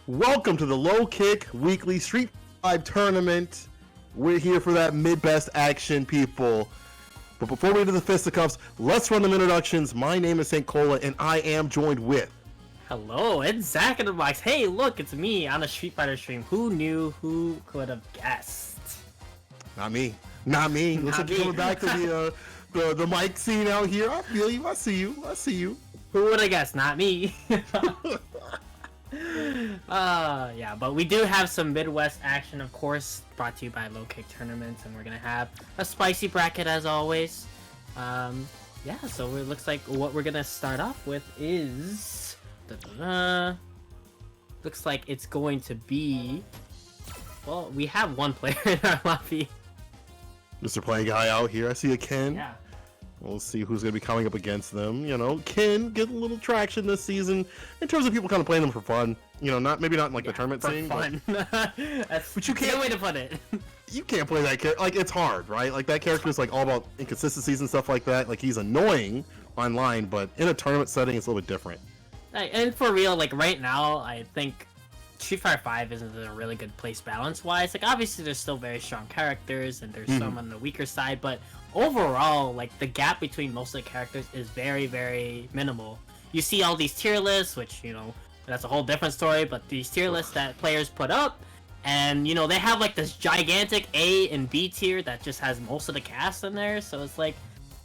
Welcome to the Low Kick Weekly Street 5 Tournament. We're here for that mid-best action, people. But before we get to the fisticuffs, let's run them introductions. My name is St. Cola, and I am joined with... Hello, it's Zach in the box. Hey, look, it's me on a Street Fighter stream. Who knew? Who could have guessed? Not me. Not me. Looks like you're coming back to the mic scene out here. I feel you. I see you. I see you. Who would have guessed? Not me. Yeah, but we do have some Midwest action, of course, brought to you by Low Kick Tournaments, and we're gonna have a spicy bracket as always. Yeah, so it looks like what we're gonna start off with is looks like it's going to be, well, we have one player in our lobby. Mr. Play Guy out here. I see a Ken. Yeah. We'll see who's going to be coming up against them. You know, Ken getting a little traction this season in terms of people kind of playing them for fun. You know, not maybe not in like the tournament scene, fun. But you can't. Good way to put it. You can't play that character. Like, it's hard, right? Like, that character is like all about inconsistencies and stuff like that. Like, he's annoying online, but in a tournament setting, it's a little bit different. And for real, like right now, I think Street Fighter 5 isn't in a really good place balance-wise. Like, obviously, there's still very strong characters, and there's some on the weaker side, but overall, like, the gap between most of the characters is very, very minimal. You see all these tier lists, which, you know, that's a whole different story, but these tier lists that players put up, and, you know, they have, like, this gigantic A and B tier that just has most of the cast in there, so it's like,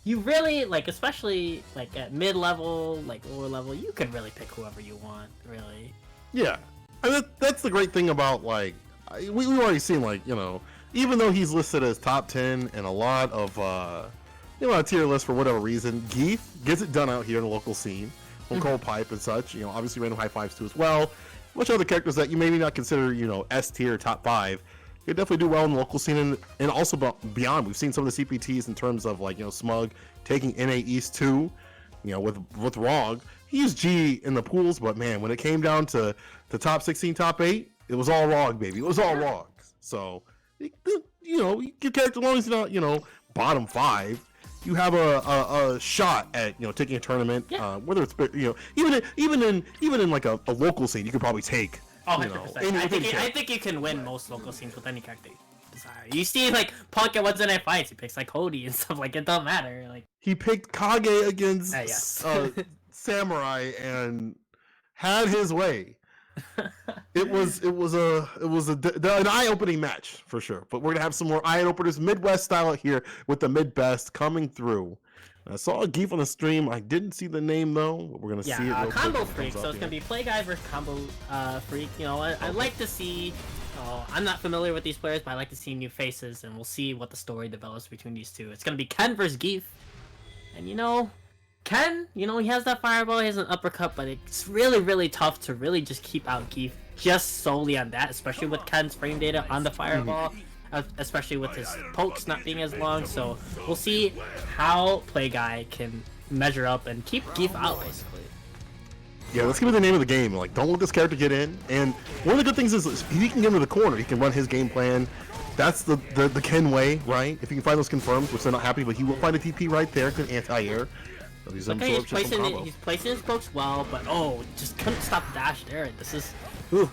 you really, like, especially, like, at mid-level, like, lower level, you can really pick whoever you want, really. Yeah. And that's the great thing about, like, we've already seen, like, you know, even though he's listed as top 10 in a lot of, you know, a tier list for whatever reason, Geef gets it done out here in the local scene, from Cold Pipe and such, you know, obviously Random High Fives too as well. Much other characters that you maybe not consider, you know, S tier, top 5, you definitely do well in the local scene and also beyond. We've seen some of the CPTs in terms of, like, you know, Smug taking NA East 2, you know, with ROG. He used G in the pools, but man, when it came down to the top 16, top 8, it was all ROG, baby. It was all ROG. So, you know, your character, as long as you're not, you know, bottom 5, you have a shot at, you know, taking a tournament. Yeah. Whether it's, you know, even in like a local scene, you could probably take. Oh, you 100%. know, I think you can win most local scenes with any character you desire. You see, like, Punk at Wednesday Night Fights, he picks, like, Cody and stuff, like, it don't matter. Like, he picked Kage against yes. Samurai and had his way. It was an eye-opening match for sure. But we're gonna have some more eye-openers, Midwest style out here with the mid-best coming through. I saw a Geef on the stream. I didn't see the name though. But we're gonna see it. Real Combo quick Freak. So it's gonna be Play Guy versus Combo Freak. You know, I like to see. I'm not familiar with these players, but I like to see new faces, and we'll see what the story develops between these two. It's gonna be Ken versus Geef, and you know, Ken, you know, he has that fireball, he has an uppercut, but it's really, really tough to really just keep out Geef just solely on that, especially with Ken's frame data on the fireball, especially with his pokes not being as long. So we'll see how Play Guy can measure up and keep Geef out, basically. Yeah, let's give it the name of the game. Like, don't let this character get in. And one of the good things is if he can get into the corner, he can run his game plan. That's the Ken way, right? If you can find those confirms, which they're not happy, but he will find a TP right there, good anti-air. So he's placing his pokes well, but just couldn't stop the dash there. This is, ooh.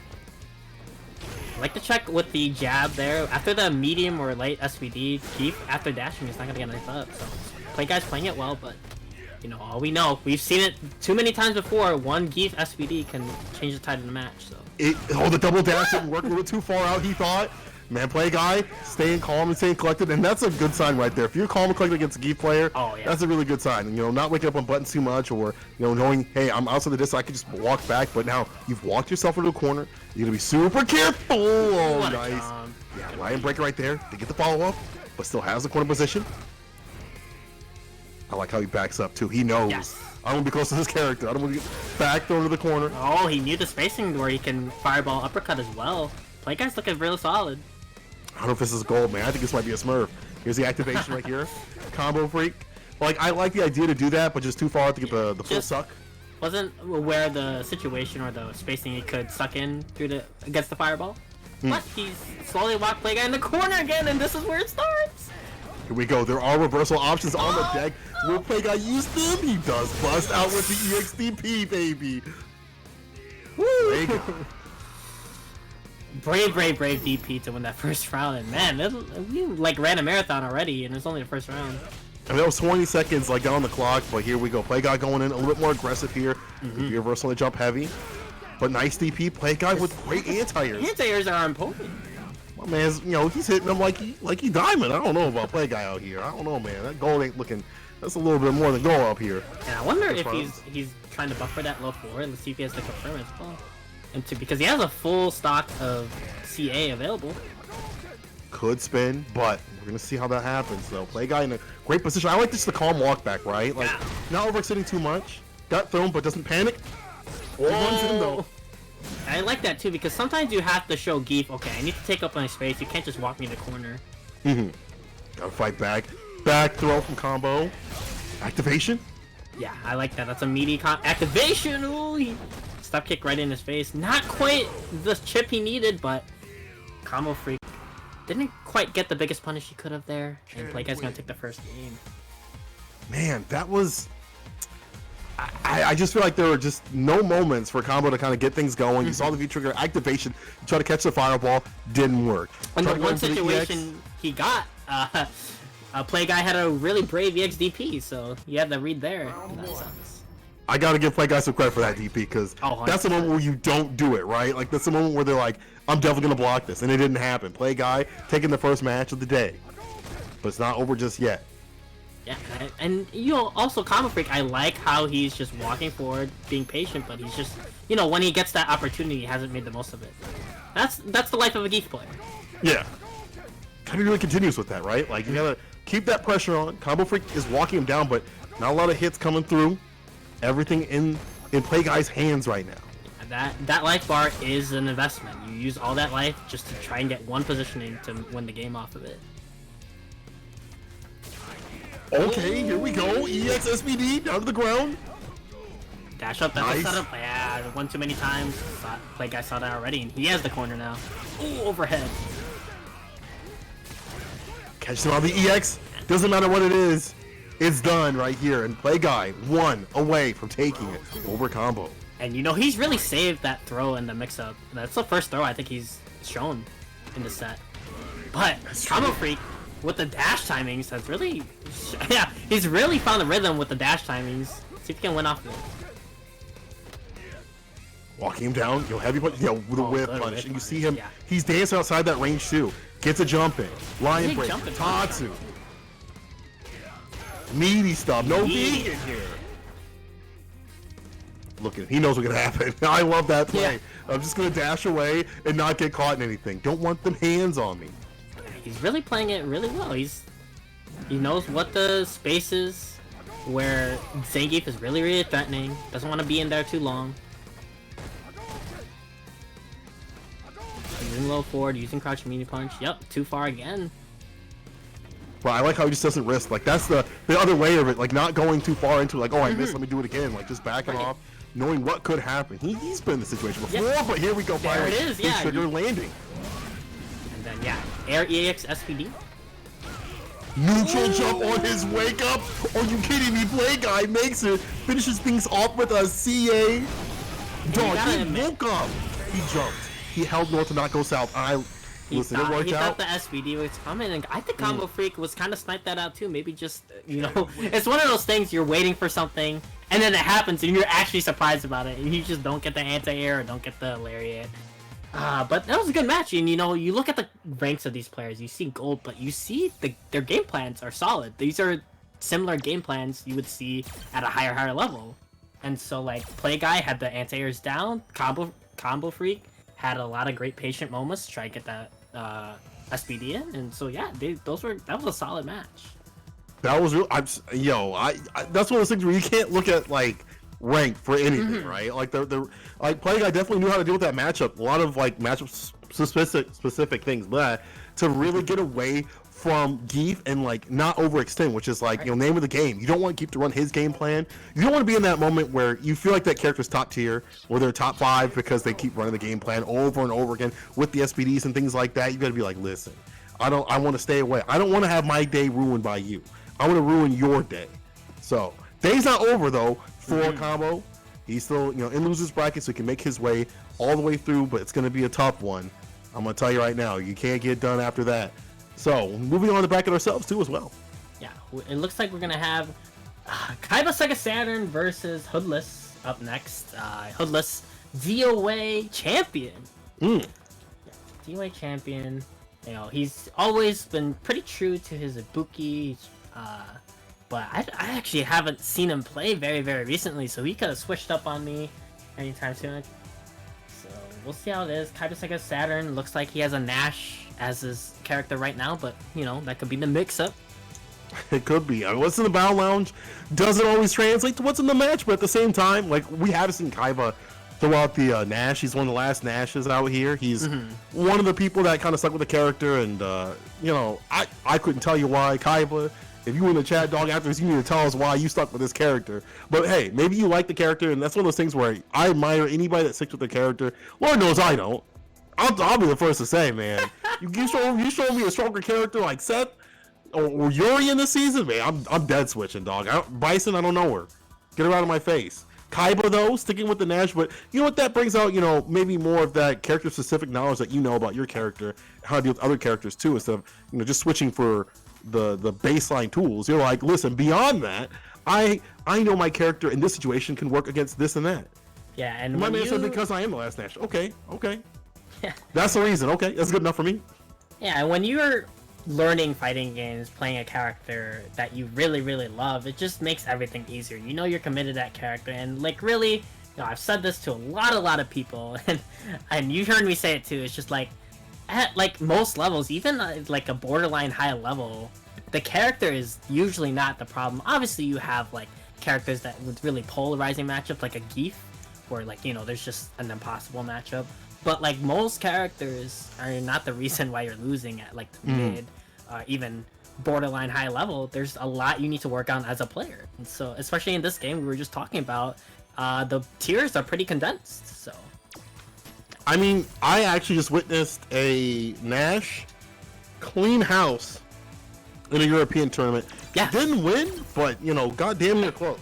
I like to check with the jab there. After the medium or light SVD, Geef, after dashing, he's not gonna get a nice up. So Play Guy's playing it well, but you know, all we know, we've seen it too many times before. One Geef SVD can change the tide of the match. So the double dash didn't work a little too far out, he thought. Man, Play Guy staying calm and staying collected, and that's a good sign right there. If you're calm and collected against a Geef player, that's a really good sign. And, you know, not waking up on buttons too much, or, you know, knowing, hey, I'm outside the distance, I can just walk back. But now you've walked yourself into a corner. You're gonna be super careful. Oh, nice. Yeah, Ryan Breaker right there to get the follow up, but still has the corner position. I like how he backs up too. He knows. Yes. I don't want to be close to this character. I don't want to get back thrown to the corner. Oh, he knew the spacing where he can fireball uppercut as well. Play Guy's looking real solid. I don't know if this is gold, man. I think this might be a Smurf. Here's the activation right here. Combo Freak. Like, I like the idea to do that, but just too far to get the full suck. Wasn't aware of the situation or the spacing he could suck in through against the fireball. But he's slowly walked Play Guy in the corner again, and this is where it starts. Here we go. There are reversal options on the deck. Will Play Guy use them? He does bust out with the EXDP, baby. Woo! There you go. brave DP to win that first round. And man, we like ran a marathon already, and it's only the first round. I mean, that was 20 seconds like on the clock, but here we go. Play guy going in a little bit more aggressive here. Reversal and jump heavy, but nice DP. Play guy with great anti-airs. Anti-airs are important. My man's, he's hitting them like he diamond. I don't know about play guy out here. I don't know, man. That gold ain't looking. That's a little bit more than gold up here. And I wonder if he's trying to buffer that low forward. Let's see if he has to confirm as well. Because he has a full stock of CA available. Could spin, but we're gonna see how that happens though. Play guy in a great position. I like this the calm walk back, right? Like not overextending too much. Got thrown, but doesn't panic. Runs in though. I like that too because sometimes you have to show Geef. Okay, I need to take up my space. You can't just walk me in the corner. Gotta fight back. Back throw from combo. Activation. Yeah, I like that. That's a meaty activation. Ooh, he stop kick right in his face. Not quite the chip he needed, but Combo Freak didn't quite get the biggest punish he could have there. And Play Guy's gonna take the first game. Man, that was. I just feel like there were just no moments for Combo to kind of get things going. You saw the V-trigger activation, try to catch the fireball, didn't work. And the one situation he got, Play Guy had a really brave EX DP, so you had to read there. I gotta give Play Guy some credit for that DP because that's the moment where you don't do it, right? Like that's the moment where they're like, I'm definitely gonna block this, and it didn't happen. Play Guy taking the first match of the day, but it's not over just yet. Yeah, and also Combo Freak, I like how he's just walking forward, being patient, but he's just, when he gets that opportunity, he hasn't made the most of it. That's the life of a Geef player. Yeah. Gotta be really continuous with that, right? Like, you gotta keep that pressure on. Combo Freak is walking him down, but not a lot of hits coming through. Everything in Play Guy's hands right now. That life bar is an investment. You use all that life just to try and get one positioning to win the game off of it. Okay, here we go. EX SBD down to the ground. Dash up, that's a setup. Yeah, one too many times. Play Guy saw that already, and he has the corner now. Ooh, overhead. Catch him on the EX. Doesn't matter what it is. It's done right here. And Play Guy, one away from taking it over Combo. And he's really saved that throw in the mix-up. That's the first throw I think he's shown in the set. But Combo Freak, with the dash timings, has really... Yeah, he's really found the rhythm with the dash timings. See if he can win off of it. Walking him down, heavy punch, with a whip punch. And you see him, he's dancing outside that range too. Gets a jump in. Lion break, Tatsu. Meaty stuff, no vegan here. Look at him, he knows what's gonna happen. I love that play. Yeah. I'm just gonna dash away and not get caught in anything. Don't want them hands on me. He's really playing it really well. He knows what the space is, where Zangief is really, really threatening. Doesn't want to be in there too long. Using low forward, using crouch mini punch. Yep, too far again. Well, I like how he just doesn't risk. Like, that's the other way of it. Like, not going too far into, like, oh, I missed, let me do it again. Like, just backing off, knowing what could happen. He's been in this situation before, but here we go. There it is, yeah. Trigger landing. And then, Air EX SPD. Neutral jump on his wake up. Are you kidding me? Play Guy makes it, finishes things off with a CA. Dog, he woke up. He jumped. He held north to not go south. He thought the SBD was coming, and I think Combo Freak was kind of sniped that out too. Maybe just, it's one of those things you're waiting for something, and then it happens, and you're actually surprised about it, and you just don't get the anti-air or don't get the lariat. But that was a good match, and you look at the ranks of these players, you see gold, but you see their game plans are solid. These are similar game plans you would see at a higher level. And so, like, Play Guy had the anti-airs down, Combo Freak had a lot of great patient moments to try to get that SPD in, and so that was a solid match. That was real. That's one of those things where you can't look at like rank for anything, right? Like like Play Guy definitely knew how to deal with that matchup. A lot of like matchup specific things, but to really get away from Geef and like not overextend, which is like name of the game. You don't want Geef to run his game plan. You don't want to be in that moment where you feel like that character's top tier or they're top 5 because they keep running the game plan over and over again with the SPDs and things like that. You got to be like, listen, I want to stay away. I don't want to have my day ruined by you. I want to ruin your day. So day's not over though for Combo. He's still in losers bracket, so he can make his way all the way through, but it's going to be a tough one. I'm gonna tell you right now, you can't get done after that. So moving on to back at ourselves too as well. Yeah, it looks like we're gonna have Kaiba Saturn versus Hoodless up next. Hoodless DOA champion. Mm. Yeah, DOA champion. You know, he's always been pretty true to his Ibuki, but I actually haven't seen him play very, very recently, so he could have switched up on me anytime soon. So we'll see how it is. Kaiba Saturn looks like he has a Nash as his character right now, but you know, that could be the mix-up. It could be. I mean, what's in the Battle Lounge doesn't always translate to what's in the match, but at the same time, like, we have seen Kaiba throughout the Nash. He's one of the last Nashes out here. He's one of the people that kind of stuck with the character, and you know, I couldn't tell you why. Kaiba, if you in the chat, dog, after this, you need to tell us why you stuck with this character. But hey, maybe you like the character, and that's one of those things where I admire anybody that sticks with the character. Lord knows I don't. I'll be the first to say, man. You show me a stronger character like Seth or Yuri in this season, man, I'm dead switching, dog. Bison, I don't know her. Get her out of my face. Kaiba, though, sticking with the Nash, but you know what, that brings out, you know, maybe more of that character-specific knowledge that you know about your character, how to deal with other characters, too, instead of, you know, just switching for the baseline tools. You're like, listen, beyond that, I know my character in this situation can work against this and that. Yeah, and my man said because I am the last Nash. Okay. Yeah. That's the reason. Okay, that's good enough for me. Yeah, and when you're learning fighting games, playing a character that you really, really love, it just makes everything easier. You know you're committed to that character, and like really, you know, I've said this to a lot of people, and you heard me say it too. It's just like at like most levels, even like a borderline high level, the character is usually not the problem. Obviously, you have like characters that with really polarizing matchup, like a Geef, where like, you know, there's just an impossible matchup. But like most characters are not the reason why you're losing at like the mid, even borderline high level. There's a lot you need to work on as a player. And so, especially in this game, we were just talking about, the tiers are pretty condensed. So, I mean, I actually just witnessed a Nash clean house in a European tournament. Yeah, Didn't win, but you know, goddamn near close.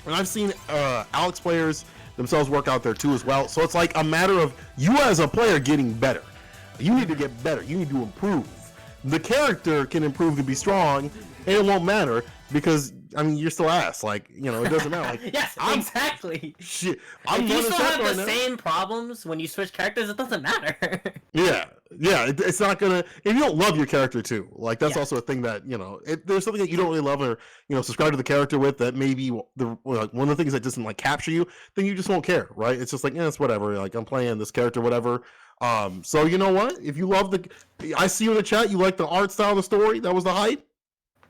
And I've seen Alex players themselves work out there too as well. So it's like a matter of you as a player getting better. You need to get better. You need to improve. The character can improve to be strong, and it won't matter because I mean you're still ass. Like, you know, it doesn't matter. Like, yes, exactly. Shit, if you still have the same problems when you switch characters, it doesn't matter. Yeah, it's not gonna. If you don't love your character too, like that's also a thing that, you know, there's something that you don't really love or, you know, subscribe to the character with that maybe one of the things that doesn't like capture you, then you just won't care, right? It's just like, yeah, it's whatever. Like, I'm playing this character, whatever. So you know what? If you love I see you in the chat. You like the art style, the story. That was the hype.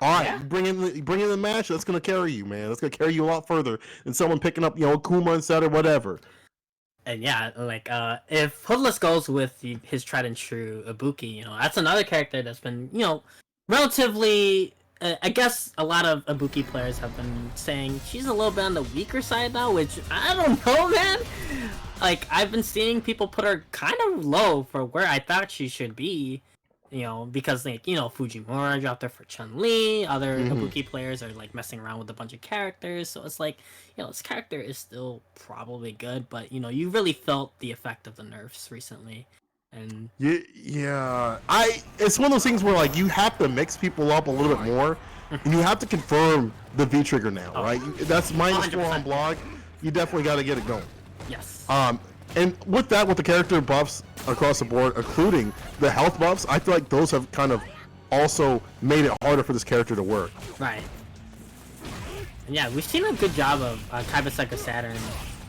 All right, Yeah. bring in the match. That's gonna carry you, man. That's gonna carry you a lot further than someone picking up, you know, Kuma and Set or whatever. And yeah, like if Hoodless goes with his tried and true Ibuki, you know, that's another character that's been, you know, relatively. I guess a lot of Ibuki players have been saying she's a little bit on the weaker side now, which I don't know, man. Like, I've been seeing people put her kind of low for where I thought she should be, you know, because, like, you know, Fujimura dropped her for Chun-Li, other Ibuki players are, like, messing around with a bunch of characters, so it's like, you know, this character is still probably good, but, you know, you really felt the effect of the nerfs recently, and... Yeah, it's one of those things where, like, you have to mix people up a little bit more, and you have to confirm the V-trigger now, right? That's -4 on blog. You definitely got to get it going. Yes. And with that, with the character buffs across the board, including the health buffs, I feel like those have kind of also made it harder for this character to work. Right. And yeah, we've seen a good job of Kaiba Saturn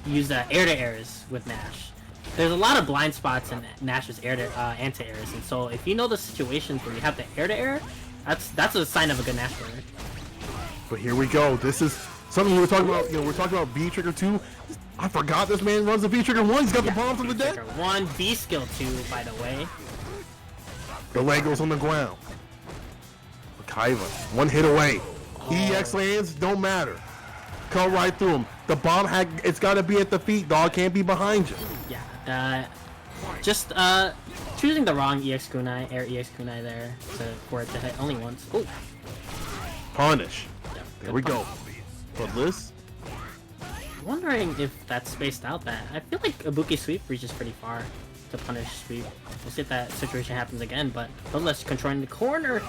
use air-to-airs with Nash. There's a lot of blind spots in Nash's anti-airs, and so if you know the situations where you have the air-to-air, that's a sign of a good Nash player. But here we go. This is something we were talking about. You know, we're talking about V-trigger 2. I forgot this man runs the V-trigger 1. He's got the bombs on the deck. 1, V skill 2, by the way. The leg goes on the ground. Kaiba, one hit away. EX lands, don't matter. Cut right through him. The bomb it's got to be at the feet, dog. Can't be behind you. Yeah. Just choosing the wrong EX kunai, air EX kunai there for it to hit only once. Ooh. Punish. Yeah, there we go. Hoodless. I'm wondering if that's spaced out that. I feel like Ibuki sweep reaches pretty far. to punish Sweep. We'll see if that situation happens again, but Hoodless controlling the corner.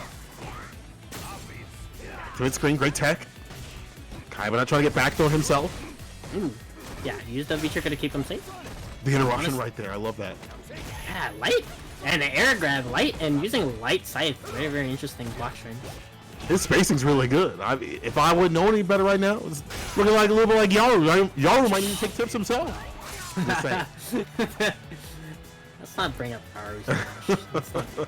Good screen, great tech. Kaiba not trying to get back throw himself. Ooh. Yeah, use the V-trigger to keep him safe. The interruption right there, I love that. Yeah, light. And an air grab, light, and using light scythe. Very, very interesting block string. His spacing's really good. If I wouldn't know any better right now, it's looking like a little bit like Yaru. Yaru might need to take tips himself. Let's not bring up Yaru.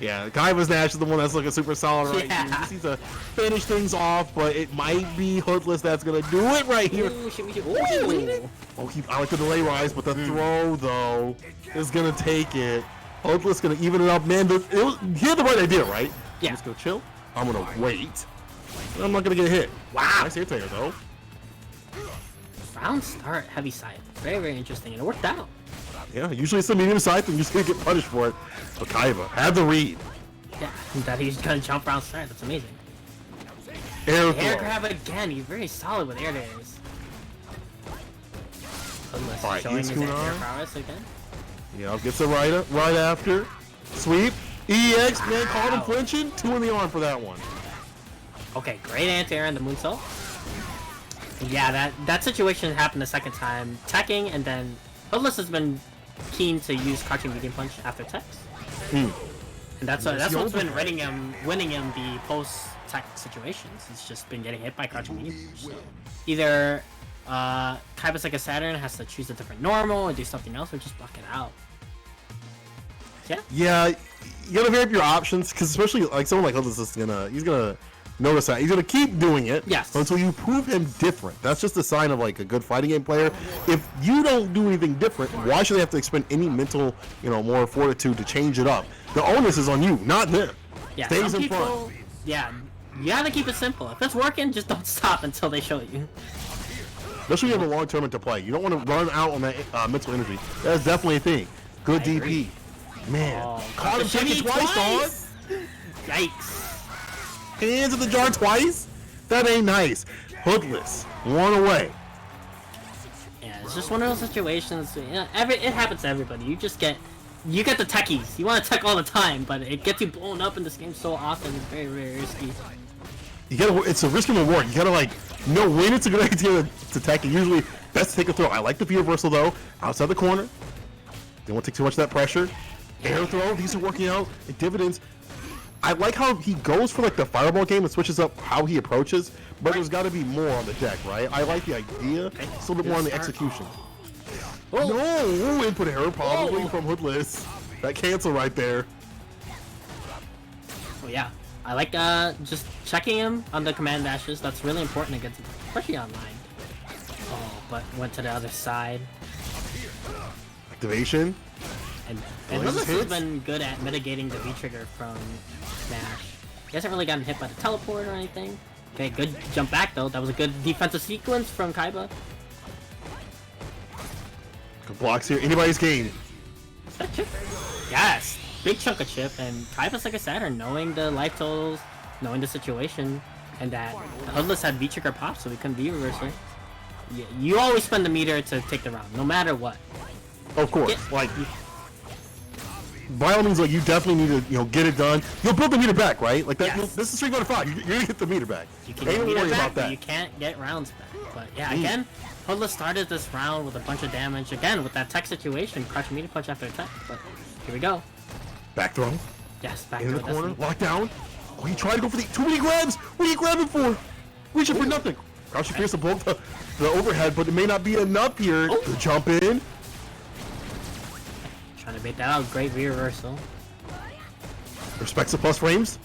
Yeah, Kaiba's Nash is the one that's looking super solid right Yeah. here. He just needs to finish things off, but it might be Hoodless that's going to do it right here. Ooh, I like the delay rise, but the throw, though, is going to take it. Hoodless going to even it up. Man, he had the right idea, right? Yeah. I'm just going to chill. I'm going to wait. I'm not going to get hit. Wow. Nice hit there, though. Round start, heavy side. Very, very interesting, and it worked out. Yeah, usually it's the medium side, and you're just going to get punished for it. But Kaiba had the read. Yeah, that he's gonna jump round start. That's amazing. Air Air grab again. He's very solid with air days. Alright, Showing he's his going air on. prowess again. Yeah, gets it right after. Sweep. EX, man, caught him flinching. 2 in the arm for that one. Okay, great anti-air and the moonsault. Yeah, that situation happened the second time. Teching, and then Hoodless has been keen to use crouching medium punch after techs. And that's what's been winning him the post-tech situations. He's just been getting hit by crouching medium punch. So either Kaiba Saturn has to choose a different normal or do something else or just block it out. Yeah. Yeah, you gotta vary up your options, because especially like someone like Hoodless is he's gonna notice that. He's gonna keep doing it until you prove him different. That's just a sign of like a good fighting game player. If you don't do anything different, why should they have to expend any mental, more fortitude to change it up? The onus is on you, not them. Yeah, Stays some in people, front. yeah, you gotta keep it simple. If it's working, just don't stop until they show you. Especially when you have a long tournament to play. You don't want to run out on that mental energy. That's definitely a thing. Good I DP. agree. Man, caught him shaking twice, dog. Yikes. Hands in the jar twice? That ain't nice. Hoodless. One away. Yeah, it's just one of those situations. It happens to everybody. You get the techies. You want to tech all the time, but it gets you blown up in this game so often. It's very, very risky. It's a risk and reward. You gotta know when it's a good idea to tech, and usually best to take a throw. I like the V reversal though. Outside the corner. Don't want to take too much of that pressure. Air throw. These are working out. Dividends. I like how he goes for the fireball game and switches up how he approaches, but there's got to be more on the deck, right? I like the idea. It's a little bit more on the execution. Oh. No, input error probably from Hoodless. That cancel right there. Oh yeah, I like just checking him on the command dashes. That's really important against, especially online. Oh, but went to the other side. Activation. And Hoodless Hoodless has hits. been good at mitigating the V-trigger from Nash. He hasn't really gotten hit by the teleport or anything. Okay, good jump back though. That was a good defensive sequence from Kaiba. Good blocks here. Anybody's game. Is that chip? Yes! Big chunk of chip, and Kaiba Saturn, knowing the life totals, knowing the situation, and that Hoodless had V-trigger pop, so we couldn't V-reverser. You always spend the meter to take the round, no matter what. Of course. By all means, you definitely need to, get it done. You'll build the meter back, right? Like that. Yes. This is 3-5. You're gonna get the meter back. You can Ain't get meter worry back, about but that. you can't get rounds back. But yeah, again, Hoodless started this round with a bunch of damage. Again, with that tech situation, crouch meter punch after attack. But here we go. Back throw. Yes, back In to the corner. Destiny. Lock down. Oh, he tried to go for the too many grabs. What are you grabbing for? Reaching for nothing. Crouching Pierce above the overhead, but it may not be enough here to jump in. Trying to bait that out. Great reversal. Respects the plus frames.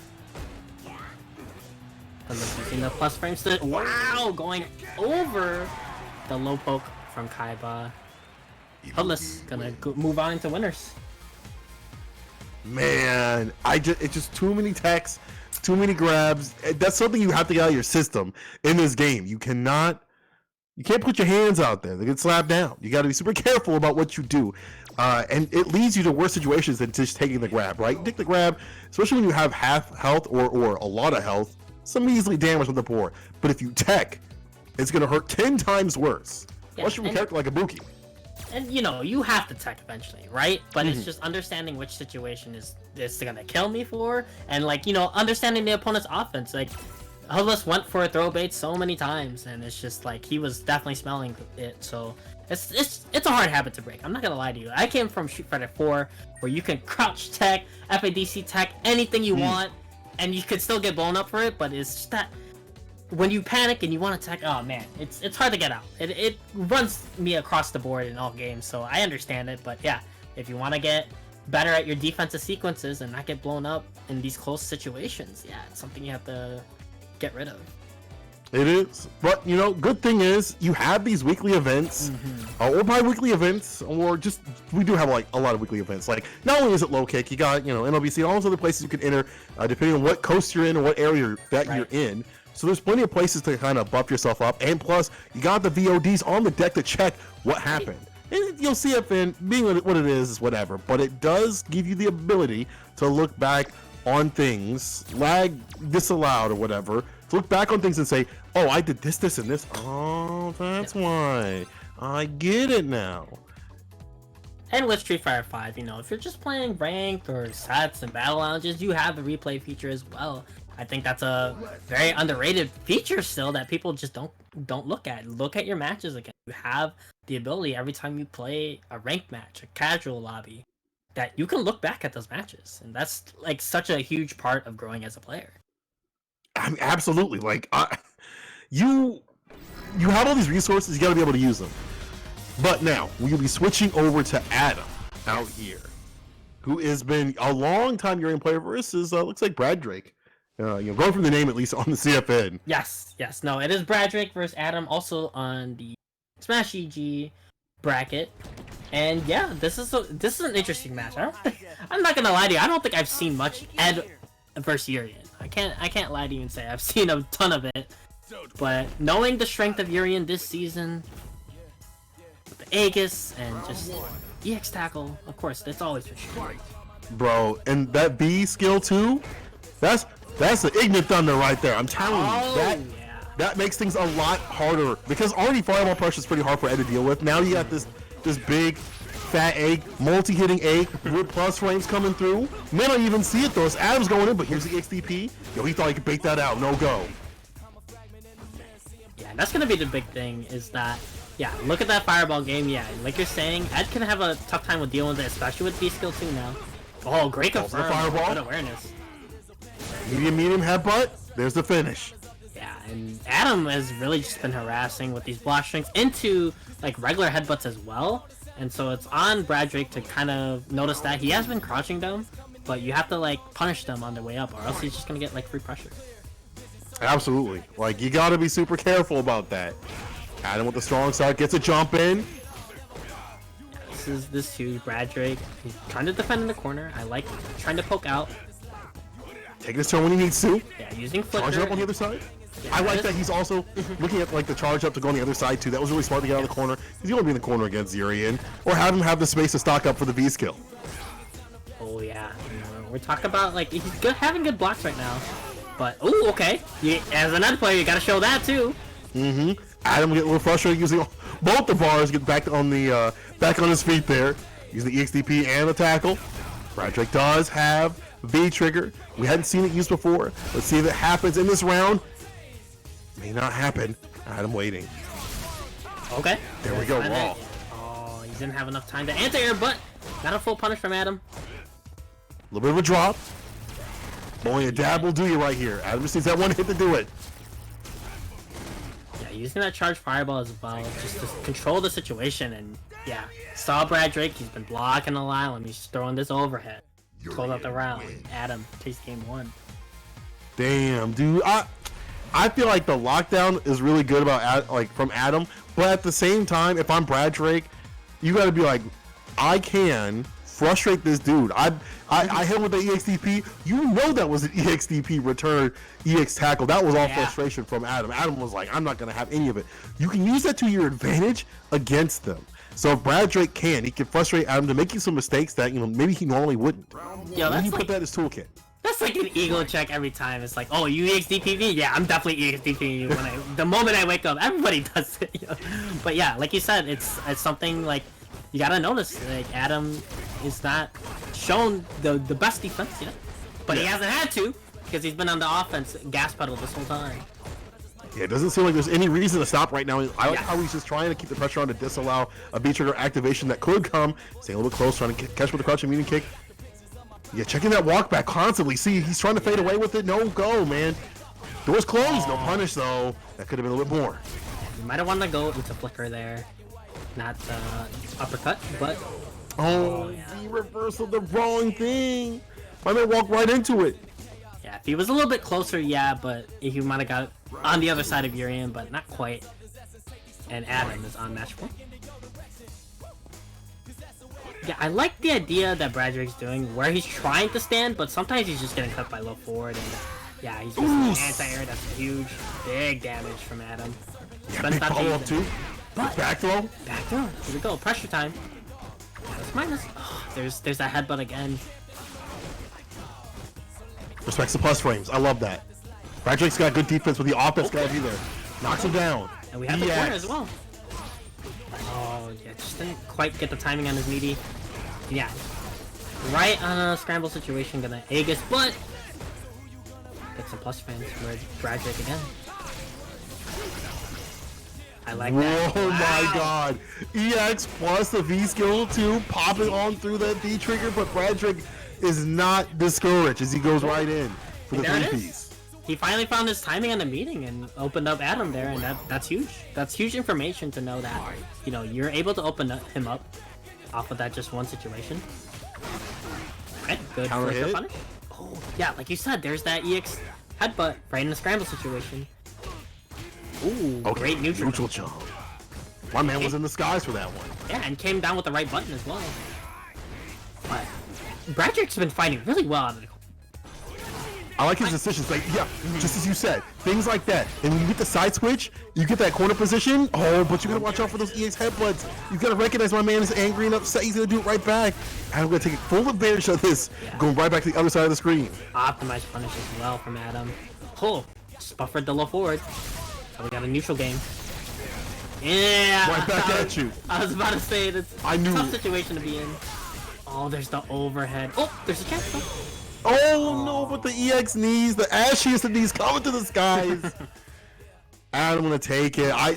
Hoodless using the plus frames to going over the low poke from Kaiba. Hoodless gonna move on into winners. Man, it's just too many techs, too many grabs. That's something you have to get out of your system in this game. You can't put your hands out there. They get slapped down. You got to be super careful about what you do. And it leads you to worse situations than just taking the grab, right? You take the grab, especially when you have half health or a lot of health, some easily damage with the poor. But if you tech, it's going to hurt 10 times worse. Yeah, Especially with a character like Ibuki. and you know, you have to tech eventually, right? But it's just understanding which situation is this gonna kill me for, and like, you know, understanding the opponent's offense. Like, Hoodless went for a throw bait so many times, and it's just like he was definitely smelling it. So it's a hard habit to break. I'm not gonna lie to you. I came from Street Fighter 4, where you can crouch tech, FADC tech, anything you want, and you could still get blown up for it. But it's just that when you panic and you want to tech, oh man, it's hard to get out. It runs me across the board in all games, so I understand it. But yeah, if you want to get better at your defensive sequences and not get blown up in these close situations, yeah, it's something you have to get rid of. It is, but you know, good thing is you have these weekly events, or bi-weekly events, or just we do have like a lot of weekly events. Like not only is it low kick, you got NLBC, all those other places you can enter, depending on what coast you're in or what area that you're in. So there's plenty of places to kind of buff yourself up, and plus you got the VODs on the deck to check what happened. And you'll see it, and being what it is whatever, but it does give you the ability to look back on things, lag disallowed or whatever. Look back on things and say, oh, I did this, this, and this. Oh, that's why. I get it now. And with Street Fighter 5, you know, if you're just playing ranked or sets and battle lounges, you have the replay feature as well. I think that's a very underrated feature still that people just don't look at. Look at your matches again. You have the ability every time you play a ranked match, a casual lobby, that you can look back at those matches. And that's like such a huge part of growing as a player. I mean, absolutely. Like, you have all these resources. You got to be able to use them. But now we'll be switching over to Adam out here, who has been a long time Urian player versus looks like Brad Drake. Going from the name at least on the CFN. Yes. No, it is Brad Drake versus Adam, also on the Smash EG bracket. And yeah, this is an interesting match. I'm not gonna lie to you. I don't think I've seen much Ed versus Urian. I can't lie to you and say I've seen a ton of it, but knowing the strength of Urian this season, with the Aegis and just EX tackle, of course, that's always been strong. Bro, and that B skill too, that's the Ignis Thunder right there. I'm telling you, that makes things a lot harder, because already Fireball pressure is pretty hard for Ed to deal with. Now you got this big fat egg, multi-hitting egg with plus frames coming through. May not even see it though. It's Adam's going in, but here's the XDP. Yo, he thought he could bait that out. No go. Yeah, that's gonna be the big thing, is that, yeah, look at that Fireball game. Yeah, like you're saying, Ed can have a tough time with dealing with it, especially with B skill 2 now. Oh, great confirm. Fireball. Good awareness. Medium headbutt. There's the finish. Yeah, and Adam has really just been harassing with these block strings into like regular headbutts as well. And so it's on Brad Drake to kind of notice that. He has been crouching them, but you have to like punish them on their way up, or else he's just gonna get like free pressure. Absolutely. Like, you gotta be super careful about that. Adam with the strong start gets a jump in. Yeah, this is huge. Brad Drake, he's trying to defend in the corner. I like trying to poke out. Taking his turn when he needs to. Yeah, using flicker. Charge up on the other side. Yeah, I like that he's also looking at like the charge up to go on the other side too. That was really smart to get out of the corner. He's going to be in the corner against Urian, or have him have the space to stock up for the B skill. Oh yeah, we're talking about like he's having good blocks right now. But oh, okay. As an end player, you got to show that too. Adam get a little frustrated using both the bars, get back on the back on his feet there, using the EXDP and the tackle. Brad Drake does have V trigger. We hadn't seen it used before. Let's see if it happens in this round. May not happen. Adam waiting. Okay. There we go. Raw. Oh, he didn't have enough time to anti-air, but not a full punish from Adam. A little bit of a drop. Only a dab will do you right here. Adam just needs that one hit to do it. Yeah, using that charged fireball as well, just to control the situation. And yeah, saw Brad Drake. He's been blocking a lot. Let me just throw in this overhead. Close out the round. Adam takes game 1. Damn, dude. I feel like the lockdown is really good from Adam, but at the same time, if I'm Brad Drake, you got to be like, I can frustrate this dude. I hit him with the EXDP. You know that was an EXDP return EX tackle. That was all frustration from Adam. Adam was like, I'm not going to have any of it. You can use that to your advantage against them. So if Brad Drake he can frustrate Adam to making some mistakes that maybe he normally wouldn't. Yo, that's you put that in his toolkit. That's like an ego check every time. It's like, oh, you EXDPV? Yeah, I'm definitely EXDPV the moment I wake up. Everybody does it. You know? But yeah, like you said, it's something like you gotta notice, like, Adam is not shown the best defense yet. But he hasn't had to, because he's been on the offense gas pedal this whole time. Yeah, it doesn't seem like there's any reason to stop right now. I like how he's just trying to keep the pressure on to disallow a B-trigger activation that could come. Staying a little bit close, trying to catch with the crouching medium kick. Yeah, checking that walk back constantly. See, he's trying to fade away with it. No go, man. Door's closed. No punish, though. That could have been a little bit more. You might have wanted to go into flicker there. Not uppercut, but... He reversed the wrong thing. My man walked right into it. Yeah, if he was a little bit closer, yeah, but he might have got it on the other side of Urian, but not quite. And Adam is on match point. Yeah, I like the idea that Bradrick's doing, where he's trying to stand, but sometimes he's just getting cut by low forward, and yeah, he's just anti-air. That's huge, big damage from Adam. Yeah, big follow-up too. But back throw. Back throw. Here we go. Pressure time. That's minus. Oh, there's that headbutt again. Respects the plus frames. I love that. Bradrick's got good defense, but the offense gotta be there. Knocks him down. And we have the corner as well. Oh, yeah, just didn't quite get the timing on his meaty. Yeah. Right on a scramble situation, gonna Aegis, but get some plus frames for Bradrick again. I like that. Oh wow. My god. EX plus the V skill too, popping on through that D trigger, but Bradrick is not discouraged as he goes right in for the 3-piece. He finally found his timing on the meeting and opened up Adam there, and that's huge. That's huge information to know that, you know, you're able to open him up off of that just one situation. Right, good counter hit. Punish. Oh, yeah, like you said, there's that EX headbutt right in the scramble situation. Ooh, okay. Great neutral jump. My man was in the skies for that one. Yeah, and came down with the right button as well. But Bradrick's been fighting really well out of the corner. I like his decisions, like, yeah, just as you said, things like that. And when you get the side switch, you get that corner position, but you gotta watch out for those EX headbutts. You gotta recognize my man is angry and upset, he's gonna do it right back. And I'm gonna take full advantage of this, going right back to the other side of the screen. Optimized punish as well from Adam. Oh, just buffered the low forward. So we got a neutral game. Yeah! Right back at you. I was about to say, that's a tough situation to be in. Oh, there's the overhead. Oh, there's a chance though. Oh no, but the EX knees, the ashiest of knees coming to the skies. I'm gonna take it. I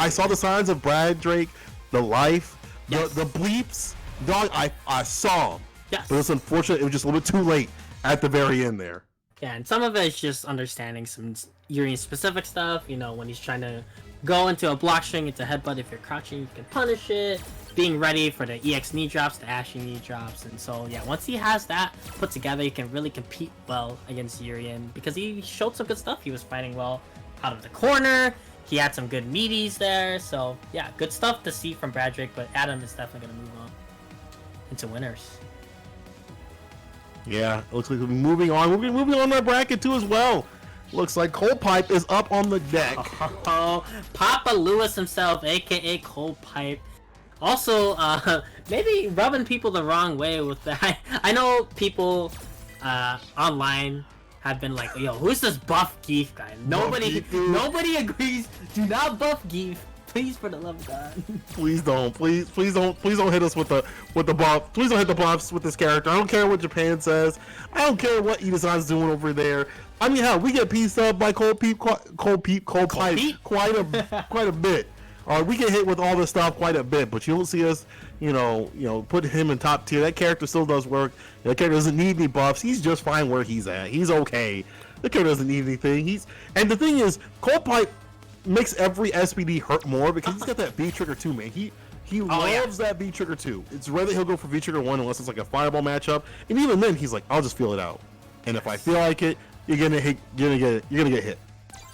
saw the signs of Bradrick, the life, the bleeps. Dog, I saw them. Yes. But it's unfortunate, it was just a little bit too late at the very end there. Yeah, and some of it is just understanding some Urian specific stuff, you know, when he's trying to go into a block string, into headbutt, if you're crouching, you can punish it. Being ready for the EX knee drops, the Ashy knee drops, and so yeah, once he has that put together, he can really compete well against Urian because he showed some good stuff. He was fighting well out of the corner. He had some good meaties there, so yeah, good stuff to see from Bradrick. But Adam is definitely gonna move on into winners. Yeah, it looks like we'll be moving on. We're moving on that bracket too as well. Looks like Cold Pipe is up on the deck. Oh, Papa Lewis himself, aka Cold Pipe. Also, maybe rubbing people the wrong way with that. I know people online have been like, "Yo, who's this buff Geef guy?" Nobody agrees. Do not buff Geef, please, for the love of God. Please don't hit us with the buff. Please don't hit the buffs with this character. I don't care what Japan says. I don't care what Ida-san's doing over there. I mean, hell, we get pieced up by Cold Pipe quite a bit. We get hit with all this stuff quite a bit, but you don't see us, put him in top tier. That character still does work. That character doesn't need any buffs. He's just fine where he's at. He's okay. The character doesn't need anything. And the thing is, Cold Pipe makes every SPD hurt more because he's got that V trigger too, man. He loves that V trigger too. It's rare that he'll go for V trigger 1 unless it's like a fireball matchup, and even then he's like, I'll just feel it out. And if I feel like it, you're gonna get hit.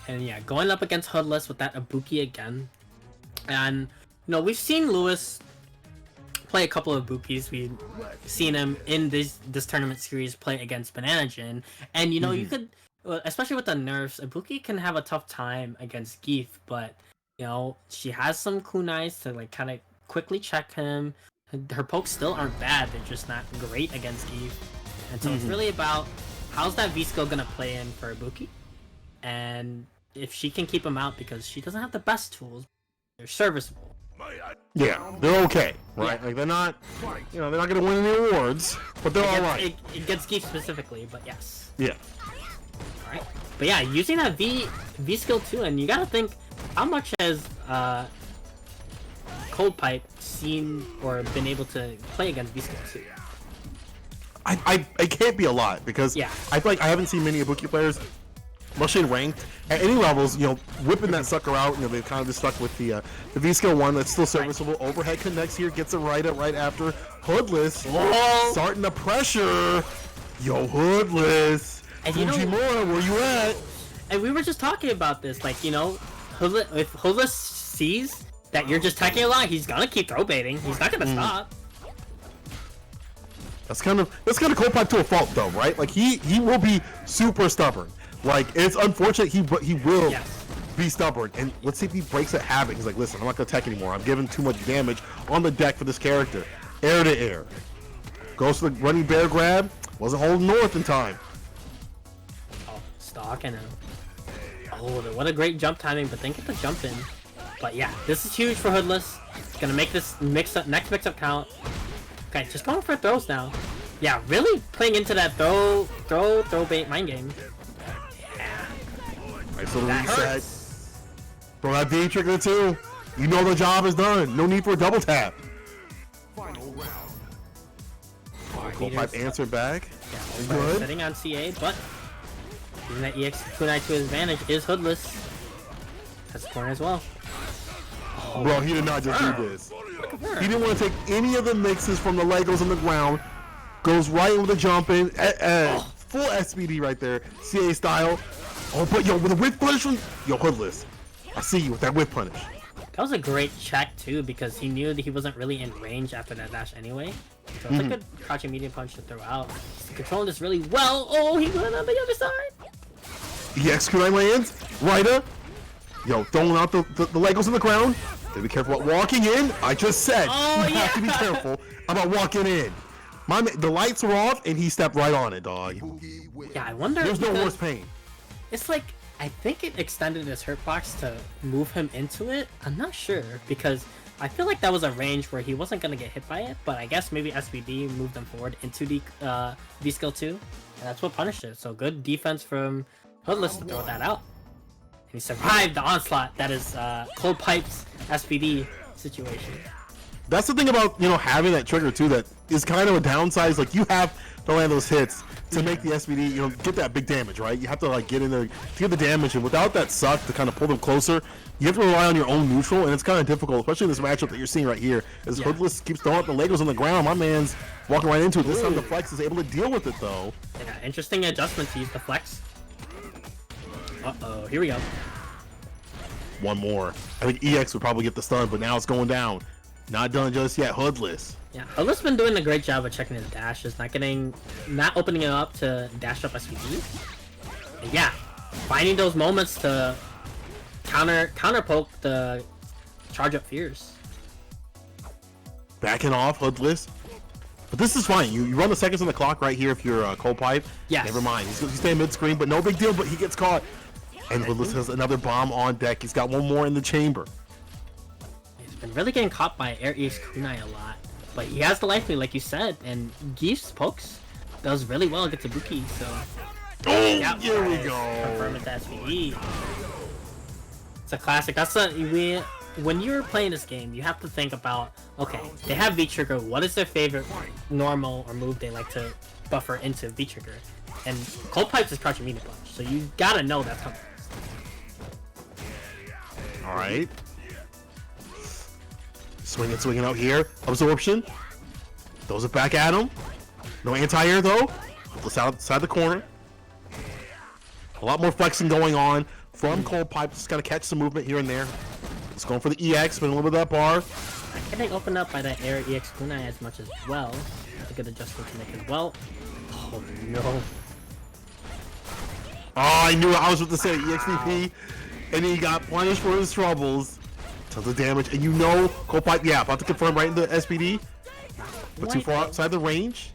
And yeah, going up against Hoodless with that Ibuki again. And we've seen Lewis play a couple of Ibukis. We've seen him in this tournament series play against Banana Jin, and you could, especially with the nerfs, Ibuki can have a tough time against Geef, but she has some kunais to like kind of quickly check him. Her pokes still aren't bad; they're just not great against Geef, and so it's really about how's that V skill gonna play in for Ibuki, and if she can keep him out because she doesn't have the best tools. They're serviceable. Yeah, they're okay. right? Yeah. Like they're not, they're not gonna win any awards, but they're all right. It gets Geef specifically, but yes. Yeah. Alright. But yeah, using that V skill too, and you gotta think, how much has Cold Pipe seen or been able to play against V skill 2? I can't be a lot because I feel like I haven't seen many Ibuki players, especially in ranked, at any levels, whipping that sucker out. They've kind of just stuck with the V skill 1 that's still serviceable. Right. Overhead connects here, gets it right after. Hoodless starting to pressure. Yo, Hoodless. And Fujimura, where you at? And we were just talking about this, like, if Hoodless sees that you're just taking along, he's gonna keep throw baiting. He's not gonna stop. That's kind of Cold Pipe to a fault though, right? Like he will be super stubborn. Like it's unfortunate he will be stubborn. And let's see if he breaks that habit. He's like, listen, I'm not gonna attack anymore. I'm giving too much damage on the deck for this character. Air to air. Goes to the running bear grab. Wasn't holding north in time. Oh, stalking him. Oh, what a great jump timing, but then get the jump in. But yeah, this is huge for Hoodless. Gonna make this next mix-up count. Okay, just going for throws now. Yeah, really playing into that throw bait mind game. Yeah. Nice little reset. Throw that V trigger too. You know the job is done. No need for a double tap. Final round. Cold Pipe answer back. Yeah, good. Setting on CA, but using that EX kunai to his advantage is Hoodless. Has the corner as well. Oh, bro, he did not just do this. He didn't want to take any of the mixes from the Legos on the ground. Goes right with the jump in. Full SBD right there. CA style. Oh, but yo, with a whip punish from... Yo, Hoodless. I see you with that whip punish. That was a great check, too, because he knew that he wasn't really in range after that dash anyway. So it's a good crouching medium punch to throw out. He's controlling this really well. Oh, he went on the other side. EX kunai lands. Rider. Yo, throwing out the Legos on the ground. Gotta be careful about walking in. I just said you have to be careful about walking in. The lights were off and he stepped right on it, dog. Yeah, I wonder. There's no worse pain. It's like, I think it extended his hurt box to move him into it. I'm not sure because I feel like that was a range where he wasn't gonna get hit by it. But I guess maybe SBD moved him forward into the V skill 2, and that's what punished it. So good defense from Hoodless to throw that out. And he survived the onslaught that is Cold Pipe's SBD situation. That's the thing about having that trigger too. That is kind of a downside. Like you have to land those hits to make the SBD, get that big damage, right? You have to like get in there to get the damage, and without that suck to kind of pull them closer, you have to rely on your own neutral, and it's kind of difficult, especially in this matchup that you're seeing right here. As Hoodless keeps throwing up the Legos on the ground, my man's walking right into it. This time the Flex is able to deal with it though. Yeah, interesting adjustment to use the Flex. Uh-oh, here we go. One more. I think EX would probably get the stun, but now it's going down. Not done just yet. Hoodless. Yeah, Hoodless been doing a great job of checking his dashes, not opening it up to dash up SVD. And yeah, finding those moments to counter poke the charge up fears. Backing off, Hoodless. But this is fine. You run the seconds on the clock right here if you're Cold Pipe. Yes. Never mind. He's staying mid-screen, but no big deal. But he gets caught. And Hoodless has another bomb on deck. He's got one more in the chamber. He's been really getting caught by Air East Kunai a lot. But he has the life lead, like you said. And Geef's pokes does really well against Ibuki, so... Oh, here we go. Confirm it to SVD. It's a classic. When you're playing this game, you have to think about, okay, they have V-Trigger. What is their favorite normal or move they like to buffer into V-Trigger? And Cold Pipe's is crouching medium punch, so you gotta know that's coming. Alright. Swinging out here. Absorption. Throws it back at him. No anti-air though. Let's outside the corner. A lot more flexing going on from Cold Pipe. Just gotta catch some movement here and there. It's going for the EX, but a little bit of that bar. Getting opened up by that Air EX Kunai as much as well. That's a good adjustment to make as well. Oh no. Oh, I knew it. I was about to say EXDP, and he got punished for his troubles. Tons of damage, and Cold Pipe, about to confirm right into SPD, but too far outside the range.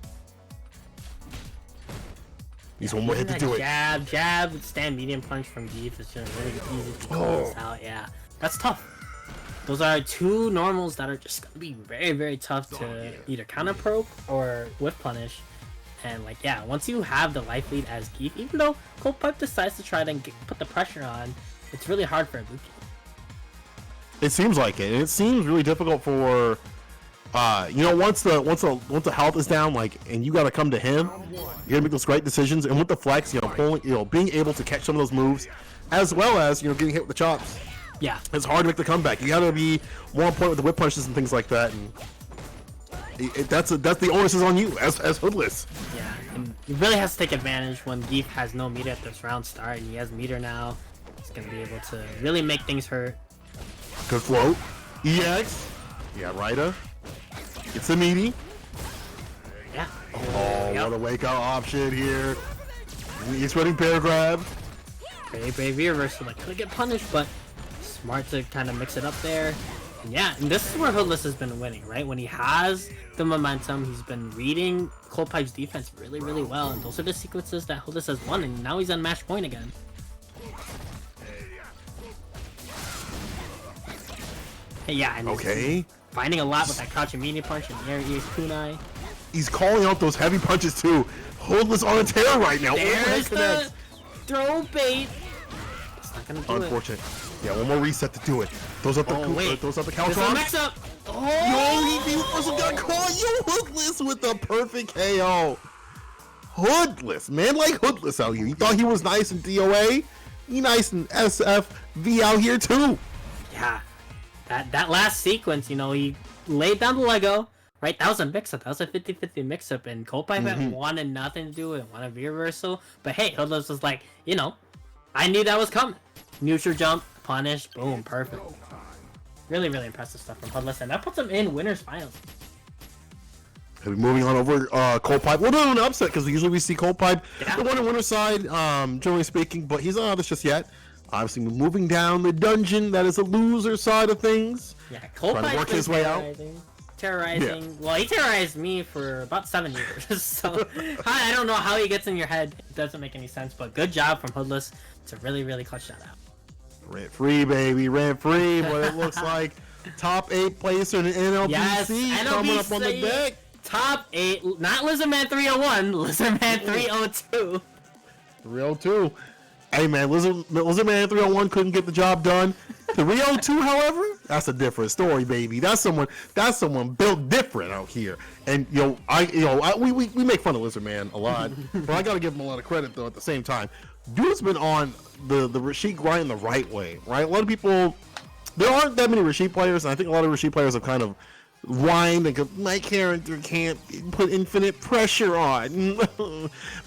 He's one more hit to do it. Jab, stand medium punch from Geef is just really easy to close out. Yeah, that's tough. those are two normals that are just gonna be very, very tough to either counter probe or whiff punish. And like, yeah, once you have the life lead as Geef, even though Cold Pipe decides to try to put the pressure on, it's really hard for Ibuki. It seems like it. And it seems really difficult for, once the health is down, like, and you got to come to him, you got to make those great decisions. And with the flex, being able to catch some of those moves, as well as getting hit with the chops. Yeah, it's hard to make the comeback. You got to be one point with the whip punches and things like that. And that's the onus is on you as Hoodless. Yeah, and he really has to take advantage when Geef has no meter at this round start, and he has meter now. He's gonna be able to really make things hurt. Good float. EX. Yeah, Rida. It's a meaty. Yeah. Oh, what a wake up option here. He's running pair grab. Very brave reversal, like could get punished, but smart to kind of mix it up there. And yeah, and this is where Hoodless has been winning, right? When he has the momentum, he's been reading Cold Pipe's defense really, really well, and those are the sequences that Hoodless has won, and now he's on match point again. Hey, yeah, and okay, finding a lot with that crouching media punch and air ears kunai. He's calling out those heavy punches too. Hoodless on a tear right now. There's the throw bait. It's not gonna do Unfortunate. Yeah, one more reset to do it. Those up the counter. There's a mix up. Oh, he also got caught. Yo, Hoodless with the perfect KO. Hoodless, man, like Hoodless out here. You thought he was nice in DOA? He nice in SFV out here too. Yeah, that last sequence, he laid down the Lego. Right, that was a mix-up. That was a 50-50 mix-up, and Cold Pipe wanted nothing to do with it, wanted V-reversal. But hey, Hoodless was like, I knew that was coming. Neutral jump, punish, boom, perfect. Really, really impressive stuff from Hoodless, and that puts him in winners finals. Moving on over Cold Pipe. We're doing an upset because usually we see Cold Pipe the one on winner side, generally speaking, but he's not on this just yet. Obviously, moving down the dungeon, that is a loser side of things. Yeah, Cold Pipe work his way out. Terrorizing. Yeah. Well, he terrorized me for about 7 years, so I don't know how he gets in your head. It doesn't make any sense, but good job from Hoodless to really, really clutch that out. Rent free, baby, rent free. What it looks like. Top 8 placer in the NLBC coming up on the deck. Top 8, not Lizardman 301, Lizardman 302. 302. Hey man, Lizardman 301 couldn't get the job done. 302, however, that's a different story, baby. That's someone built different out here. And we make fun of Lizardman a lot, but I gotta give him a lot of credit though. At the same time, dude's been on the Rashid grind the right way, right? A lot of people, there aren't that many Rashid players, and I think a lot of Rashid players have kind of whined and go, my character can't put infinite pressure on.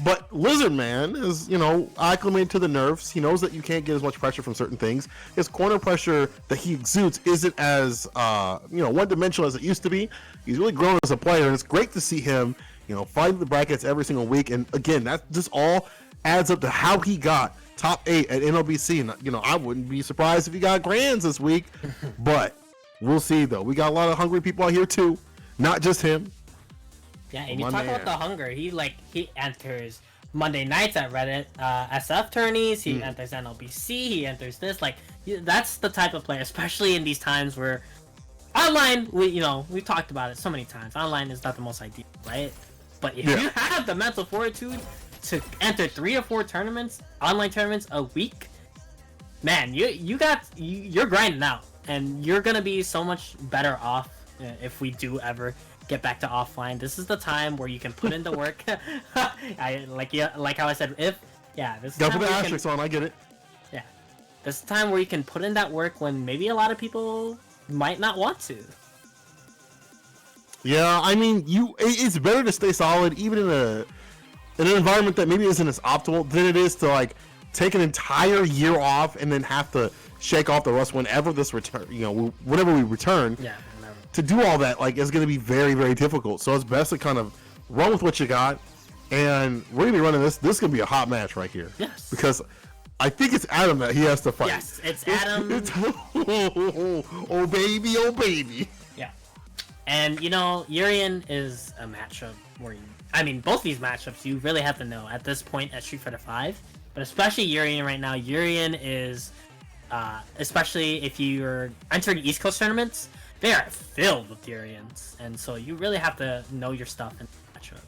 But Lizardman is, acclimated to the nerfs. He knows that you can't get as much pressure from certain things. His corner pressure that he exudes isn't as one-dimensional as it used to be. He's really grown as a player, and it's great to see him, fighting the brackets every single week. And again, that just all adds up to how he got top 8 at NLBC. And I wouldn't be surprised if he got grands this week, but we'll see though. We got a lot of hungry people out here too, not just him. Yeah, and you talk about the hunger. He enters Monday nights at Reddit SF tourneys. He enters NLBC. He enters this. That's the type of player, especially in these times where online. We've talked about it so many times. Online is not the most ideal, right? But if you have the mental fortitude to enter 3 or 4 tournaments, online tournaments a week, man, you're grinding out. And you're gonna be so much better off if we do ever get back to offline. This is the time where you can put in the work. Like how I said, this is gotta put the asterisks on. I get it. Yeah, this is the time where you can put in that work when maybe a lot of people might not want to. Yeah, I mean, it's better to stay solid even in an environment that maybe isn't as optimal than it is to take an entire year off and then have to shake off the rust whenever this return, whenever we return. Yeah. To do all that, is going to be very, very difficult. So it's best to kind of run with what you got, and we're going to be running this. This is going to be a hot match right here. Yes. Because I think it's Adam that he has to fight. Yes, it's Adam. Oh baby, oh baby. Yeah. And Urian is a matchup where both these matchups you really have to know at this point at Street Fighter 5, but especially Urian right now. Urian is especially if you're entering East Coast tournaments. They are filled with Durians, and so you really have to know your stuff in the matchup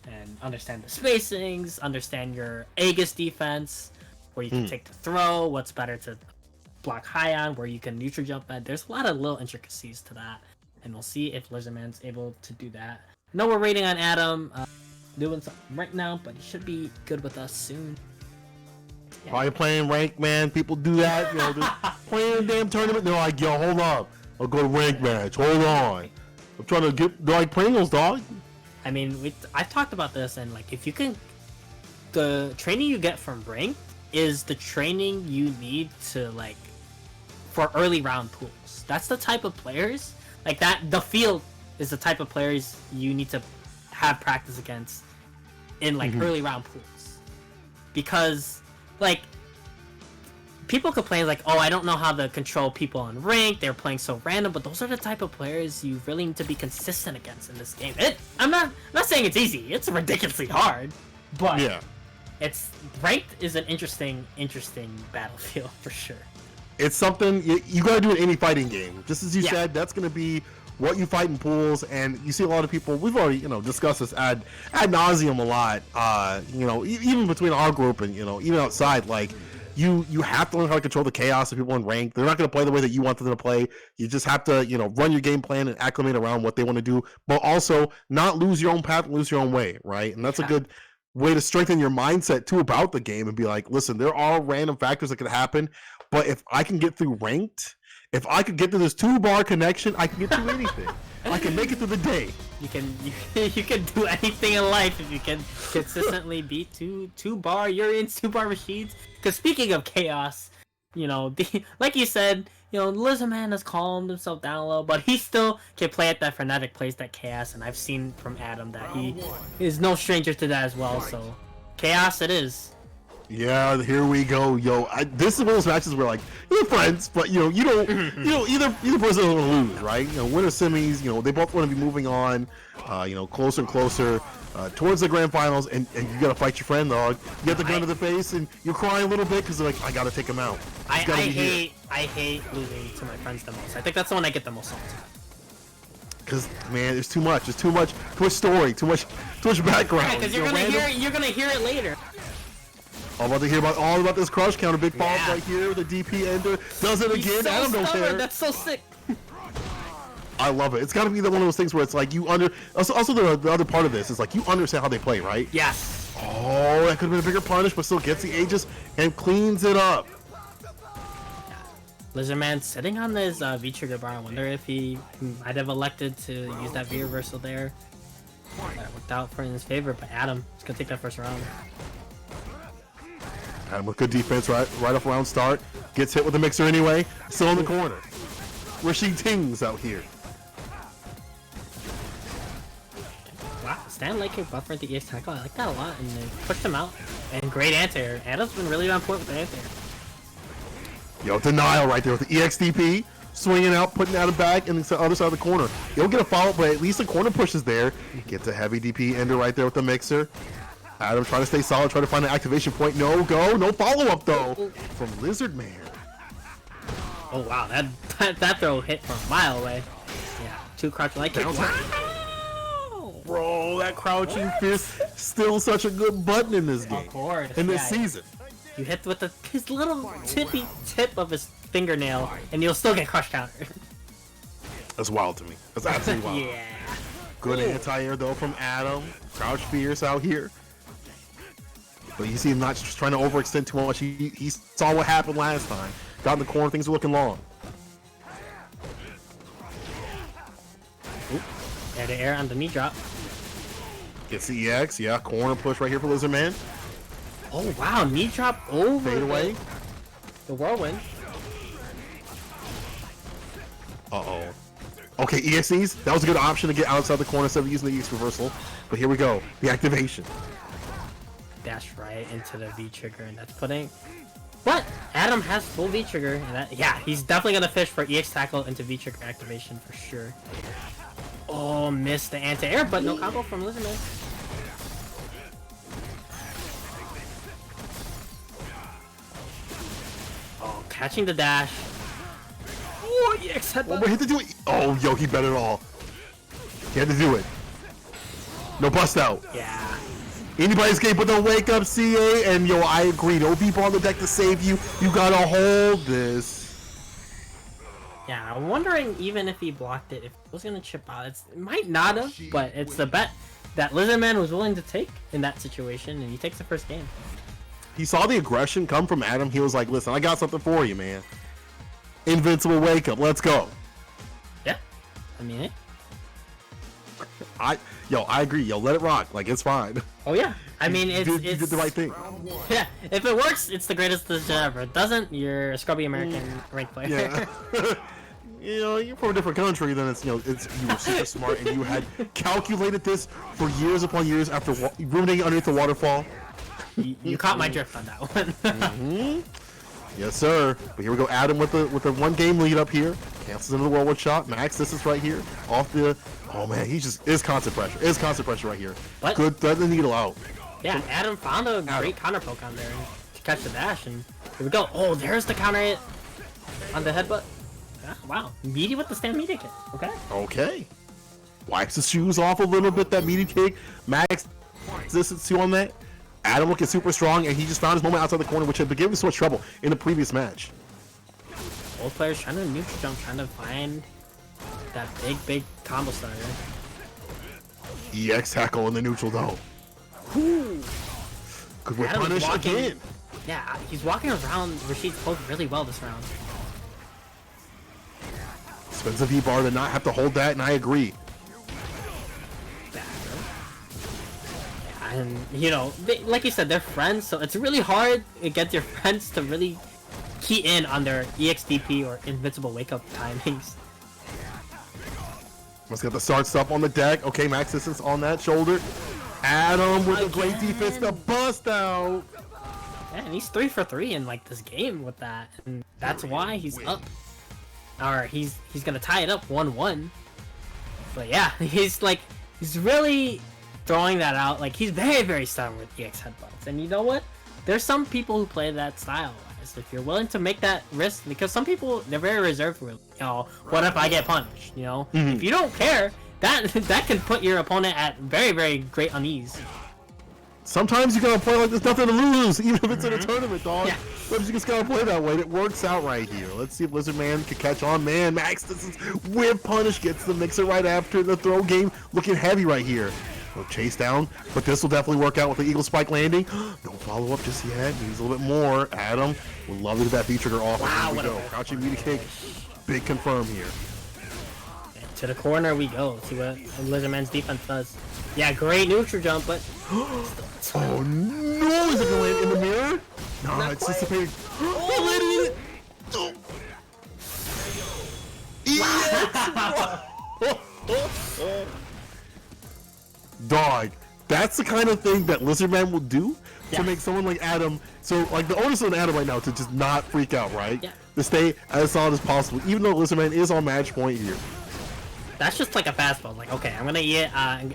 and understand the spacings, understand your Aegis defense, where you can take the throw, what's better to block high on, where you can neutral jump at. There's a lot of little intricacies to that, and we'll see if Lizardman's able to do that. No, we're waiting on Adam doing something right now, but he should be good with us soon. Yeah. Probably playing rank, man. People do that, you know, just playing a damn tournament. They're like, yo, hold up. I'll go to rank match. Hold on. I'm trying to get, they're like Pringles, dog. I mean, I've talked about this, and like, if you can, the training you get from ranked is the training you need to like for early round pools. That's the type of players like that. The field is the type of players you need to have practice against in like early round pools, because like people complain like, oh, I don't know how to control people on rank, they're playing so random, but those are the type of players you really need to be consistent against in this game. I'm not saying it's easy, it's ridiculously hard, but Yeah. it's ranked is an interesting battlefield for sure. It's something you got to do in any fighting game. Just as you Yeah. said, that's going to be what you fight in pools, and you see a lot of people. We've already, discussed this ad nauseum a lot. Even between our group and even outside, like you have to learn how to control the chaos of people in rank. They're not going to play the way that you want them to play. You just have to, run your game plan and acclimate around what they want to do, but also not lose your own path, lose your own way, right? And that's a good way to strengthen your mindset too about the game and be like, listen, there are random factors that could happen, but if I can get through ranked, if I could get through this 2-bar connection, I can get through anything. I can make it through the day. You can do anything in life if you can consistently beat two bar Urians, 2-bar machines. Because speaking of chaos, like you said, Lizardman has calmed himself down a little, but he still can play at that frenetic, plays that chaos, and I've seen from Adam that he is no stranger to that as well. So chaos it is. Yeah, here we go, yo. This is one of those matches where, like, you're friends, but you don't, either person is gonna lose, right? Winner semis, they both want to be moving on, closer and closer towards the grand finals, and you gotta fight your friend, dog. You get the gun to the face, and you're crying a little bit because they're like, I gotta take him out. I hate losing to my friends the most. I think that's the one I get the most on. Because man, there's too much. There's too much story, too much background. Yeah, because you're gonna hear it later. I'm about to hear all about this crush counter. Big falls right here. The DP ender does it again. So Adam don't care. That's so sick. I love it. It's got to be one of those things where it's like Also, the other part of this is like you understand how they play, right? Yes. Oh, that could have been a bigger punish, but still gets the Aegis and cleans it up. Lizardman sitting on this V-trigger bar. I wonder if he might have elected to use that V-reversal there. That worked out for his favor, but Adam is gonna take that first round. Adam with good defense right off round start. Gets hit with the mixer anyway. Still in the corner. Rashid Tings out here. Wow, Stan like your buffer at the EX tackle. I like that a lot, and they pushed him out. And great anti-air. Adam's been really on point with the anti-air. Yo, denial right there with the EXDP. Swinging out, putting out a back, and the other side of the corner. You'll get a follow, but at least the corner push is there. Gets a heavy DP ender right there with the mixer. Adam trying to stay solid, trying to find an activation point. No go, no follow-up though from Lizardman. Oh wow, that throw hit from a mile away. Yeah, 2 crouch like kick. Wow! Bro, that crouching fist still such a good button in this game. Of course. In this season. You hit with his little tippy tip of his fingernail, and you'll still get crush counter. That's wild to me. That's absolutely wild. Yeah. Good anti-air though from Adam. Crouch fierce out here. But you see him not just trying to overextend too much. He saw what happened last time. Got in the corner, things are looking long. Oop. Air to air on the knee drop. Gets the EX, yeah. Corner push right here for Lizardman. Oh wow, knee drop over Fade away. the whirlwind. Uh-oh. Okay, EXEs. That was a good option to get outside the corner instead of using the EX reversal. But here we go. The activation. Dash right into the V trigger, and that's putting. But Adam has full V trigger, and he's definitely gonna fish for EX tackle into V trigger activation for sure. Oh, missed the anti-air, but no combo from Lizardman. Oh, catching the dash. Oh, EX Oh, headbutt. but he had to do it. Oh, yo, he bet it all. He had to do it. No bust out. Yeah. Anybody's game but the wake up CA, and yo, I agree. No people on the deck to save you. You gotta hold this. Yeah, I'm wondering even if he blocked it, if it was gonna chip out. It might not have, but it's the bet that Lizardman was willing to take in that situation, and he takes the first game. He saw the aggression come from Adam. He was like, listen, I got something for you, man. Invincible wake up. Let's go. Yeah. I mean it. I agree. Yo, let it rock. Like, it's fine. Oh yeah. I mean You it's did the right thing. Yeah. If it works, it's the greatest decision ever. If it doesn't, you're a scrubby American ranked player. Yeah. You know, you're from a different country, then it's, you know, it's, you were super smart and you had calculated this for years upon years after ruminating underneath the waterfall. You caught my drift on that one. Yes, sir. But here we go, Adam with the one game lead up here. Cancels into the whirlwind shot. Max, this is right here. Off the. Oh man, he just is constant pressure. Is constant pressure right here. What? Good. Thread the needle out. Yeah, Adam found a great counter poke on there to catch the dash, and here we go. Oh, there's the counter hit on the headbutt. Yeah, wow, meaty with the stand meaty kick. Okay. Okay. Wipes his shoes off a little bit. That meaty kick. Max resistance 2 on that. Adam looking super strong, and he just found his moment outside the corner, which had been giving him so much trouble in the previous match. Both players trying to neutral jump, trying to find that big combo starter. EX tackle in the neutral though. Ooh. Good with Adam's punish walking- again. Yeah, he's walking around Rashid's poke really well this round. Spends a V-bar to not have to hold that, and I agree. And, you know, like you said, they're friends, so it's really hard to get your friends to really key in on their EXDP or Invincible Wake Up timings. Let's get the start stuff on the deck. Okay, max distance on that shoulder. Adam with a great defense to bust out. Yeah, and he's 3 for 3 in, like, this game with that. And that's why he's up. Or he's gonna tie it up 1-1. But yeah, he's really throwing that out. Like, he's very stubborn with EX headbutts. And you know what? There's some people who play that style. So if you're willing to make that risk, because some people, they're very reserved with, you know, what if I get punched, you know? If you don't care, that can put your opponent at very great unease. Sometimes you gotta play like there's nothing to lose, even if it's in a tournament, dog. Yeah. Sometimes you just gotta play that way, and it works out right here. Let's see if Lizardman can catch on. Man, max distance with punish gets the mixer right after the throw game, looking heavy right here. We'll chase down, but this will definitely work out with the Eagle Spike landing. No follow-up just yet. Needs a little bit more. Adam would love to get that V-trigger off. Wow, Here we what a go. rip. Crouching meaty kick. Big confirm here. And to the corner we go. See what Lizardman's defense does. Yeah, great neutral jump, but Oh no! Is it gonna land in the mirror? No, Not it's quite. dissipating. He landed in it. Oh. Dog, that's the kind of thing that Lizardman will do Yeah. to make someone like Adam. So, like, the onus on Adam right now to just not freak out, right? Yeah. To stay as solid as possible, even though Lizardman is on match point here. that's just like a fastball. Like, okay, I'm gonna air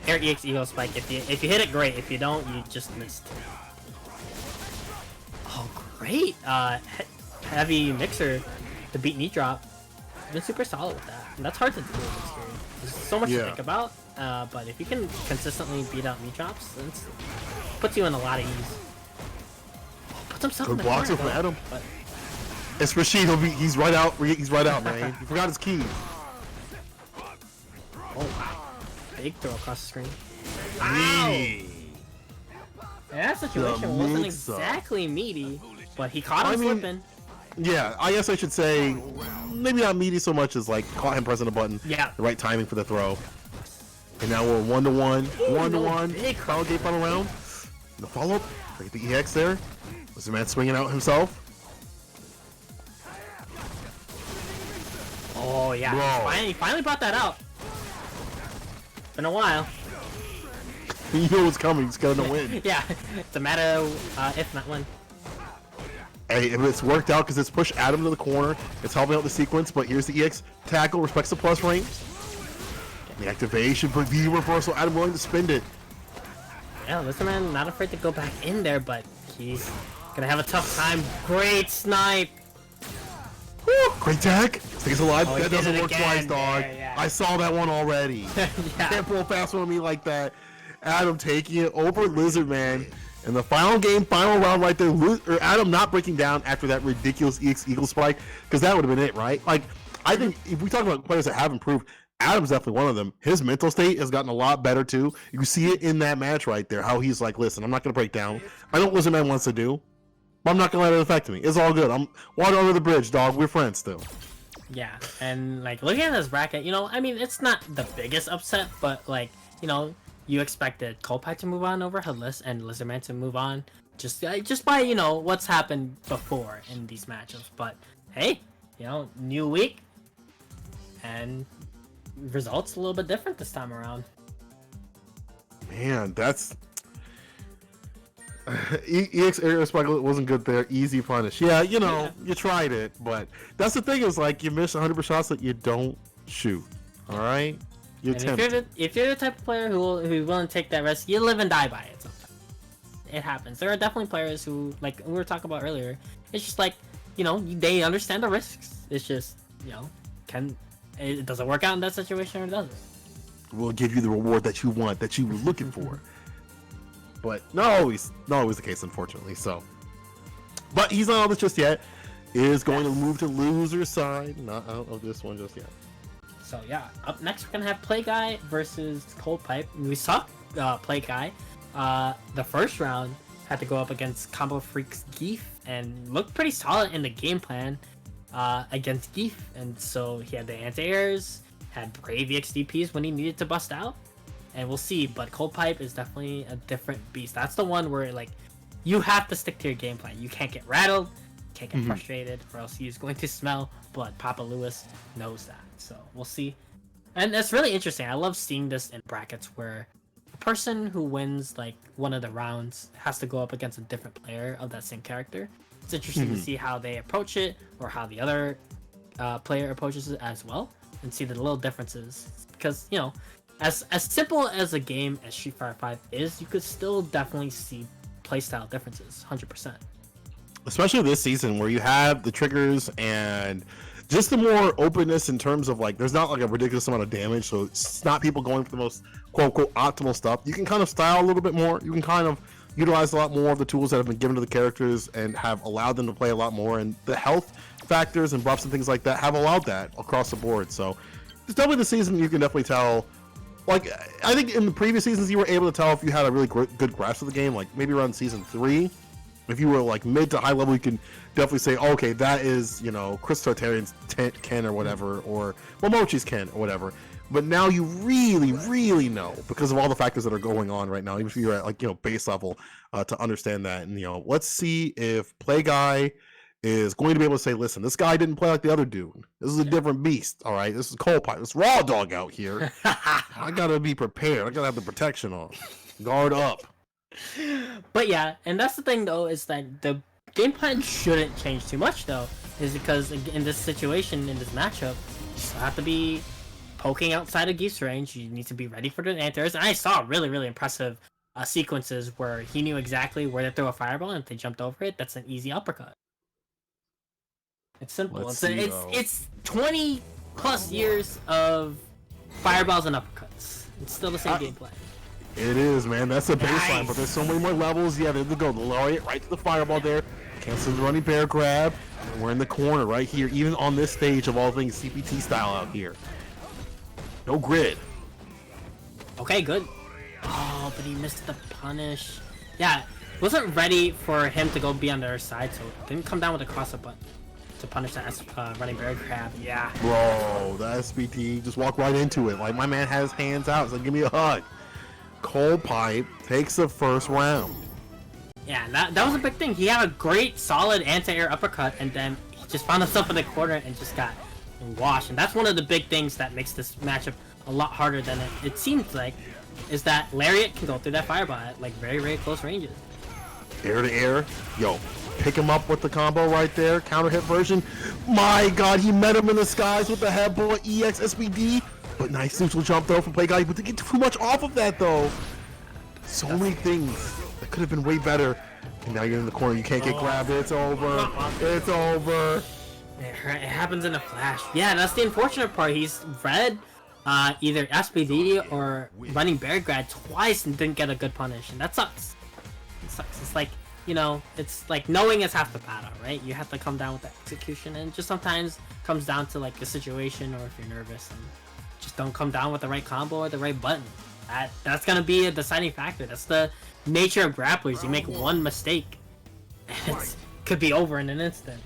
EX Eagle Spike. If you hit it, great. If you don't, you just missed. Oh, great! Heavy mixer to beat knee drop. Been super solid with that. And that's hard to do in this game. There's so much to Yeah. think about. But if you can consistently beat out knee drops, then it puts you in a lot of ease. Oh, puts himself in Good the blocks corner, from though. Adam. But It's Rashid. He's right out. He's right out, man. He forgot his key. oh wow, big throw across the screen. Hey. And that situation wasn't mix-up. exactly meaty, but he caught him I mean, slipping. Yeah, I guess I should say maybe not meaty so much as like caught him pressing a button. Yeah. The right timing for the throw. And now we're 1-1. 1-1. big Final game, final round. The follow-up. Get the EX there. Was the man swinging out himself? Oh yeah, Bro. he finally brought that out. Been a while. He knew it was coming. He's gonna win. Yeah, it's a matter of if not when. Hey, if it's worked out because it's pushed Adam to the corner. It's helping out the sequence, but here's the EX tackle. Respects the plus range. The activation, but V reversal. Adam willing to spend it. Yeah, Lizardman not afraid to go back in there, but he's gonna have a tough time. Great snipe. Great tag. Stays alive. Oh, he That did doesn't it work again. twice, dog. Yeah. I saw that one already. Yeah. Can't pull a fast one on me like that. Adam taking it over Lizard Man. In the final game, final round right there, or Adam not breaking down after that ridiculous EX Eagle spike, because that would have been it, right? Like, I think if we talk about players that have improved, Adam's definitely one of them. His mental state has gotten a lot better too. You see it in that match right there, how he's like, listen, I'm not going to break down. I know what Lizard Man wants to do, but I'm not going to let it affect me. It's all good. I'm water under the bridge, dog. We're friends still. Yeah, and like looking at this bracket, you know, I mean, it's not the biggest upset, but like, you know, you expected Coldplay to move on over Hoodless and Lizardman to move on just by, you know, what's happened before in these matchups. But hey, you know, new week and results a little bit different this time around. Man, that's EX Aerial Spike wasn't good there. Easy punish. Yeah, you know, you tried it, but that's the thing is like you miss 100% shots that you don't shoot. All right, And if you're the type of player who's willing to take that risk, you live and die by it. Sometimes it happens. There are definitely players who, like we were talking about earlier, it's just like, you know, they understand the risks. It's just, you know, it doesn't work out in that situation or it doesn't. We'll give you the reward that you want, that you were looking for. But not always the case, unfortunately. So, but he's not on this just yet. Is going to move to loser side, not out of this one just yet. So yeah, up next we're gonna have Play Guy versus Cold Pipe. We saw Play Guy. The first round had to go up against Combo Freak's Geef and looked pretty solid in the game plan against Geef. And so he had the anti-airs, had brave EXDPs when he needed to bust out. And we'll see, but Cold Pipe is definitely a different beast. That's the one where like you have to stick to your game plan. You can't get rattled, can't get frustrated, or else he's going to smell blood. Papa Lewis knows that. So we'll see. And that's really interesting. I love seeing this in brackets where a person who wins like one of the rounds has to go up against a different player of that same character. It's interesting to see how they approach it or how the other player approaches it as well, and see the little differences. Because, you know, as simple as a game as Street Fighter 5 is, you could still definitely see playstyle differences, 100%. Especially this season where you have the triggers and just the more openness in terms of like, there's not like a ridiculous amount of damage, so it's not people going for the most quote-unquote optimal stuff. You can kind of style a little bit more. You can kind of utilize a lot more of the tools that have been given to the characters and have allowed them to play a lot more. And the health factors and buffs and things like that have allowed that across the board. So it's definitely the season you can definitely tell. Like, I think in the previous seasons, you were able to tell if you had a really good grasp of the game, like maybe around season 3. If you were like mid to high level, you can definitely say, oh, okay, that is, you know, Chris Tartarian's Ken or whatever, or Momochi's Ken or whatever. But now you really, really know because of all the factors that are going on right now, even if you're at like, you know, base level, to understand that. And, you know, let's see if Play Guy is going to be able to say, listen, this guy didn't play like the other dude. This is a different beast. All right, this is Cold Pipe. It's Raw Dog out here. I gotta be prepared. I gotta have the protection on. Guard up. But yeah, and that's the thing though, is that the game plan shouldn't change too much though, is because in this situation, in this matchup, you still have to be poking outside of Geef's range. You need to be ready for the anti-airs. And I saw really, really impressive sequences where he knew exactly where to throw a fireball, and if they jumped over it, that's an easy uppercut. It's simple. It's 20 plus years of fireballs and uppercuts. It's still the same gameplay. It is, man. That's the baseline, Nice. but there's so many more levels. Yeah, there to go. The Lariat right to the fireball there. Cancel the running bear grab. And we're in the corner right here, even on this stage of all things CPT style out here. No grid. Okay, good. Oh, but he missed the punish. Yeah, wasn't ready for him to go be on the other side, so didn't come down with a cross-up button to punish that running bear grab. Yeah. Bro, the SPT just walked right into it. Like, my man has hands out. It's like, give me a hug. Cold Pipe takes the first round. Yeah, and that was a big thing. He had a great, solid anti-air uppercut, and then he just found himself in the corner and just got washed. And that's one of the big things that makes this matchup a lot harder than it seems like, is that Lariat can go through that fireball at like very, very close ranges. Air to air. Yo, pick him up with the combo right there. Counter hit version. My God, he met him in the skies with the headbutt EX SBD. But nice neutral jump though from Play Guy. But to get too much off of that though. So many things that could have been way better. And now you're in the corner. You can't get grabbed. It's over. It's over. It happens in a flash. Yeah, that's the unfortunate part. He's read either SPD or running Bear Grad twice and didn't get a good punish, and that sucks. It sucks. It's like, it's like knowing is half the battle, right? You have to come down with the execution, and just sometimes comes down to like a situation or if you're nervous and just don't come down with the right combo or the right button. That's gonna be a deciding factor. That's the nature of grapplers. You make one mistake, and it could be over in an instant.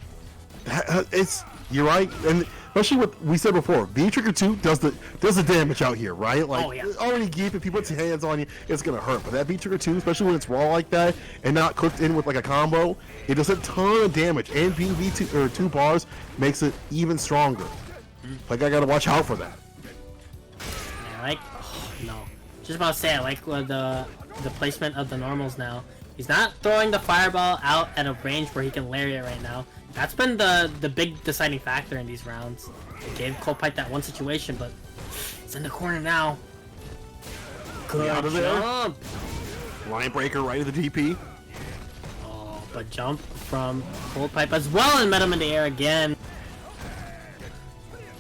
You're right, and especially what we said before, V Trigger 2 does the damage out here, right? Like, already Geef, if he puts his hands on you, it's gonna hurt. But that V Trigger 2, especially when it's raw like that and not cooked in with like a combo, it does a ton of damage. And being V2 or 2 bars makes it even stronger. Like, I gotta watch out for that. Yeah, no. Just about to say, I like the placement of the normals now. He's not throwing the fireball out at a range where he can lariat right now. That's been the big deciding factor in these rounds. It gave Coldpipe that one situation, but it's in the corner now. Good jump! Line breaker right at the DP. Oh, but jump from Coldpipe as well and met him in the air again.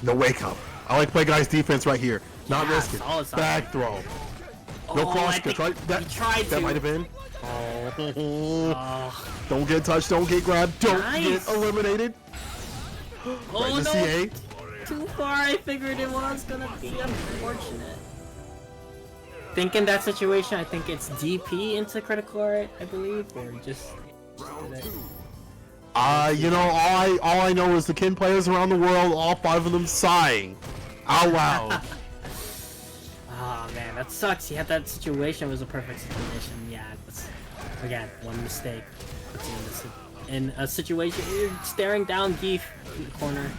No wake up. I like play guy's defense right here. Not risk it. Back throw. No cross catch, right? That might have been. Oh. Don't get touched, don't get grabbed, don't get eliminated. Oh no! CA. Too far, I figured it was gonna be unfortunate. Thinking that situation, I think it's DP into critical art, I believe, or just did it. All I know is the Kin players around the world, all 5 of them sighing out loud. Oh man, that sucks. He had that situation. It was a perfect situation. Yeah, that's, again, one mistake puts you in a situation where you're staring down Geef in the corner.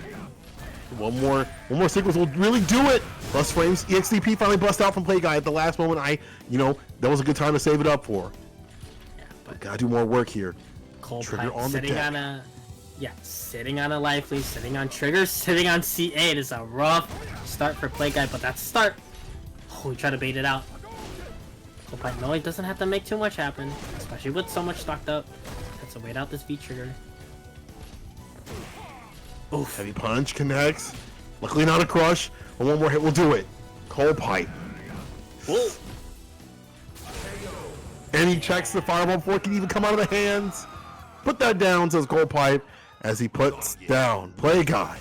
One more sequence will really do it. Plus frames. EXDP finally bust out from play guy at the last moment. That was a good time to save it up for. Yeah, but gotta do more work here. Trigger on the deck. Sitting on a life lead, sitting on trigger, sitting on C8 is a rough start for play guy, but that's a start. Oh, we try to bait it out. Coldpipe, no, he doesn't have to make too much happen, especially with so much stocked up. Let's wait out this V trigger. Oof. Heavy punch connects. Luckily not a crush. But one more hit will do it. Coldpipe. Whoa. And he checks the fireball before it can even come out of the hands. Put that down, says Coldpipe, as he puts down play guy.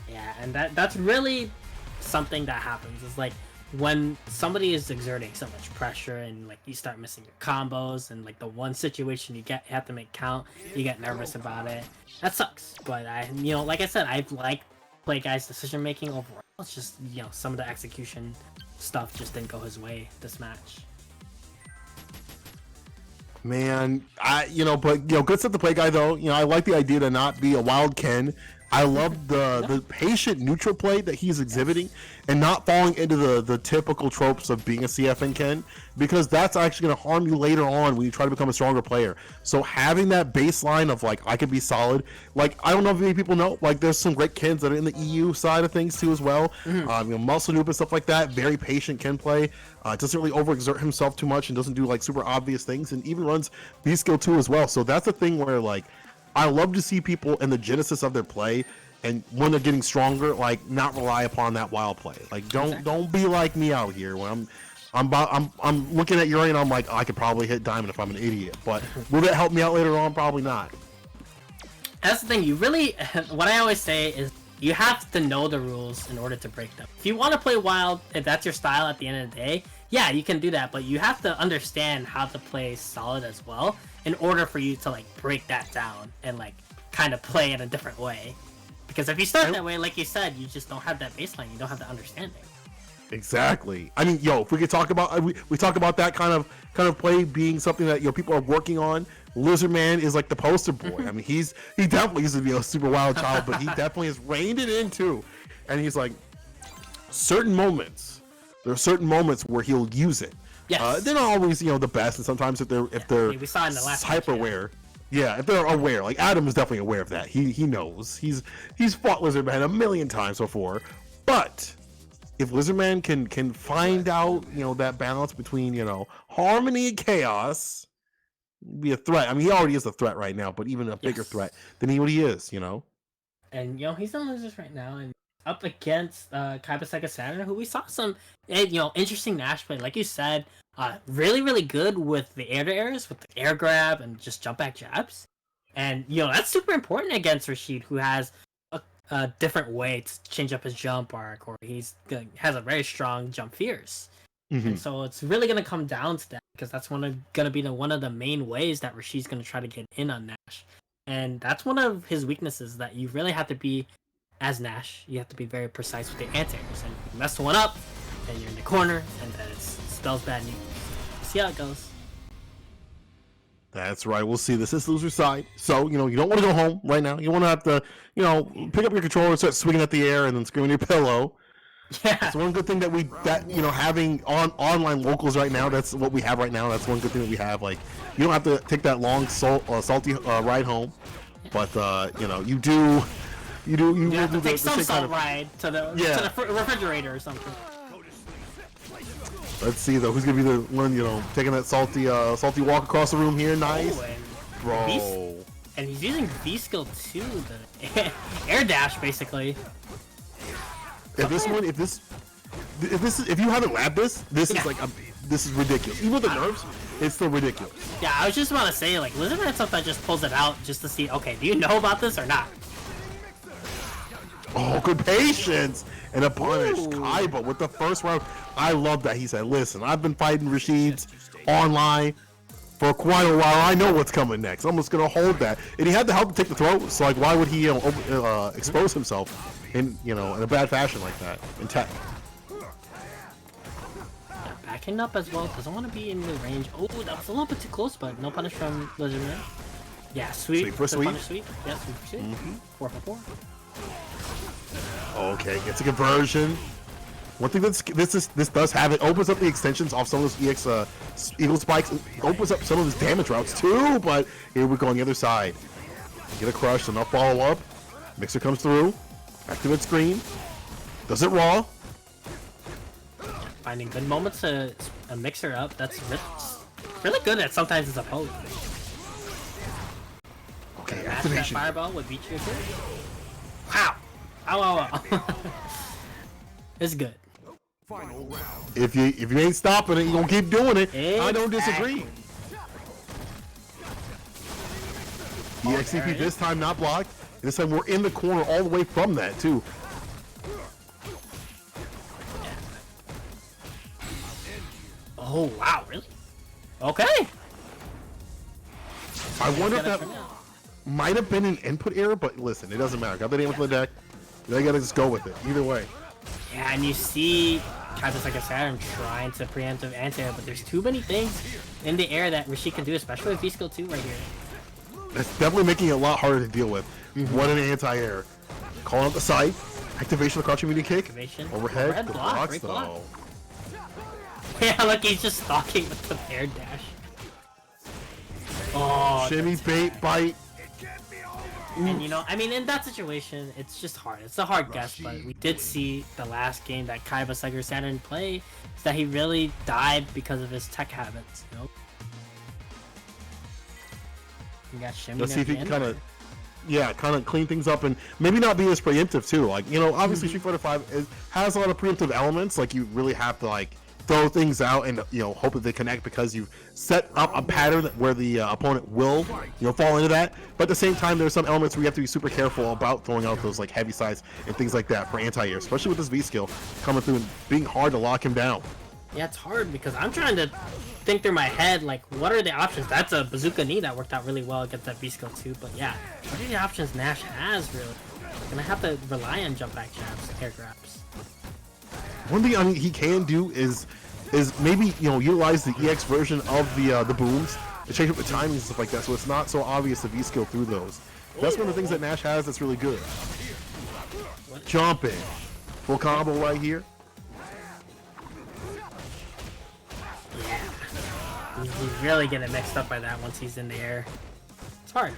Yeah, and that's really something that happens. Is like when somebody is exerting so much pressure and like you start missing your combos and like the one situation you have to make count, you get nervous about it. That sucks. But like I said, I like play guy's decision making overall. It's just some of the execution stuff just didn't go his way this match. Man, good stuff to play guy though. I like the idea to not be a wild Ken. I love the patient neutral play that he's exhibiting and not falling into the typical tropes of being a CFN Ken, because that's actually going to harm you later on when you try to become a stronger player. So having that baseline of like, I could be solid, like, I don't know if many people know, like there's some great Kens that are in the EU side of things too as well. Muscle Noob and stuff like that, very patient Ken play. Doesn't really overexert himself too much and doesn't do like super obvious things, and even runs B skill too as well. So that's the thing where like, I love to see people in the genesis of their play, and when they're getting stronger, like not rely upon that wild play. Like don't be like me out here when I'm looking at Yuri and I'm like, I could probably hit diamond if I'm an idiot, but will that help me out later on? Probably not. That's the thing. You really, what I always say is, you have to know the rules in order to break them. If you want to play wild, if that's your style at the end of the day, yeah, you can do that, but you have to understand how to play solid as well in order for you to like break that down and like kind of play in a different way. Because if you start that way, like you said, you just don't have that baseline, you don't have the understanding. Exactly. I mean, if we could talk about we talk about that kind of play being something that people are working on. Lizardman is like the poster boy. I mean, he definitely used to be a super wild child, but he definitely has reined it in too. And he's like, there are certain moments where he'll use it. Yes. They're not always the best, and sometimes if they're we saw in the last hyper aware. Yeah, if they're aware, like Adam is definitely aware of that. He knows. He's fought Lizardman a million times before. But if Lizardman can find out that balance between harmony and chaos, be a threat. I mean, he already is a threat right now, but even a bigger threat than what he is. and he's on losers right now, and up against Kaiba Saturn, who we saw some interesting Nash play, like you said, really really good with the air to airs, with the air grab and just jump back jabs, and that's super important against Rashid, who has a different way to change up his jump arc, or has a very strong jump fierce. And so it's really gonna come down to that, because that's gonna be one of the main ways that Rashid's gonna try to get in on Nash. And that's one of his weaknesses, that you really have to be, as Nash, you have to be very precise with the anti-airs. And if you mess one up, then you're in the corner, and then it spells bad news. See how it goes. That's right. We'll see. This is loser side. So, you don't want to go home right now. You want to have to, pick up your controller and start swinging at the air and then screaming your pillow. Yeah. That's one good thing that having online locals right now, that's what we have right now. That's one good thing that we have. Like, you don't have to take that long salty ride home, but you do. You have to do take some same salt ride to the refrigerator or something. Let's see though, who's gonna be the one taking that salty walk across the room here. Nice, bro. And he's using V skill too, the air dash basically. If you haven't labbed this is like this is ridiculous. Even with the nerfs, it's still ridiculous. Yeah, I was just about to say, like, Lizardman sometimes just pulls it out just to see, okay, do you know about this or not? Oh, good patience and a punish. Kaiba with the first round. I love that he said, "Listen, I've been fighting Rashids online for quite a while. I know what's coming next. I'm just gonna hold that." And he had the help to take the throw, so like, why would he expose himself in a bad fashion like that in tech? Yeah, backing up as well. Doesn't want to be in the range. Oh, that was a little bit too close, but no punish from Lizardman. Yeah, sweep for sweep. Punish sweep. Yeah, sweep for sweep. 4 for 4. Okay, gets a conversion. One thing this does have, it opens up the extensions off some of those EX Eagle Spikes. It opens up some of his damage routes too, but here we go on the other side. Get a crush, and I'll follow up. Mixer comes through. Activate screen. Does it raw. Finding good moments to mix her up. That's really good at sometimes it's opposed. Okay, Match that activation. fireball would beat you. Wow. Ow. It's good. Final round. If you ain't stopping it, you gonna keep doing it. I don't disagree. EXCP this time not blocked. This time we're in the corner all the way from that too. Oh wow, really? Okay. I wonder if that might have been an input error, but listen, it doesn't matter. Got the name of the deck. They gotta just go with it. Either way. Yeah, and you see Kaiba Saturn trying to preemptive anti-air, but there's too many things in the air that Rashid can do, especially with V-Skill 2 right here. That's definitely making it a lot harder to deal with. What an anti-air. Calling up the side. Activation of the crouching medium kick. Activation. Overhead. Overhead Good block, blocks great though. block. Yeah, look, he's just stalking with the air dash. Oh, Shimmy, bait, bite. and in that situation, it's just hard. It's a hard guess, but we did see the last game that Kaiba Saturn play, is that he really died because of his tech habits. You got Shimmy. Let's see if he can kind of clean things up and maybe not be as preemptive too. Like, obviously Street Fighter 5 has a lot of preemptive elements. Like, you really have to throw things out and hope that they connect, because you've set up a pattern where the opponent will fall into that. But at the same time, there's some elements where you have to be super careful about throwing out those heavy sides and things like that for anti-air, especially with this V skill coming through and being hard to lock him down. Yeah, it's hard because I'm trying to think through my head, what are the options? That's a bazooka knee that worked out really well against that V-Skill too, but yeah, what are the options Nash has, really? Gonna have to rely on jump back jabs, air grabs. One thing he can do is maybe utilize the EX version of the booms to change up the timing and stuff like that, so it's not so obvious the V-Skill through those. That's one of the things that Nash has that's really good. Jumping. Full combo right here. He's really getting mixed up by that once he's in the air. It's hard.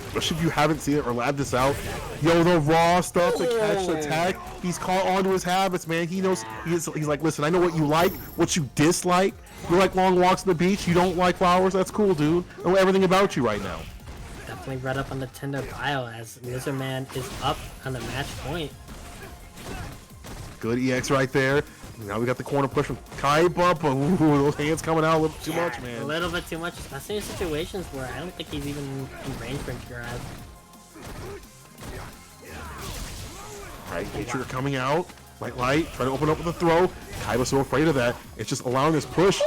Especially if you haven't seen it or labbed this out. The raw stuff, the catch, the attack. He's caught onto his habits, man. He knows. He's like, listen, I know what you like, what you dislike. You like long walks on the beach. You don't like flowers. That's cool, dude. I know everything about you right now. definitely read up on the Tinder bio as Lizardman is up on the match point. Good EX right there. Now we got the corner push from Kaiba, but ooh, those hands coming out a little too much, man. A little bit too much, especially in situations where I don't think he's even in range for a grab. Alright, Trigger coming out. Light, trying to open up with a throw. Kaiba's so afraid of that. It's just allowing this push.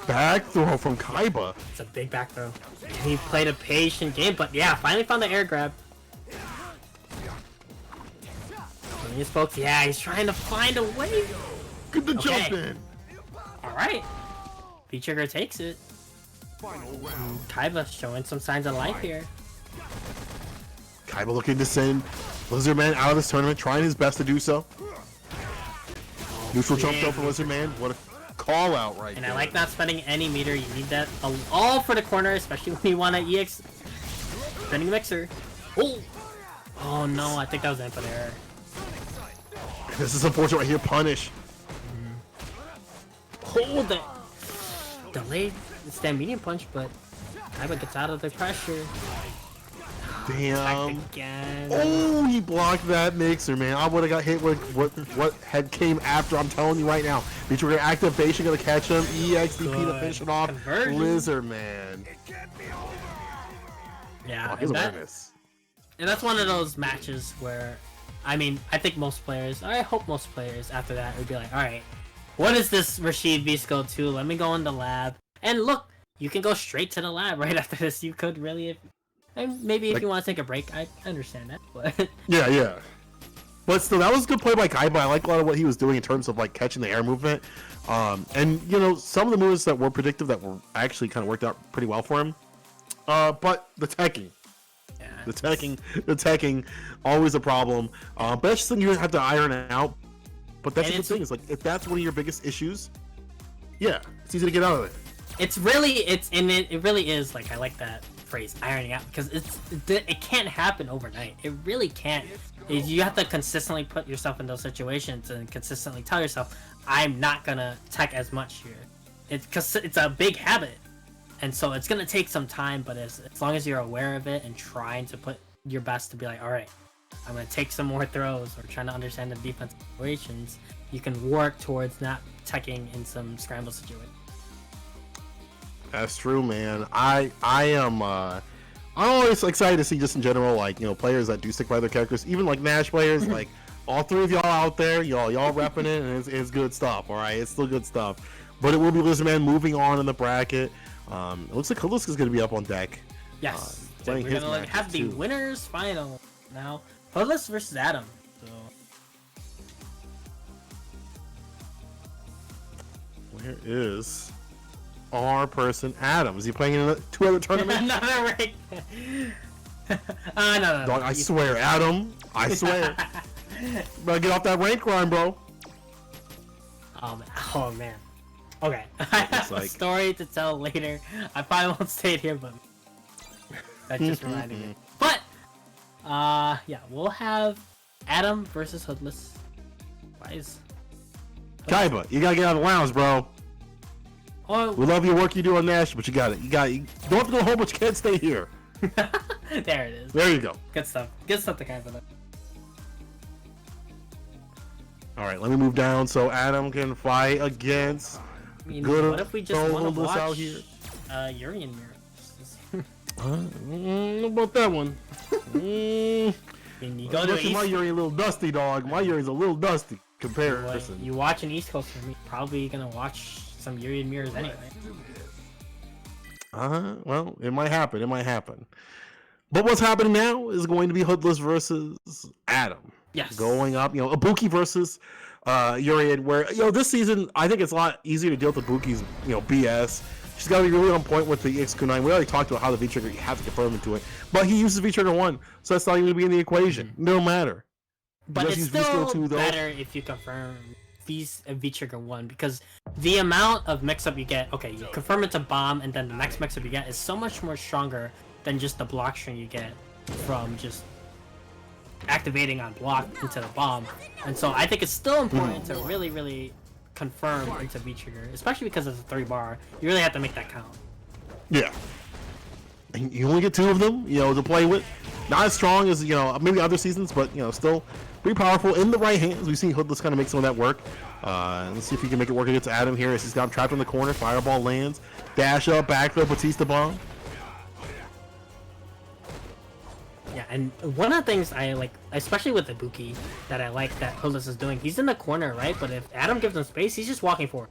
Back throw from Kaiba. It's a big back throw. And he played a patient game, but yeah, finally found the air grab. And these folks, yeah, he's trying to find a way. Get the jump in. Alright. V-Trigger takes it. Final round. Kaiba showing some signs of life here. Kaiba looking to send Lizardman out of this tournament, trying his best to do so. Neutral jump though for Lizardman. What a call out right And there. I like not spending any meter. You need that all for the corner, especially when you want to EX spinning mixer. Oh no, I think that was input error. This is unfortunate right here. Punish. Hold it. Delayed stand medium punch, but Kaiba gets out of the pressure. Damn. Back again. Oh, he blocked that mixer, man. I would have got hit with what had came after. I'm telling you right now. V-Trigger activation gonna catch him. EXDP to Good. finish it off. Conversion. Lizardman. Yeah, Oh, his and, awareness. and that's one of those matches where, I mean, I think most players, I hope most players after that would be like, alright, what is this Rashid V-Skill 2? Let me go in the lab. And look, you can go straight to the lab right after this. You could really, and maybe if you want to take a break, I understand that. But Yeah. But still, that was a good play by Kaiba. I like a lot of what he was doing in terms of like catching the air movement. And you know, some of the moves that were predictive that were actually kind of worked out pretty well for him. But the teching. yeah, The teching, always a problem. But that's just something you have to iron out. But that's And the thing, is like if that's one of your biggest issues, yeah, it's easy to get out of it. it really is like, I like that phrase, ironing out, because it can't happen overnight. It really can't. You have to consistently put yourself in those situations and consistently tell yourself, I'm not gonna tech as much here. Because it's a big habit, and so it's gonna take some time. But as long as you're aware of it and trying to put your best to be like, all right, I'm gonna take some more throws, or trying to understand the defense situations, you can work towards not teching in some scramble situations. That's true, man. I'm always excited to see, just in general, like, you know, players that do stick by their characters, even like Nash players, like all three of y'all out there, y'all repping it, and it's good stuff. All right, it's still good stuff. But it will be Lizardman moving on in the bracket. It looks like Hoodless is going to be up on deck. Yes, playing we're his gonna matches, have the too. winners final now. Hoodless versus Adam. So Where is our person Adam? Is he playing in two other tournaments? another rank. No. Dog, I swear, Adam. I swear. Better get off that rank grind, bro. Oh man. Okay. I have a like- story to tell later. I probably won't say it here, but that just reminded me. But yeah, we'll have Adam versus Hoodless. Why is Kaiba, you gotta get out of the lounge, bro. Oh, We love your work you do on Nash, but you got it. You don't have to go home, but you can't stay here. there it is. There you go. Good stuff. Good stuff to kind of. All right, let me move down so Adam can fight against. I mean, Good what if we just old want to Hoodless watch out here. Urian Mirror? About that one. I mean, you go to Listen, my East, Yuri a little dusty, dog. My Yuri's a little dusty boy, comparison. you watch an East Coast for me, probably gonna watch some Urian Mirrors anyway. Well, it might happen. It might happen. But what's happening now is going to be Hoodless versus Adam. Yes. Going up, you know, Ibuki versus Urian, where, you know, this season, I think it's a lot easier to deal with Ibuki's, you know, BS. She's got to be really on point with the EX9. We already talked about how the V-Trigger, you have to confirm into it. But he uses V-Trigger 1, so that's not even going to be in the equation. No matter. But Just it's use V-Skill still 2, though. better if you confirm V-Trigger 1, because the amount of mix-up you get, okay, you confirm it's a bomb, and then the next mix-up you get is so much more stronger than just the block string you get from just activating on block into the bomb. And so I think it's still important to really confirm into V-Trigger, especially because it's a 3-bar. You really have to make that count. Yeah. And you only get 2 of them, to play with. Not as strong as, maybe other seasons, but, still pretty powerful in the right hands. We've seen Hoodless kind of make some of that work. Let's see if he can make it work against Adam here as he's got him trapped in the corner. Fireball lands. Dash up, back throw, Batista bomb. Yeah, and one of the things I like, especially with Ibuki, that I like that Hoodless is doing, he's in the corner, right? But if Adam gives him space, he's just walking forward.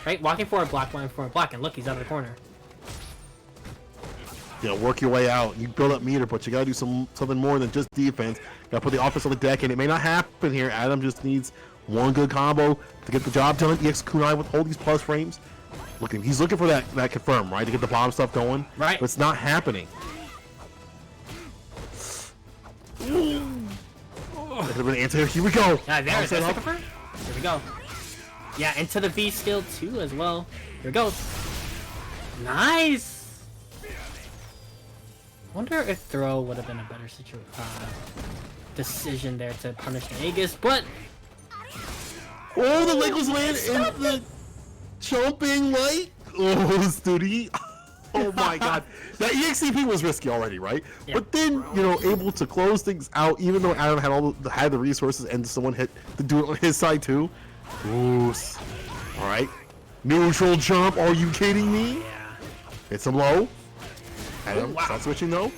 Right? Walking forward, block, and look, he's out of the corner. Work your way out. You build up meter, but you gotta do something more than just defense. Gotta put the offense on the deck, and it may not happen here. Adam just needs one good combo to get the job done. EX Kunai with all these plus frames. He's looking for that confirm, right? To get the bomb stuff going. Right. But it's not happening. Here we go. Yeah, there we go. Yeah, into the V skill too as well. Here we go. Nice. Wonder if throw would have been a better decision there to punish the Aegis, but oh, the leg was land in the jumping light. Oh, Studi. Oh my God, that EXCP was risky already, right? Yeah. But then, able to close things out, even though Adam had the resources and someone hit to do it on his side too. Ooh. All right, neutral jump. Are you kidding me? Yeah. Hits him low. Adam, stop switching though.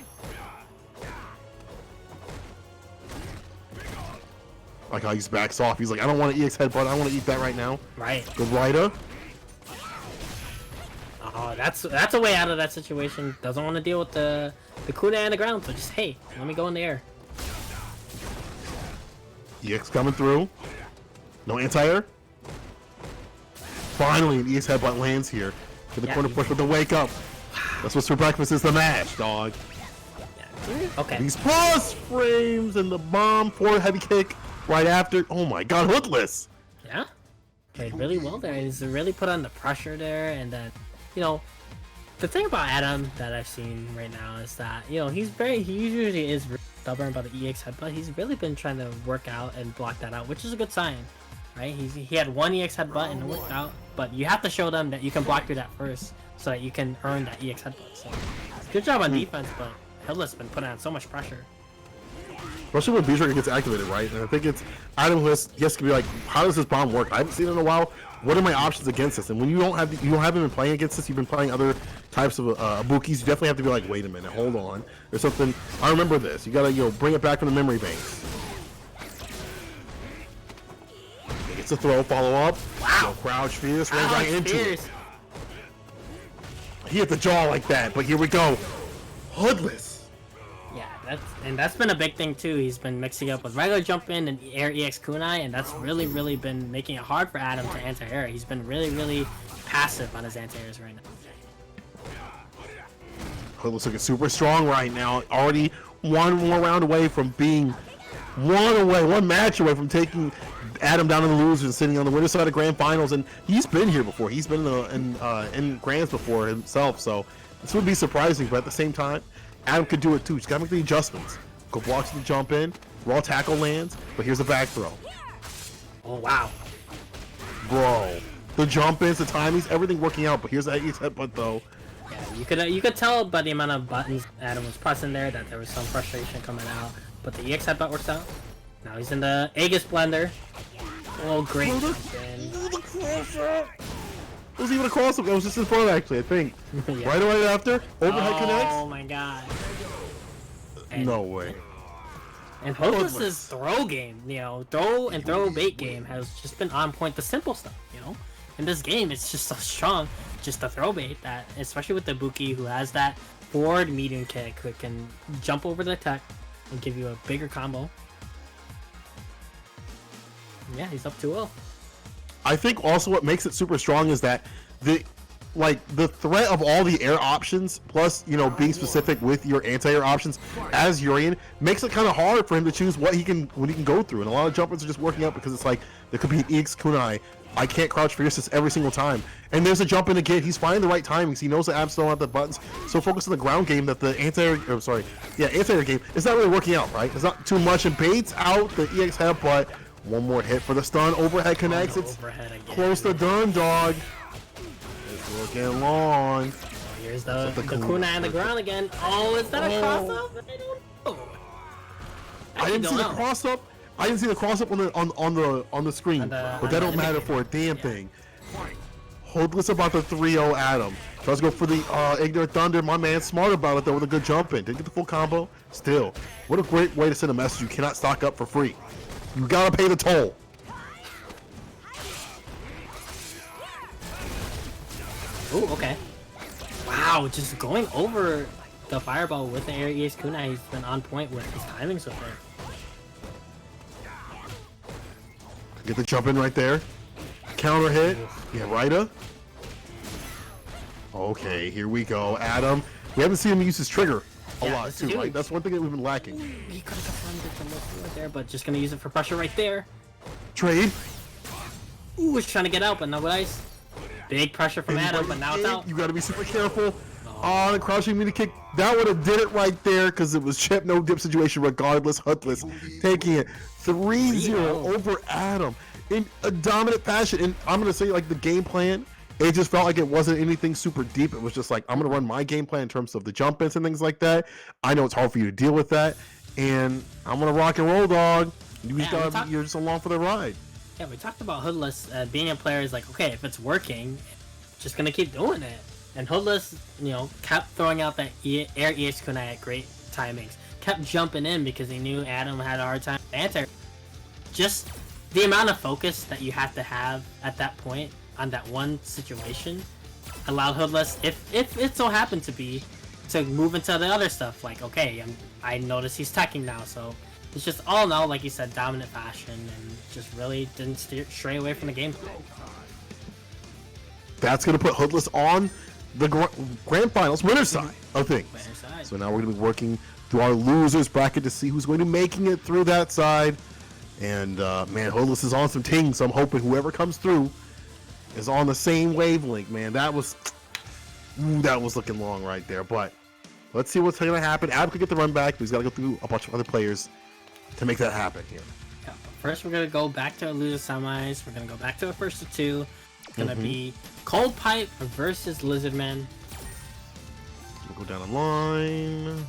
Like how he backs off. He's like, I don't want to EX headbutt. I want to eat that right now. Right. Good rider. Oh, that's a way out of that situation. Doesn't want to deal with the kunai on the ground, so just, hey, let me go in the air. EX coming through. No anti-air. Finally, an EX headbutt lands here. To the corner push with the wake up. That's what's for breakfast is the match, dog. Yeah. Okay. These plus frames and the bomb for heavy kick right after. Oh my God, Hoodless. Yeah. Played really well there. He's really put on the pressure there, and then, the thing about Adam that I've seen right now is that, he usually is really stubborn about the EX headbutt. He's really been trying to work out and block that out, which is a good sign, right? He had one EX headbutt and it worked out, but you have to show them that you can block through that first so that you can earn that EX headbutt. So, good job on defense, but Hoodless has been putting on so much pressure. Especially when B-Trigger gets activated, right? And I think it's Adam who has to be like, how does this bomb work? I haven't seen it in a while. What are my options against this? And when you haven't been playing against this, you've been playing other types of Ibukis, you definitely have to be like, wait a minute, hold on. There's something, I remember this. You gotta, bring it back from the memory banks. He gets a throw, follow up. Wow. Crouch fierce, runs right into it. He hit the jaw like that, but here we go. Hoodless. Yeah, that's been a big thing too. He's been mixing up with regular jump in and air EX kunai, and that's really been making it hard for Adam to anti-air. He's been really passive on his anti-airs right now. Hoodless looking super strong right now. Already one more round away from being one match away from taking Adam down in the losers and sitting on the winner side of grand finals. And he's been here before. He's been in grands before himself. So this would be surprising, but at the same time, Adam could do it too. Just gotta make the adjustments. Go blocks the jump in. Raw tackle lands, but here's a back throw. Oh wow. Bro. The jump ins, the timings, everything working out, but here's that EX headbutt though. Yeah, you could tell by the amount of buttons Adam was pressing there that there was some frustration coming out. But the EX headbutt works out. Now he's in the Aegis blender. Oh great. It was even a cross-up. It was just in front, actually, I think. Yeah. Right after. Overhead connects. Oh my God. No way. And Hoodless's throw game, throw bait game has just been on point. The simple stuff, In this game, it's just so strong. Just the throw bait that, especially with the Ibuki, who has that forward medium kick, who can jump over the tech and give you a bigger combo. Yeah, he's up 2-0. I think also what makes it super strong is that the threat of all the air options, plus being specific with your anti-air options as Urian, makes it kind of hard for him to choose what he can go through. And a lot of jumpers are just working out because it's like there could be an EX kunai. I can't crouch fiercest every single time. And there's a jump in again. He's finding the right timings. He knows that Ab's still on the buttons. So focus on the ground game that the anti-air game is not really working out, right? It's not too much and baits out the EX head, but one more hit for the stun. Overhead connects. It's close to done, dog. It's looking long. here's the the kunai on the ground again. Oh, is that a cross-up? I don't know. I didn't see the cross-up. I didn't see the cross-up on the screen, but that don't matter for a damn thing. Hoodless about the 3-0 Adam. Tries to go for the Ignorant Thunder. My man smart about it though with a good jump in. Didn't get the full combo. Still, what a great way to send a message. You cannot stock up for free. You gotta pay the toll. Oh, okay. Wow, just going over the fireball with the air ES kunai. He's been on point with his timing so far. Get the jump in right there. Counter hit. Yeah, Rita. Okay, here we go. Adam. We haven't seen him use his trigger a lot too, right? That's one thing that we've been lacking. He could have confirmed it to look right there, but just gonna use it for pressure right there. Trade. Ooh, he's trying to get out, but no ice. Big pressure from Adam, but now it's out. You gotta be super careful. Oh, the crouching mini kick. That would have did it right there because it was chip no dip situation regardless. Hoodless taking it 3-0 over Adam in a dominant fashion. And I'm gonna say like the game plan, it just felt like it wasn't anything super deep. It was just like, I'm gonna run my game plan in terms of the jump ins and things like that. I know it's hard for you to deal with that, and I'm gonna rock and roll, dog. You're just along for the ride. Yeah, we talked about Hoodless being a player is like, okay, if it's working, just gonna keep doing it. And Hoodless, you know, kept throwing out that air EX kunai at great timings. Kept jumping in because he knew Adam had a hard time answering. Just the amount of focus that you have to have at that point on that one situation allowed Hoodless, if it so happened to be, to move into the other stuff. Like, okay, I notice he's teching now, so it's just all in all, like you said, dominant fashion, and just really didn't stray away from the gameplay. That's gonna put Hoodless on the grand finals winner side of things. So now we're going to be working through our losers bracket to see who's going to be making it through that side. And man, Hoodless is on some ting, so I'm hoping whoever comes through is on the same wavelength, man. That was looking long right there. But let's see what's going to happen. Ab could get the run back, but he's got to go through a bunch of other players to make that happen here. Yeah, first, we're going to go back to our loser semis. We're going to go back to our first of two. It's going to be Cold Pipe versus Lizardman. We'll go down the line.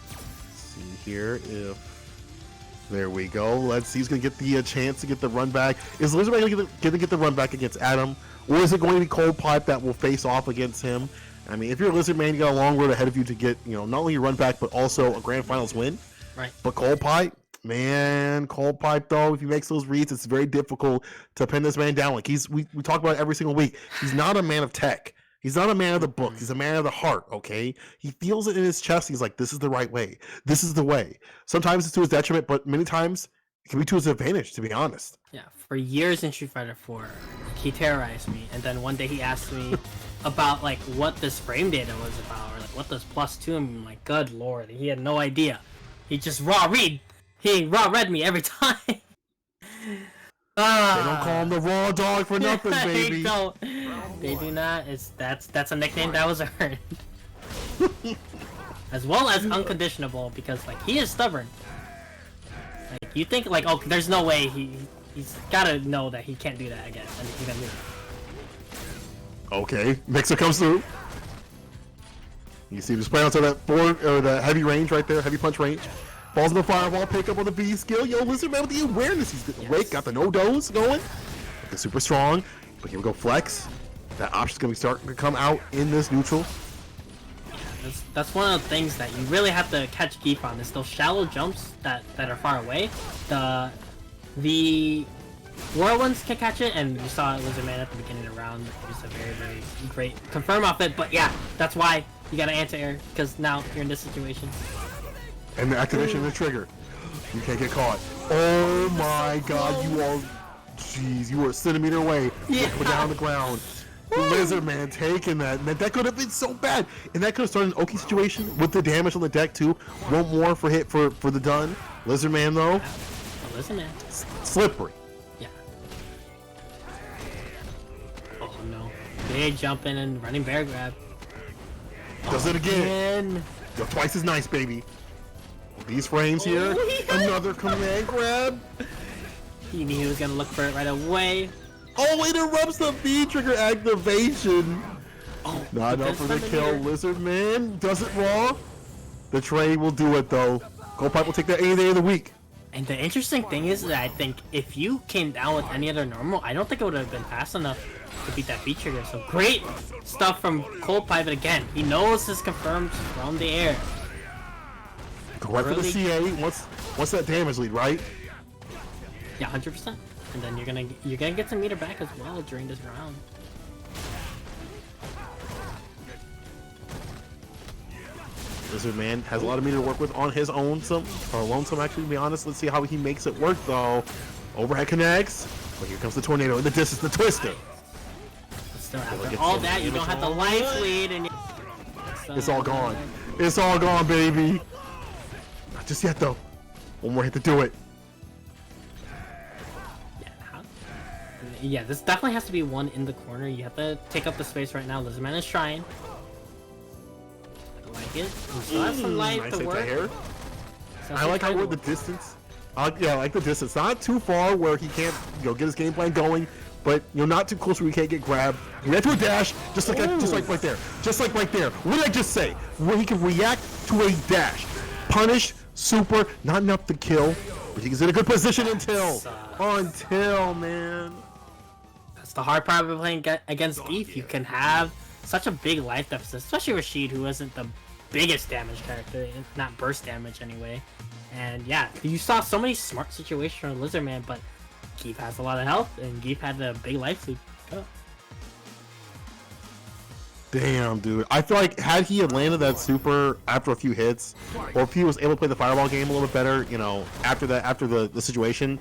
Let's see here if... There we go. Let's see who's going to get the chance to get the run back. Is Lizardman going to get the run back against Adam? Or is it going to be Cold Pipe that will face off against him? I mean, if you're a Lizardman, you got a long road ahead of you to get, you know, not only your run back, but also a grand finals win. Right. But Cold Pipe, man, Cold Pipe though, if he makes those reads, it's very difficult to pin this man down. Like we talk about it every single week. He's not a man of tech. He's not a man of the book. He's a man of the heart, okay? He feels it in his chest. He's like, this is the right way. This is the way. Sometimes it's to his detriment, but many times it can be to his advantage, to be honest. Yeah, for years in Street Fighter 4, he terrorized me. And then one day he asked me about, like, what this frame data was about, or, like, what this +2, and I'm like, good lord, he had no idea. He just he raw read me every time. They don't call him the raw dog for nothing, baby. They don't. They do not. That's a nickname that was earned. As well as unconditionable, because like he is stubborn. Like you think like, oh, there's no way he's gotta know that he can't do that again, and he's gonna lose. Okay, Mixer comes through. You see, just playing outside that the heavy range right there, heavy punch range. Falls in the fireball, pick up on the B skill. Yo, Lizardman with the awareness. He's getting awake, got the no-dos going. Looking super strong. But here we go, flex. That option's going to be starting to come out in this neutral. That's one of the things that you really have to catch Geef on, is those shallow jumps that are far away. The War ones can catch it, and you saw Lizardman at the beginning of the round. It was a very, very great confirm off it. But yeah, that's why you got to anti-air, because now you're in this situation. And the activation of the trigger. You can't get caught. Oh my god, you are... Jeez, you were a centimeter away. Yeah. Put down on the ground. Lizardman taking that. Man, that could have been so bad. And that could have started an Oki situation with the damage on the deck too. One more for hit for the done. Lizardman though. Oh, Lizardman. Slippery. Yeah. Oh no. Big jumping and running bear grab. Does it again. Yo, twice as nice, baby. These frames here, another command grab. He knew he was gonna look for it right away. Oh, it interrupts the V trigger activation. Oh, Not but enough for then the spend kill. meter. Lizard Man does it raw. The trade will do it though. Gold Pipe will take that any day of the week. And the interesting thing is that I think if you came down with any other normal, I don't think it would have been fast enough to beat that feature here. So great stuff from Cold Pipe again. He knows his confirmed from the air. Go right for the Early- CA. What's that damage lead, right? Yeah, 100%. And then you're gonna get some meter back as well during this round. Lizard Man has a lot of meter to work with on his own, lonesome actually, to be honest. Let's see how he makes it work though. Overhead connects, but here comes the tornado in the distance, the twister. But still, after get all some that, you don't have the damage life lead, and It's all gone. It's all gone, baby. Not just yet though. One more hit to do it. Yeah, this definitely has to be one in the corner. You have to take up the space right now. Lizardman is trying. I like it. We still have some life Nice to hit work. to hair. So I like how we're the distance. Yeah, I like the distance. Not too far where he can't, get his game plan going, but not too close where he can't get grabbed. React to a dash, just like right there, just like right there. What did I just say? Where he can react to a dash, punish, super, not enough to kill, but he's in a good position until man. That's the hard part of playing against Geef. You can have such a big life deficit, especially Rashid, who isn't the biggest damage character, not burst damage anyway. And yeah, you saw so many smart situations from Lizardman, but Geef has a lot of health, and Geef had a big life lead. Oh. Damn, dude. I feel like had he had landed that super after a few hits, or if he was able to play the fireball game a little bit better, after the situation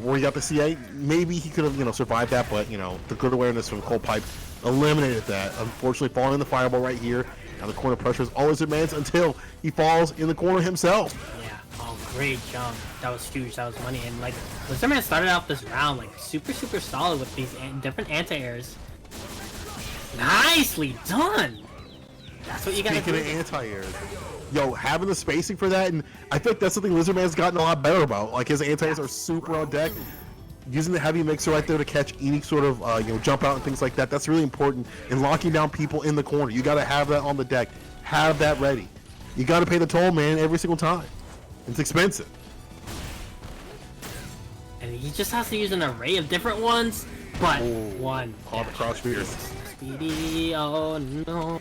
where he got the CA, maybe he could have, survived that. But the good awareness from Cold Pipe eliminated that. Unfortunately, falling in the fireball right here. Now the corner pressure is always demands until he falls in the corner himself. Yeah. Oh, great jump. That was huge. That was money. And like, Lizardman started out this round like super solid with these different anti-airs. Nicely done. That's what you gotta Speaking do. of anti-airs, having the spacing for that, and I think that's something Lizardman's gotten a lot better about. Like his anti-airs are super on deck. Using the heavy mixer right there to catch any sort of jump out and things like that. That's really important in locking down people in the corner. You got to have that on the deck. Have that ready. You got to pay the toll, man, every single time. It's expensive. And he just has to use an array of different ones, but Ooh, one. all the crouch spears. Speedy, oh no.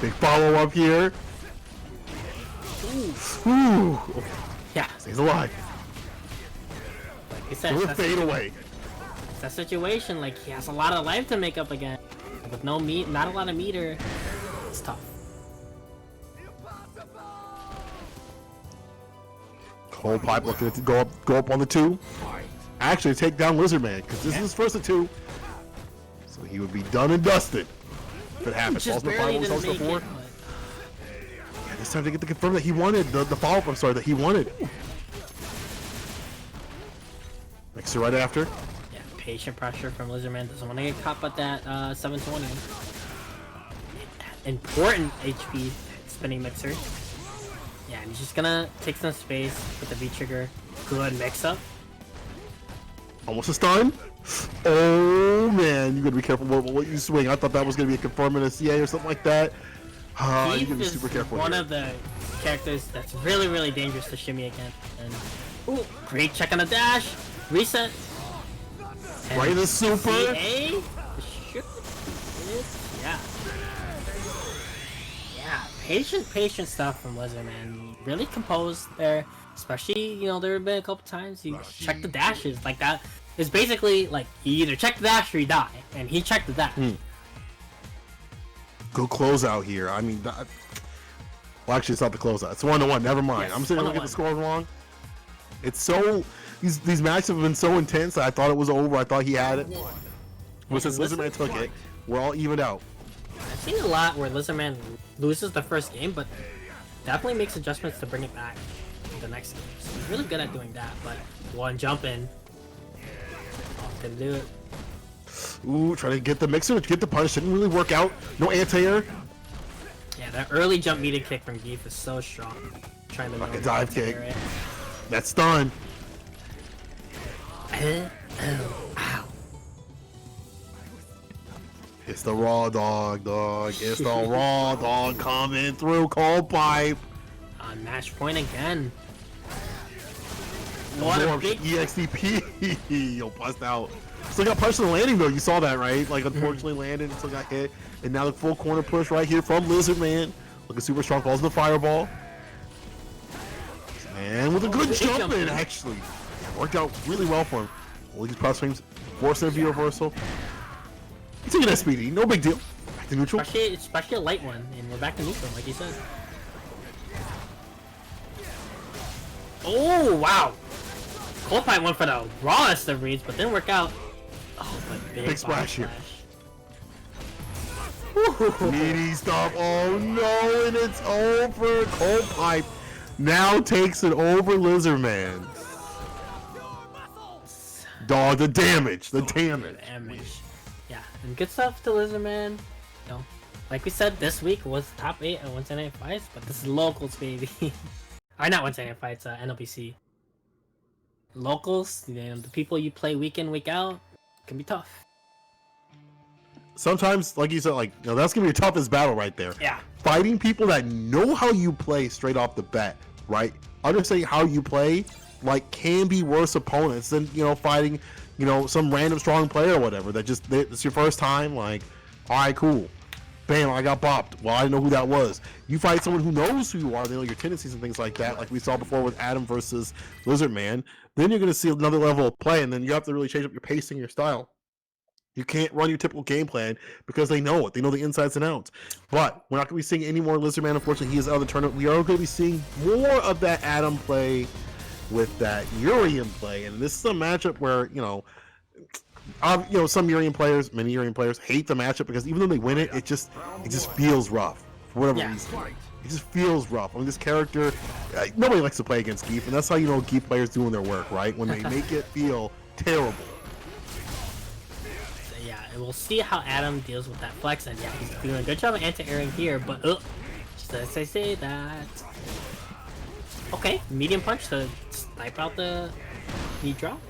Big follow up here. Ooh. Yeah, Stays alive. like I said, We're that's fade away. that situation. Like he has a lot of life to make up again, with not a lot of meter. It's tough. Cold Pipe looking to go up on the 2. Actually, take down Lizardman because this is his first of 2. So he would be done and dusted if it happens. Just Falls in the barely fireball, didn't falls in make the it. 4. But... Yeah, this time to get the confirm that he wanted the follow up. I'm sorry, that he wanted. Mixer right after. Yeah, patient pressure from Lizardman. Doesn't want to get caught by that 720. Important HP spinning mixer. Yeah, and he's just gonna take some space with the V trigger. Good mix up. Almost a stun. Oh man, you gotta be careful what you swing. I thought that was gonna be a confirm in a CA or something like that. You gotta be Keith super is careful one here. of the characters that's really dangerous to shimmy against. And ooh, great check on the dash. Reset. And Right in the super. CA? Yeah. Yeah, patient stuff from Lizardman. Really composed there. Especially, there have been a couple times he checked the dashes. Like that is basically like you either check the dash or you die. And he checked the dash. Good closeout here. I mean, well, actually, it's not the closeout. It's 1-1. Never mind. Yes, I'm sitting here looking at the 1-1. score wrong. It's so these matches have been so intense that I thought it was over. I thought he had it. But since Lizardman took it, we're all evened out. I've seen a lot where Lizardman loses the first game, but definitely makes adjustments to bring it back in the next game. So he's really good at doing that, but one jump in. Didn't do it. Ooh, trying to get the mixer, get the punish. Didn't really work out. No anti-air. Yeah, that early jump meter kick from Geef is so strong. Trying to Like know a dive how to kick. air it. That's stun. Ow. His It's the raw dog. It's the raw dog coming through cold pipe. On match point again. What a big EXDP. Yo, bust out. Still got punched in the landing though. You saw that, right? Like, unfortunately landed, still got hit. And now the full corner push right here from Lizard Man. Looking super strong, falls in the fireball. And with a good jump in, actually. Worked out really well for him. All these cross frames, forcing a view reversal. He's taking SPD, no big deal. Back to neutral. Especially a light one, and we're back to neutral, like you said. Oh, wow. Cold Pipe went for the rawest of reads, but didn't work out. Oh, but big splash here. Splash. Meaty stuff. Oh no, and it's over. Cold Pipe now takes it over Lizard Man. Dog, the damage. Yeah, and good stuff to Lizard Man. You know, like we said, this week was top 8 at 110 fights, but this is locals, baby. Or not 110 fights, NLBC. Locals, you know, the people you play week in, week out, can be tough. Sometimes, like you said, like, you know, that's gonna be your toughest battle right there. Yeah. Fighting people that know how you play straight off the bat, right? Understanding how you play, like, can be worse opponents than, you know, fighting, you know, some random strong player or whatever that just, it's your first time, like, all right, cool. Bam, I got bopped. Well, I didn't know who that was. You fight someone who knows who you are, they know your tendencies and things like that, like we saw before with Adam versus Lizard Man. Then you're going to see another level of play, and then you have to really change up your pacing, your style. You can't run your typical game plan because they know it. They know the insides and outs. But we're not going to be seeing any more Lizard Man. Unfortunately, he is out of the tournament. We are going to be seeing more of that Adam play with that Urian play. And this is a matchup where, you know, some Urian players, many Urian players, hate the matchup because even though they win it, it just feels rough for whatever reason. It just feels rough. I mean, this character, nobody likes to play against Geef, and that's how you know Geef players doing their work, right? When they make it feel terrible. Yeah, and we'll see how Adam deals with that flex, and yeah, he's doing a good job of anti-airing here, but just as I say that. Okay, medium punch to snipe out the knee drop.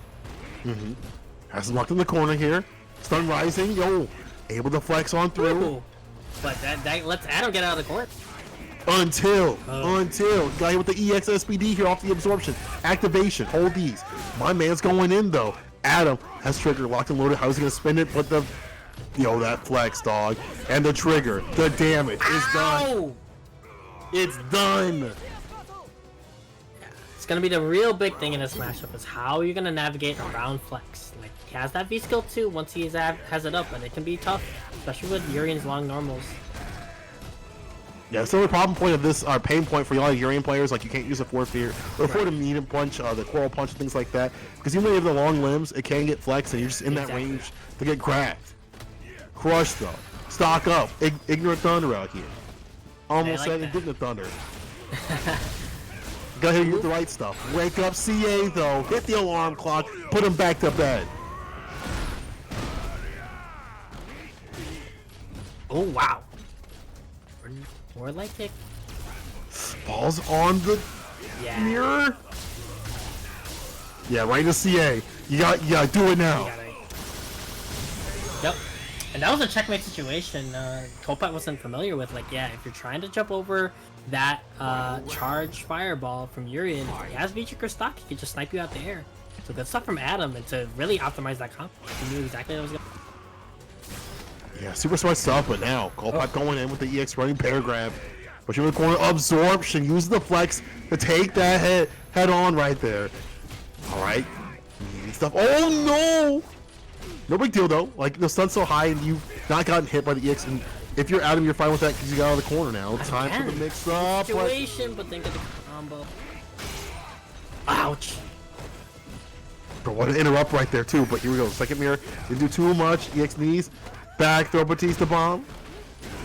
Has him locked in the corner here. Stun rising, yo, able to flex on through. Ooh. But that lets Adam get out of the court. Until got hit with the EX SPD here off the absorption. Activation, hold these. My man's going in though. Adam has trigger locked and loaded. How's he gonna spend it? But that flex, dog. And the trigger, the damage is done. It's done. It's gonna be the real big thing in this matchup is how you're gonna navigate around flex. Like, he has that V skill too once he has it up, but it can be tough, especially with Urian's long normals. Yeah, it's the only problem point of this, pain point for a lot of Urian players, like you can't use a forward fear, or forward medium punch, the coral punch, things like that. Because even though you have the long limbs, it can get flexed, and you're just in that range to get grabbed. Crush though. Stock up. Ignorant Thunder out here. Almost said Indignant Thunder. Gotta hit the right stuff. Wake up CA though. Hit the alarm clock. Put him back to bed. Oh wow. More like kick. Falls on the mirror. Yeah, right to CA. You got do it now. Yep. And that was a checkmate situation. Copat wasn't familiar with. Like, yeah, if you're trying to jump over that charge fireball from Urian, he has V-Trigger stock. He can just snipe you out the air. So good stuff from Adam, and to really optimize that comp, he knew exactly what was going. Yeah, super smart stuff, but now Copat going in with the EX running pair grab. Pushing in the corner, absorption, using the flex to take that head on right there. Alright. Stuff. Oh no! No big deal though. Like, the stun's so high and you've not gotten hit by the EX, and if you're Adam, you're fine with that because you got out of the corner now. Time for the mix up. Situation, but think of the combo. Ouch. Bro, what an interrupt right there too, but here we go. Second mirror. Didn't do too much. EX knees. Back throw Batista bomb.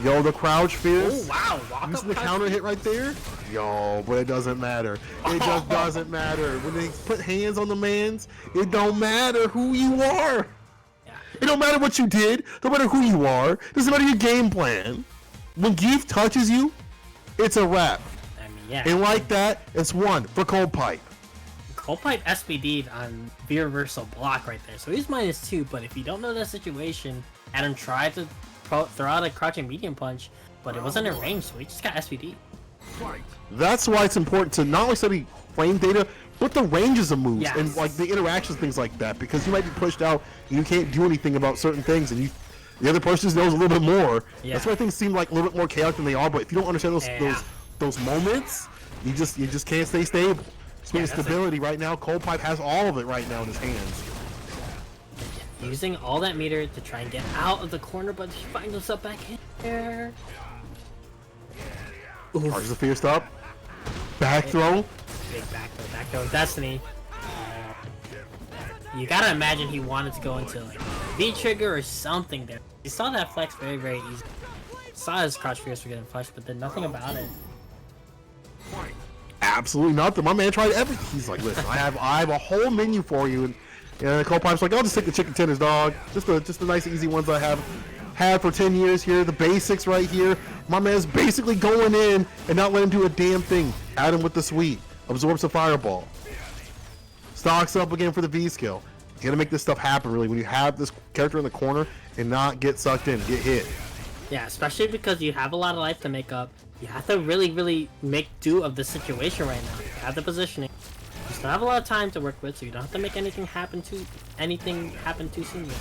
Yo, the crouch fierce. Oh wow. Using the counter hit right there. Yo, but it doesn't matter. It just doesn't matter. When they put hands on the mans, it don't matter who you are. Yeah. It don't matter what you did. Don't matter who you are. It doesn't matter your game plan. When Geef touches you, it's a wrap. I mean, yeah. And like that, it's one for Cold Pipe. Cold Pipe SPD'd on V reversal block right there. So he's -2, but if you don't know that situation, Adam tried to throw out a crouching medium punch, but it wasn't in range, so he just got SVD. That's why it's important to not only study frame data, but the ranges of moves and like the interactions, things like that, because you might be pushed out and you can't do anything about certain things, and the other person knows a little bit more. Yeah. That's why things seem like a little bit more chaotic than they are. But if you don't understand those moments, you just can't stay stable. Speaking of stability, right now, Cold Pipe has all of it right now in his hands. Using all that meter to try and get out of the corner, but he finds himself back in there. Charges the fierce up. Back throw. Big back throw, Destiny. You gotta imagine he wanted to go into like V-trigger or something there. He saw that flex very, very easy. Saw his crouch fierce for getting flushed, but did nothing about it. Absolutely nothing. My man tried everything. He's like, listen, I have a whole menu for you, and the Cold Pipe's like, I'll just take the chicken tenders, dog. Just the nice, easy ones I have had for 10 years here. The basics right here. My man's basically going in and not letting him do a damn thing. Add him with the sweet. Absorbs a fireball. Stocks up again for the V skill. You gotta make this stuff happen, really, when you have this character in the corner and not get sucked in, get hit. Yeah, especially because you have a lot of life to make up. You have to really, really make do of the situation right now. You have the positioning. You still have a lot of time to work with, so you don't have to make anything happen too soon yet.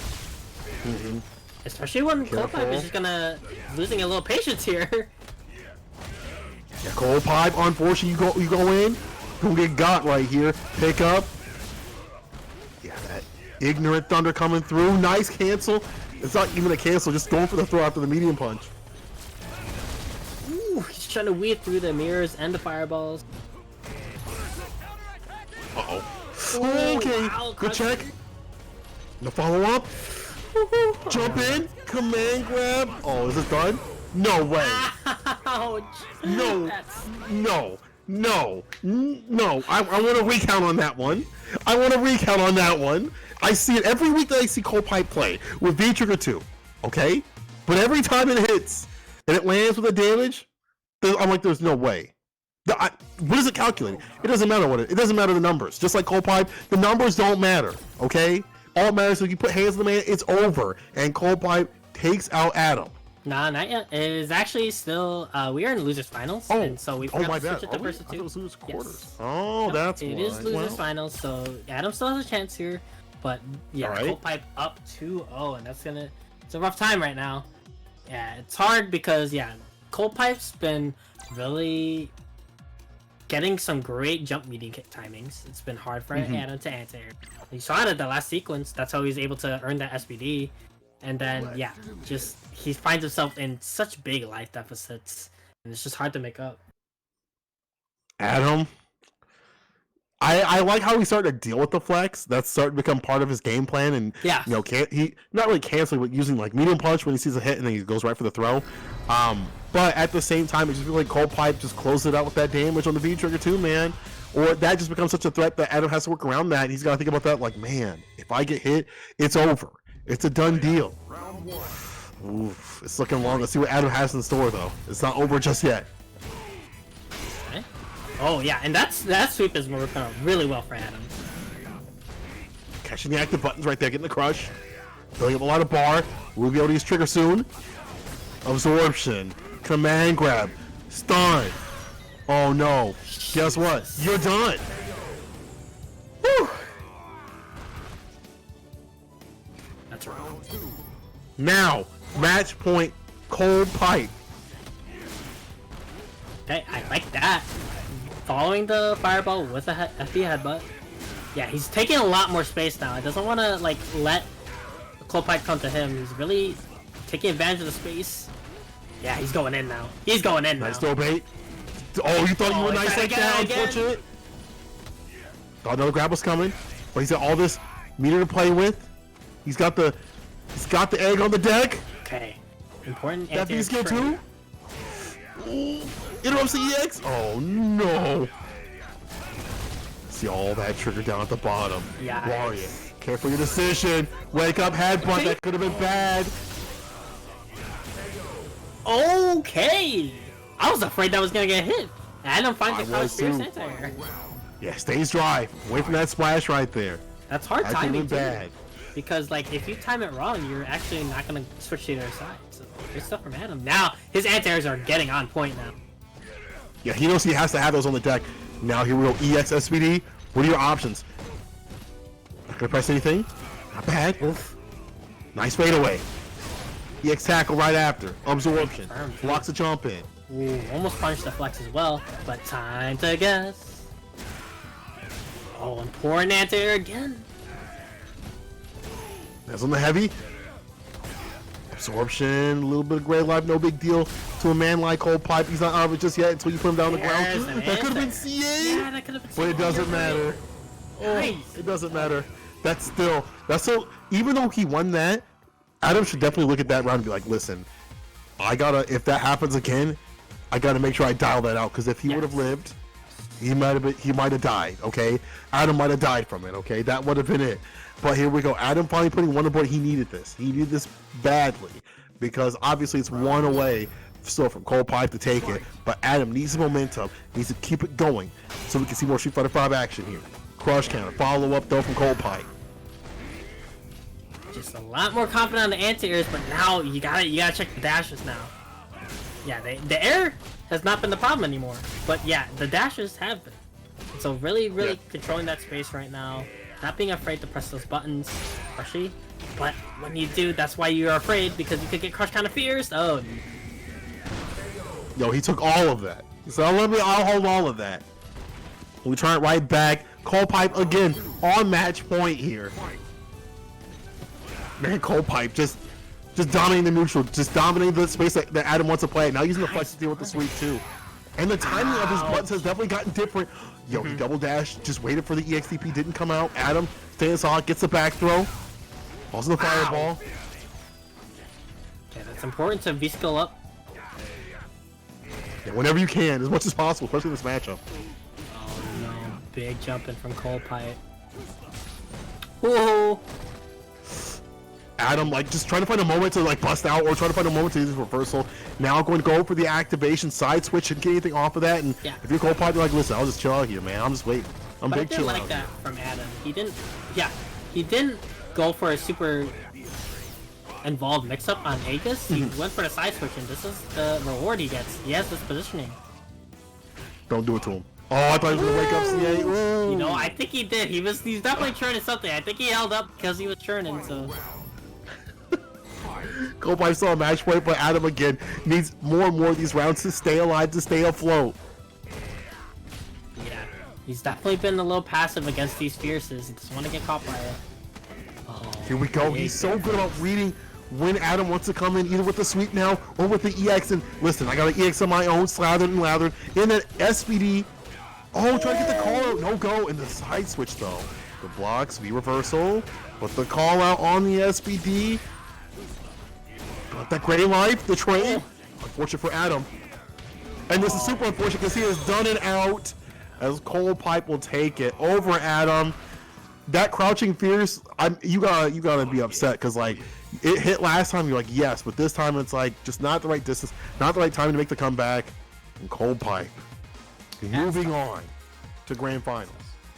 Mm-hmm. Especially when Cold Pipe is just losing a little patience here. Yeah, Cold Pipe, unfortunately, you go in, gonna get got right here. Pick up. Yeah, that ignorant thunder coming through. Nice cancel. It's not even a cancel, just going for the throw after the medium punch. Ooh, he's trying to weave through the mirrors and the fireballs. Uh-oh. Okay, wow, good check. The follow-up. Jump in. Command grab. Oh, is it done? No way. Ouch. No. No. I want to recount on that one. I see it every week that I see Cold Pipe play with V-Trigger 2. Okay? But every time it hits and it lands with a damage, I'm like, there's no way. What is it calculating? It doesn't matter it doesn't matter the numbers. Just like Cold Pipe, the numbers don't matter. Okay? All that matters is if you put hands on the man, it's over. And Cold Pipe takes out Adam. Nah, not yet. It is actually still, we are in losers finals, and so we forgot to switch it to versus 2. It was losers quarters. Yes. Oh, Yep, that's it is losers finals, so Adam still has a chance here, but yeah, Cold Pipe up 2-0, and it's a rough time right now. Yeah, it's hard because, Cold Pipe's been really getting some great jump meeting timings. It's been hard for Adam to answer. You saw it at the last sequence, that's how he was able to earn that SBD. And then, he finds himself in such big life deficits, and it's just hard to make up. Adam, I like how he started to deal with the flex. That's starting to become part of his game plan, and he not really canceling, but using like medium punch when he sees a hit, and then he goes right for the throw. But at the same time, it just feels like Cold Pipe just closes it out with that damage on the V-Trigger too, man. Or that just becomes such a threat that Adam has to work around that. And he's got to think about that, like, man, if I get hit, it's over. It's a done deal. Oof, it's looking long. Let's see what Adam has in store, though. It's not over just yet. Okay. Oh, yeah, and that sweep is working out really well for Adam. Catching the active buttons right there, getting the crush. Building up a lot of bar. We'll be able to use trigger soon. Absorption. Command grab. Stun. Oh, no. Guess what? You're done. Woo! That's right. Now, match point, Cold Pipe. Okay, I like that. Following the fireball with a FD headbutt. Yeah, he's taking a lot more space now. He doesn't want to like let Cold Pipe come to him. He's really taking advantage of the space. Yeah, he's going in now. Nice throw bait. Oh, you thought you were nice like that? Unfortunate. Thought another grab was coming, but he's got all this meter to play with. He's got the egg on the deck. Okay, important. That V skill too. Interrupts the EX. Oh no! See all that trigger down at the bottom. Yeah. Warrior, careful your decision. Wake up, headbutt. That could have been bad. Okay. I was afraid that was gonna get hit. Adam finds the fierce anti-air. Yeah, stays dry. Away from that splash right there. That's hard timing too. Bad. because like if you time it wrong, you're actually not gonna switch to the other side. So good stuff from Adam. Now his anti-airs are getting on point now. Yeah, he knows he has to have those on the deck. Now here we go, EX SPD. What are your options? Not gonna press anything. Not bad. Oof. Nice fadeaway. EX tackle right after. Absorption. Blocks a jump in. Ooh, almost punished the flex as well, but time to guess. Oh, important anti-air again. That's on the heavy. Absorption, a little bit of gray life, no big deal to a man like Cold Pipe. He's not out of it just yet until you put him down the ground. That could have been CA, yeah, that could have been but it doesn't matter. Nice. It doesn't matter. That's so. Even though he won that, Adam should definitely look at that round and be like, listen, I gotta. If that happens again, I gotta make sure I dial that out because if he would have lived, he might have died. Okay, Adam might have died from it. Okay, that would have been it. But here we go. Adam finally putting one aboard. He needed this. He needed this badly because obviously it's one away still from Cold Pipe to take it. But Adam needs the momentum. Needs to keep it going so we can see more Street Fighter 5 action here. Crush counter. Follow up though from Cold Pipe. Just a lot more confident on the anti-airs, but now you gotta check the dashes now. Yeah, the air has not been the problem anymore. But yeah, the dashes have been. So really controlling that space right now. Not being afraid to press those buttons, especially. But when you do, that's why you're afraid, because you could get crushed kind of fierce. Oh. Yo, he took all of that. So I'll hold all of that. We try it right back. Cold Pipe again on match point here. Man, Cold Pipe just dominating the neutral, just dominating the space that Adam wants to play. Now using the flex to deal with the sweep too. And the timing of his buttons has definitely gotten different. Yo, he double dashed, just waited for the EXTP, didn't come out. Adam stands hot, gets the back throw. Also the fireball. Yeah, that's important to V-skill up. Yeah, whenever you can, as much as possible, especially in this matchup. Oh no, big jumping from Cold Pipe. Whoa! Adam, like, just trying to find a moment to, like, bust out or trying to find a moment to use his reversal. Now going to go for the activation, side switch, and get anything off of that. And if you're Cold Pipe, you're like, listen, I'll just chill out here, man. I'm just waiting. But big chill like that from Adam. He didn't go for a super involved mix-up on Aegis. He went for the side switch, and this is the reward he gets. He has this positioning. Don't do it to him. Oh, I thought he was going to wake up CA. Ooh. You know, I think he did. He's definitely churning something. I think he held up because he was churning, so... Cold Pipe saw a match point, but Adam again needs more and more of these rounds to stay alive, to stay afloat. Yeah, he's definitely been a little passive against these fierces. He doesn't want to get caught by it. Oh, here we go. He's so good about reading when Adam wants to come in, either with the sweep now or with the EX. And listen, I got an EX on my own, slathered and lathered in an SPD. Oh, trying to get the call out, no go, and the side switch though. The blocks, V reversal, but the call out on the SPD. Got that gray life, the train. Unfortunate for Adam. And this is super unfortunate because he has done it out as Cold Pipe will take it over Adam. That crouching fierce, you gotta be upset because like it hit last time, you're like yes, but this time it's like just not the right distance, not the right time to make the comeback. And Cold Pipe moving on to grand finals.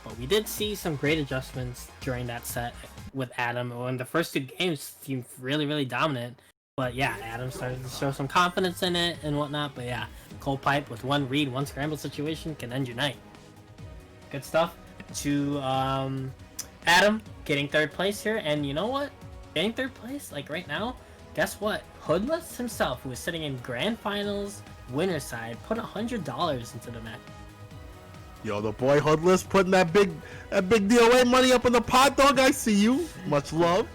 But we did see some great adjustments during that set with Adam. In the first two games, seemed really dominant. But yeah, Adam started to show some confidence in it and whatnot. But yeah, Cold Pipe with one read, one scramble situation can end your night. Good stuff to Adam getting third place here. And you know what? Getting third place, like right now, guess what? Hoodless himself, who is sitting in grand finals, winner side, put $100 into the match. Yo, the boy Hoodless putting that big DOA money up in the pot, dog. I see you. Much love.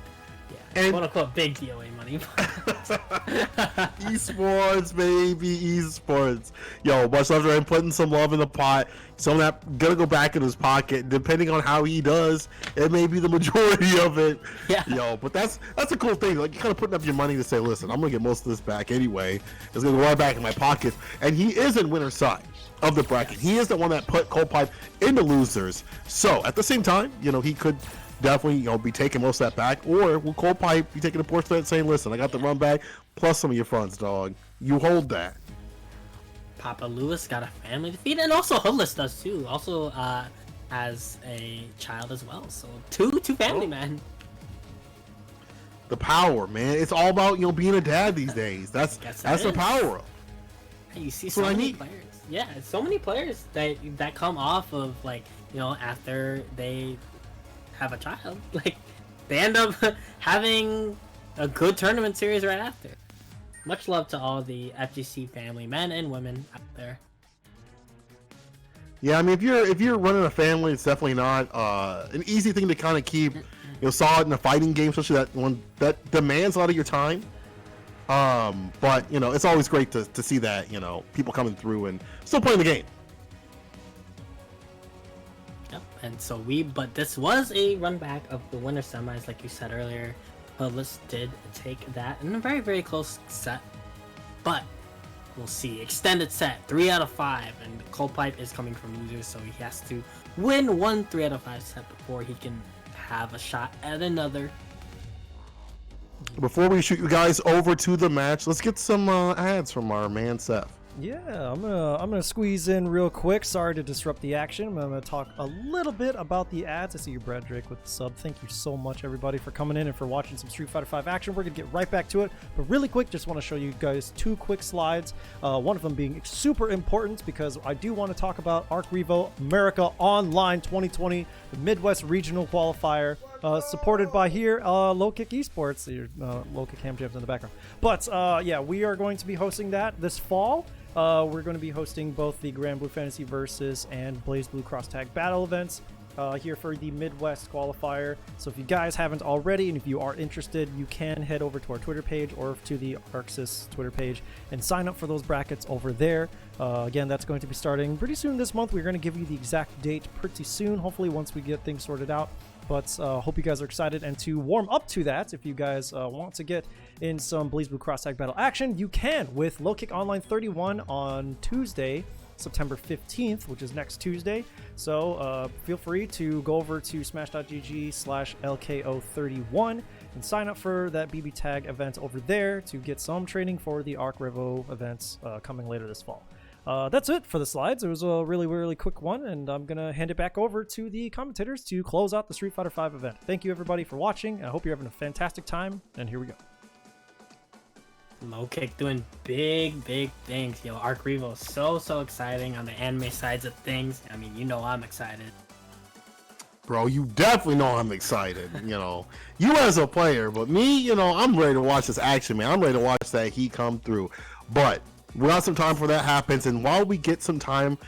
Yeah, and quote unquote big DOA money. eSports, baby, eSports. Yo, much love to him putting some love in the pot. Some of that gonna go back in his pocket. Depending on how he does, it may be the majority of it. Yeah. Yo, but that's a cool thing. Like you're kind of putting up your money to say, listen, I'm gonna get most of this back anyway. It's gonna go right back in my pocket. And he is in winner's side of the bracket. He is the one that put Cold Pipe into losers. So at the same time, you know, he could definitely, you know, be taking most of that back, or will Cold Pipe be taking a portion of that saying, listen, I got the run back plus some of your funds, dog. You hold that. Papa Lewis got a family to feed, and also Hoodless does too. Also has a child as well, so two family men. the power, man. It's all about, you know, being a dad these days. That's the power. You see so many players. Yeah, so many players that come off of, like, you know, after they have a child, like they end up having a good tournament series right after. Much love to all the FGC family, men and women out there. Yeah, I mean, if you're running a family, it's definitely not an easy thing to kind of keep, you know, solid in a fighting game, especially that one that demands a lot of your time. But you know, it's always great to see that, you know, people coming through and still playing the game. Yep. And so but this was a run back of the winter semis, like you said earlier. Hoodless did take that in a very, very close set, but we'll see. Extended set, 3 out of 5, and Cold Pipe is coming from losers, so he has to win one 3 out of 5 set before he can have a shot at another. Before we shoot you guys over to the match, let's get some ads from our man Seth. Yeah, I'm gonna squeeze in real quick. Sorry to disrupt the action. I'm gonna talk a little bit about the ads. I see you, Brad Drake, with the sub. Thank you so much, everybody, for coming in and for watching some Street Fighter V action. We're gonna get right back to it, but really quick, just want to show you guys 2 quick slides. One of them being super important because I do want to talk about Arc Revo America Online 2020, the Midwest Regional Qualifier. Supported by here, Low Kick eSports. Low Kick Ham Jams in the background. But yeah, we are going to be hosting that this fall. We're going to be hosting both the Grand Blue Fantasy Versus and Blaze Blue Cross Tag Battle events here for the Midwest qualifier. So if you guys haven't already, and if you are interested, you can head over to our Twitter page or to the ArcSys Twitter page and sign up for those brackets over there. Again, that's going to be starting pretty soon this month. We're going to give you the exact date pretty soon, hopefully once we get things sorted out. But hope you guys are excited, and to warm up to that, if you guys want to get in some Blaze Blue Cross Tag Battle action, you can with Low Kick Online 31 on Tuesday, September 15th, which is next Tuesday. So feel free to go over to smash.gg/LKO31 and sign up for that BB Tag event over there to get some training for the Arc Revo events coming later this fall. That's it for the slides. It was a really, really quick one, and I'm going to hand it back over to the commentators to close out the Street Fighter V event. Thank you, everybody, for watching. I hope you're having a fantastic time, and here we go. Low Kick doing big, big things. Yo, Arc Revo is so exciting on the anime sides of things. I mean, you know I'm excited. Bro, you definitely know I'm excited, you know. You as a player, but me, you know, I'm ready to watch this action, man. I'm ready to watch that heat come through. But we got some time before that happens, and while we get some time,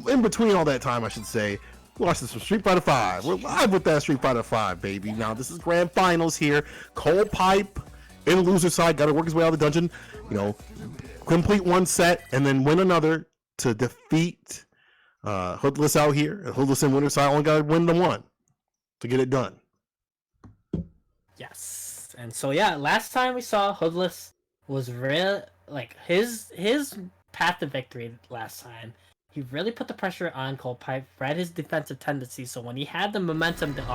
in between all that time, I should say, watch this from Street Fighter V. We're live with that Street Fighter V, baby. Now, this is grand finals here. Cold Pipe in the loser side, got to work his way out of the dungeon, you know, complete one set, and then win another to defeat Hoodless out here. Hoodless in winner side, only got to win the one to get it done. Yes. And so, yeah, last time we saw Hoodless was real. Like, his path to victory last time, he really put the pressure on Cold Pipe, read his defensive tendencies, so when he had the momentum, the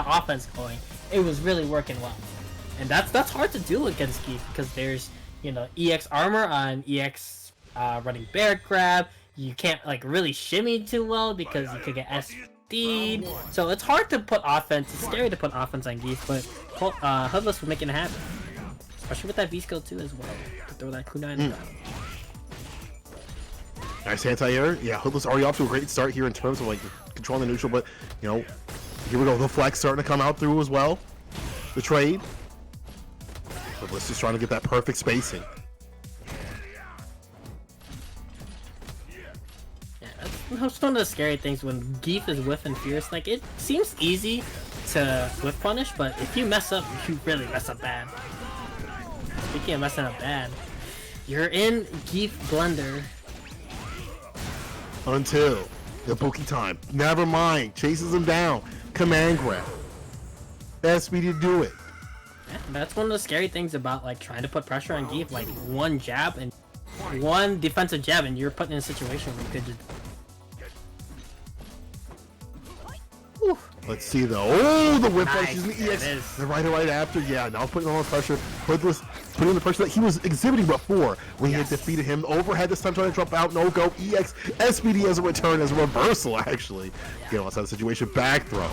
offense going, it was really working well. And that's hard to do against Geef, because there's, you know, EX armor on EX running bear grab. You can't, like, really shimmy too well because you could get SD'd. So it's hard to put offense, it's scary to put offense on Geef, but Hoodless was making it happen. Especially with that V-skill too as well. To throw that kunai in the back. Nice anti-air. Yeah, Hoodless already off to a great start here in terms of like controlling the neutral, but you know, here we go. The flex starting to come out through as well. The trade. Hoodless just trying to get that perfect spacing. Yeah, that's one of the scary things when Geef is whiff and fierce. Like, it seems easy to whiff punish, but if you mess up, you really mess up bad. Speaking of messing up bad, you're in Geef Blender. Until the Pookie time. Never mind. Chases him down. Command grab. Best me to do it. Yeah, that's one of the scary things about, like, trying to put pressure on Geef. Like, one jab and one defensive jab, and you're put in a situation where you could just... Whew. Let's see though. Oh, the whip Nice, using the there EX. it is. The right after. Yeah, now putting on pressure. Hoodless putting on the pressure that he was exhibiting before when he had defeated him. Overhead this time trying to drop out. No go. EX. SBD as a return, as a reversal actually. Get outside the situation. Back throw.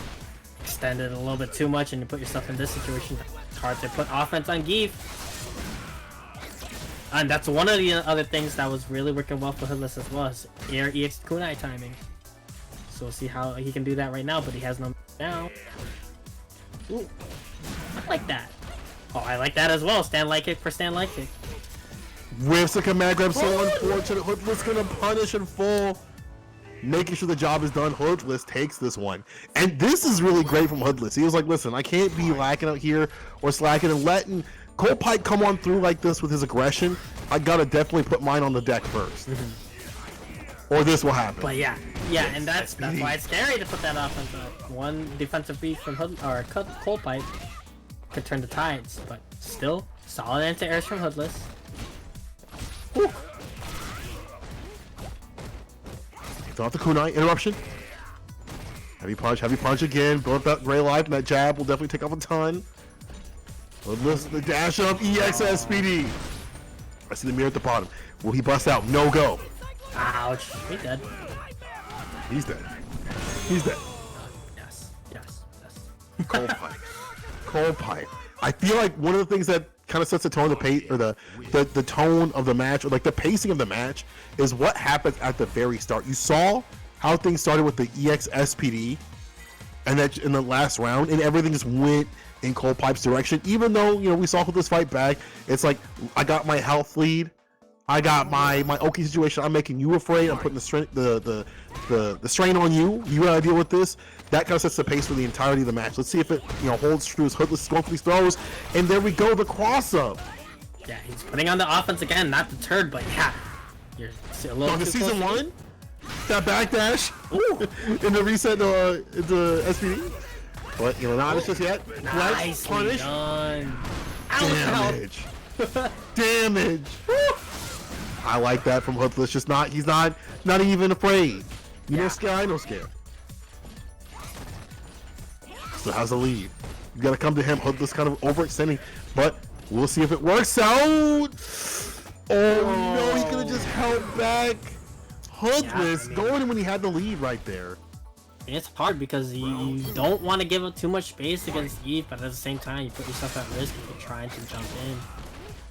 extended a little bit too much and you put yourself in this situation. It's hard to put offense on Geef. And that's one of the other things that was really working well for Hoodless as well, is air EX kunai timing. So we'll see how he can do that right now, but he has no now. Ooh, I like that. Oh, I like that as well. Stand light kick for stand light kick. Whiffs the command grab, so unfortunate. Hoodless gonna punish in full. Making sure the job is done. Hoodless takes this one. And this is really great from Hoodless. He was like, listen, I can't be lacking out here or slacking and letting Cold Pipe come on through like this with his aggression. I gotta definitely put mine on the deck first. Or this will happen. But yeah, and that's why it's scary to put that offense up. One defensive beat from Cold Pipe could turn the tides, but still solid anti-airs from Hoodless. Whew. Throw out the kunai, interruption. Heavy punch again. Build up that gray life, and that jab will definitely take off a ton. Hoodless, the dash up, EX SPD. I see the mirror at the bottom. Will he bust out? No go. Ouch, he's dead. He's dead. He's dead. Yes. Cold Pipe. Cold Pipe. I feel like one of the things that kind of sets the tone of the pace, or the tone of the match, or like the pacing of the match, is what happens at the very start. You saw how things started with the EX SPD, and that in the last round, and everything just went in Cold Pipe's direction. Even though we saw this fight back, it's like I got my health lead, I got my Oki situation. I'm making you afraid. I'm putting the strain on you. You gotta deal with this. That kind of sets the pace for the entirety of the match. Let's see if it holds true as Hoodless is going for these throws, and there we go, the cross up. Yeah, he's putting on the offense again, not deterred, but yeah, you're a little On the too season close. one, that backdash in the reset the SPD, but not just yet. Nicely Punish. done. Damage. Damage. I like that from Hoodless. He's not even afraid. No scare, no scare. Still has a lead. You gotta come to him. Hoodless kind of overextending, but we'll see if it works out. Oh no, he could have just held back. Hoodless going when he had the lead right there. It's hard because you don't want to give up too much space against Eve, but at the same time, you put yourself at risk if you're trying to jump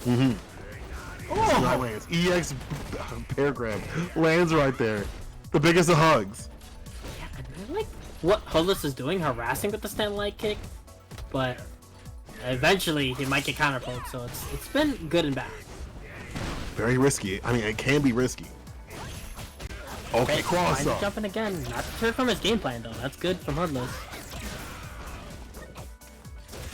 in. Oh, that lands. EX pair grab lands right there. The biggest of hugs. Yeah, I like what Hoodless is doing, harassing with the stand light kick, but eventually he might get counterpoked, so it's been good and bad. Very risky. I mean, it can be risky. Okay, cross up. Jumping again, not deterred from his game plan though. That's good from Hoodless.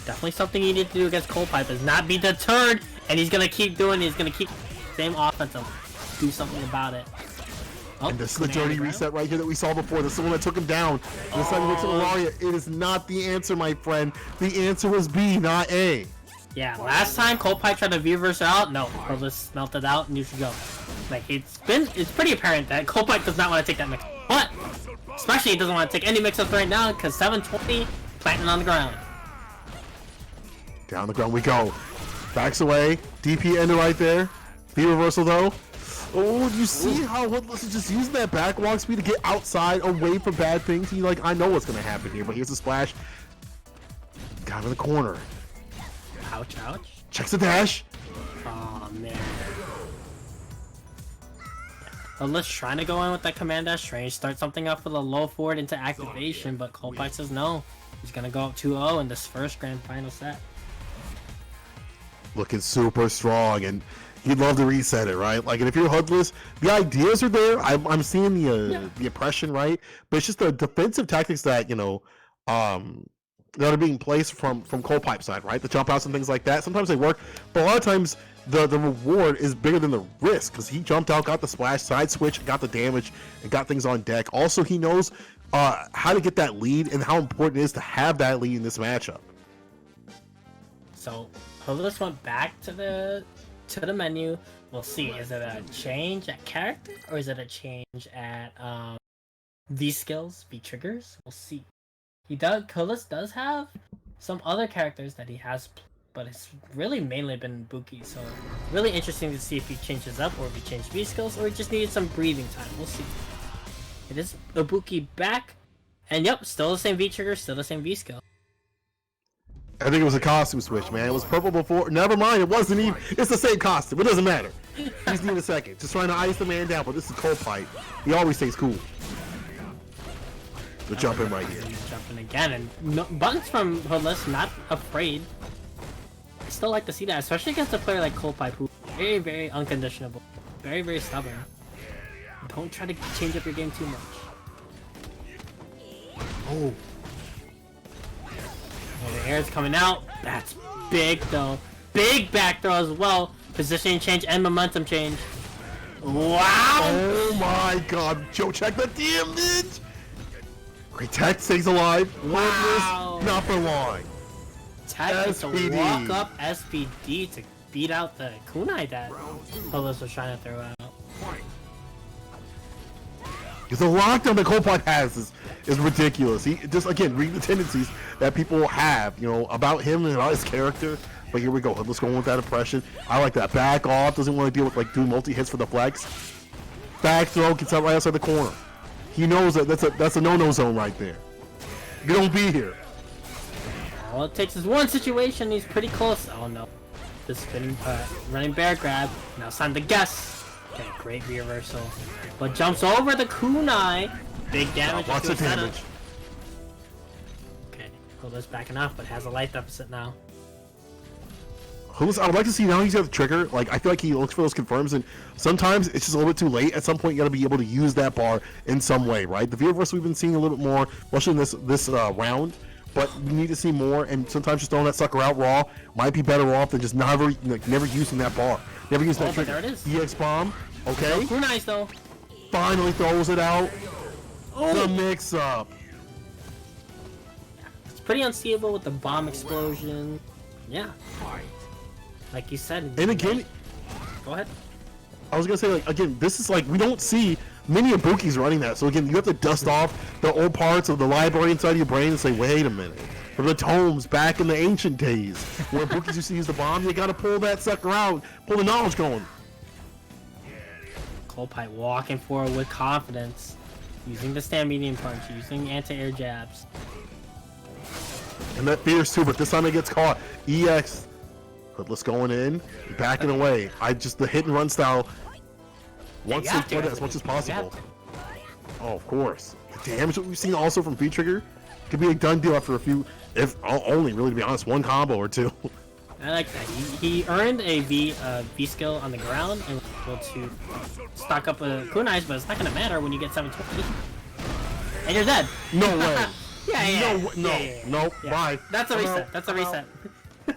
Definitely something you need to do against Cold Pipe is not be deterred, and he's gonna keep doing. He's gonna keep same offense and do something about it. Oh, and this is the dirty reset right here that we saw before. This is the one that took him down. This time he looks at Malaria. It is not the answer, my friend. The answer was B, not A. Yeah, last time Cold Pipe tried to V-reverse out, no, Hoodless melted out and you should go. Like, it's pretty apparent that Cold Pipe does not want to take that mix. But, especially he doesn't want to take any mix-ups right now, because 720, planting on the ground. Down the ground we go. Backs away. DP ended right there. V-reversal though. Oh, do you see how Hoodless is just using that backwalk speed to get outside, away from bad things? He's like, I know what's going to happen here, but here's the splash. Got him in the corner. Ouch, ouch. Checks the dash. Oh man. Hoodless trying to go in with that command dash range, start something up with a low forward into activation, but Cold Pipe says no. He's gonna go up 2-0 in this first grand final set. Looking super strong, and he'd love to reset it, right? Like, and if you're Hoodless, the ideas are there. I'm seeing the oppression, right? But it's just the defensive tactics that that are being placed from Cold Pipe side, right? The jump outs and things like that. Sometimes they work, but a lot of times the reward is bigger than the risk, because he jumped out, got the splash, side switch, got the damage, and got things on deck. Also, he knows how to get that lead and how important it is to have that lead in this matchup. So Hoodless went back to the menu. We'll see. Is it a change at character, or is it a change at these skills, be triggers? We'll see. Hoodless does have some other characters that he has, but it's really mainly been Buki, so really interesting to see if he changes up, or if he changed V skills, or he just needed some breathing time. We'll see. It is Ibuki back, And yep, still the same V trigger, still the same V skill. I think it was a costume switch, man. It was purple before. Never mind, it wasn't even. It's the same costume. It doesn't matter. He just need a second. Just trying to ice the man down, but this is cold pipe. He always stays cool. We're jumping right here. He's jumping again, and no, buttons from Hoodless, not afraid. I still like to see that, especially against a player like Cold Pipe, who's very, very unconditionable, very, very stubborn. Don't try to change up your game too much. Oh. Oh, the air's coming out. That's big, though. Big back throw as well. Positioning change and momentum change. Wow! Oh my god. Joe, check the damage! Great tech stays alive. Wow. Hoodless, not for long. Tech gets to SPD. walk up SPD to beat out the kunai that Hoodless was trying to throw out. Because the lockdown that Cold Pipe has is ridiculous. He just, again, read the tendencies that people have, you know, about him and about his character. But here we go. Let's go with that impression. I like that. Back off. Doesn't want to deal with, like, doing multi-hits for the flex. Back throw. Gets out right outside the corner. He knows that that's a no-no zone right there. You don't be here. All it takes is one situation. He's pretty close. Oh, no. This spinning, running bear grab. Now it's time to guess. Okay, great reversal. But jumps over the kunai. Big damage. Lots into of a setup. damage. Okay, Hoodless backing off, but has a life deficit now. Hoodless, I would like to see now he's got the trigger. Like, I feel like he looks for those confirms, and sometimes it's just a little bit too late. At some point, you got to be able to use that bar in some way, right? The Veerverse we've been seeing a little bit more, especially in this round. But we need to see more, and sometimes just throwing that sucker out raw might be better off than just never using that bar. Never using that but trigger. there it is. EX bomb. Okay. No kunais though. Finally throws it out. Oh. The mix up. It's pretty unseeable with the bomb explosion. Yeah. Like you said. And again, Go ahead. I was gonna say, like, again, this is like, we don't see many Ibukis running that. So again, you have to dust off the old parts of the library inside of your brain and say, wait a minute. From the tomes back in the ancient days where Ibukis used to use the bomb, you gotta pull that sucker out, pull the knowledge going. Cold Pipe walking forward with confidence, using the stand medium punch, using anti-air jabs. And that fears too, but this time it gets caught. EX. Hoodless going in, backing away. The hit and run style. Once you they have to, put it I as much as think. You have possible. Oh, of course. The damage that we've seen also from V-Trigger could be a done deal after a few, if only, really, to be honest, one combo or two. I like that. He earned a V skill on the ground and was able to stock up a kunais, but it's not gonna matter when you get 720. And you're dead. No way. Yeah. No, Yeah. bye. That's a I'm reset. out. That's a I'm out. reset.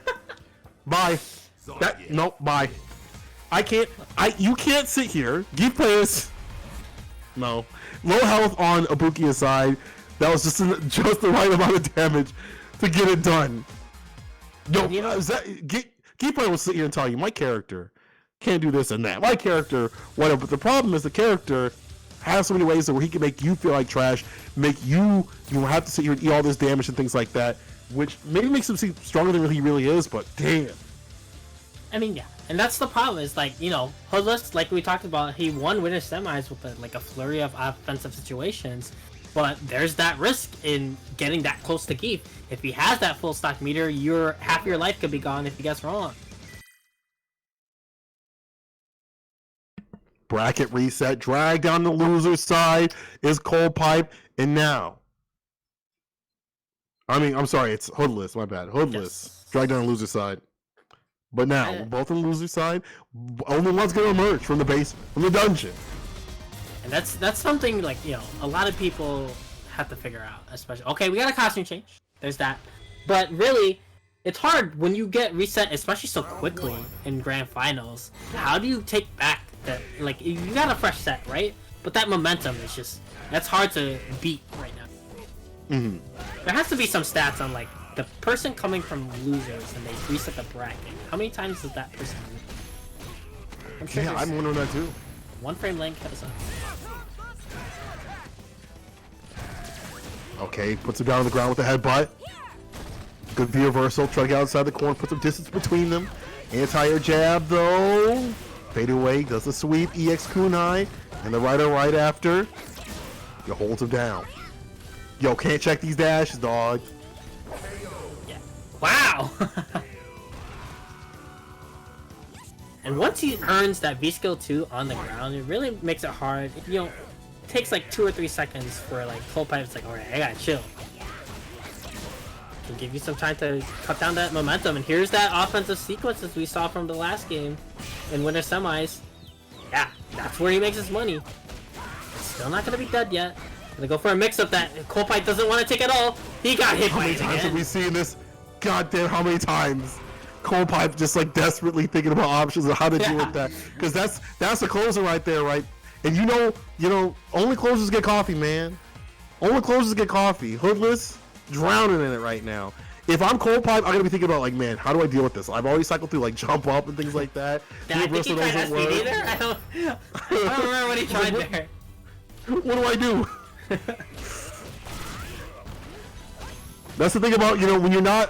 Bye. Bye. You can't sit here. Give players. No. Low health on Ibuki aside, that was just the right amount of damage to get it done. No, You know- Geekplayer will sit here and tell you, my character can't do this and that. My character, whatever. But the problem is the character has so many ways where he can make you feel like trash, make you have to sit here and eat all this damage and things like that, which maybe makes him seem stronger than he really is, but damn. I mean, yeah. And that's the problem, is like, you know, Hoodless, like we talked about, he won winner semis with a flurry of offensive situations. But there's that risk in getting that close to Geef. If he has that full stock meter, half your life could be gone if he gets wrong. Bracket reset, drag down the loser's side is Cold Pipe, and now. I'm sorry, it's Hoodless, my bad. Hoodless, Yes. drag down the loser's side. But now, both on the loser's side, only one's gonna emerge from the basement, from the dungeon. And that's something, like, you know, a lot of people have to figure out, especially. Okay, we got a costume change. There's that. But really, it's hard when you get reset, especially so quickly in grand finals. How do you take back that? Like, you got a fresh set, right? But that momentum is just, that's hard to beat right now. Mm-hmm. There has to be some stats on, like, the person coming from losers and they reset the bracket. How many times does that person lose? I'm sure Yeah, there's I'm wondering that too. one frame length has a... Okay, puts him down on the ground with the headbutt. Good V reversal, try to get outside the corner, put some distance between them. Anti-air jab though. Fade away, does the sweep, EX kunai, and the rider right after. You hold him down. Yo, can't check these dashes, dog. Yeah. Wow. And once he earns that V skill 2 on the ground, it really makes it hard. You know, it takes like 2 or 3 seconds for like Cold Pipe's like, alright, I gotta chill. Can give you some time to cut down that momentum. And here's that offensive sequences we saw from the last game in Winter Semis. Yeah, that's where he makes his money. Still not gonna be dead yet. Gonna go for a mix-up that Cold Pipe doesn't want to take at all. He got hit How by many it times have again. we seen this? Goddamn, how many times? Cold Pipe just like desperately thinking about options of how to deal with that. Because that's a closer right there, right? And you know, only closers get coffee, man. Only closers get coffee. Hoodless, drowning in it right now. If I'm Cold Pipe, I'm gonna be thinking about like, man, how do I deal with this? I've already cycled through like jump up and things like that. Yeah, I think he tried SPD there. I don't remember what he tried there. What do I do? That's the thing about, you know, when you're not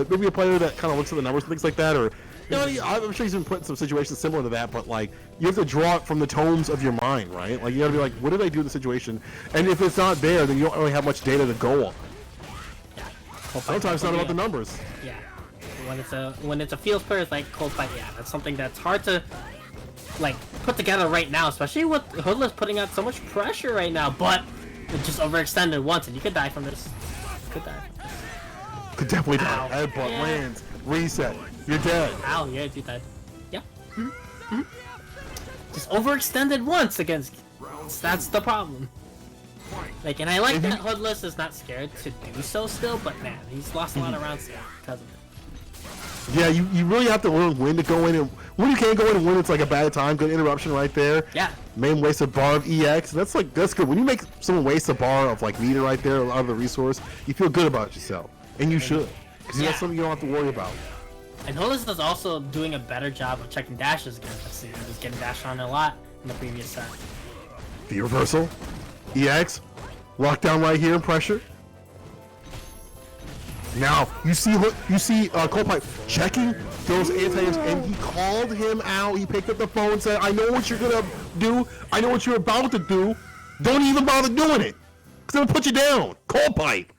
maybe a player that kind of looks at the numbers and things like that, or, you know, I'm sure he's been put in some situations similar to that, but like, you have to draw it from the tones of your mind, right? Like, you gotta be like, what did I do in the situation? And if it's not there, then you don't really have much data to go on. Yeah. Sometimes it's not about the numbers. Yeah. When it's a field player like Cold Fight, yeah, that's something that's hard to like put together right now, especially with Hoodless putting out so much pressure right now, but it just overextended once and you could die from this. Could die. Could definitely die. Ow. Headbutt, Yeah. lands, reset. You're dead. Ow, yeah, you died. Yeah. Just overextended once against. That's the problem. Like, and I like that Hoodless is not scared to do so still, but man, he's lost a lot of rounds because of it. Yeah, you really have to learn when to go in and when you can't go in and when it's like a bad time. Good interruption right there. Yeah. Main waste a bar of EX. That's good. When you make someone waste a bar of like meter right there out of the resource, you feel good about yourself, and you should, because that's something you don't have to worry about. And Hoodless is also doing a better job of checking dashes again. Let's see, he was getting dashed on a lot in the previous set. The reversal, EX, lockdown right here and pressure. Now you see Cold Pipe checking those anti-airs, and he called him out. He picked up the phone and said, "I know what you're gonna do. I know what you're about to do. Don't even bother doing it, because I'm gonna put you down." Cold Pipe.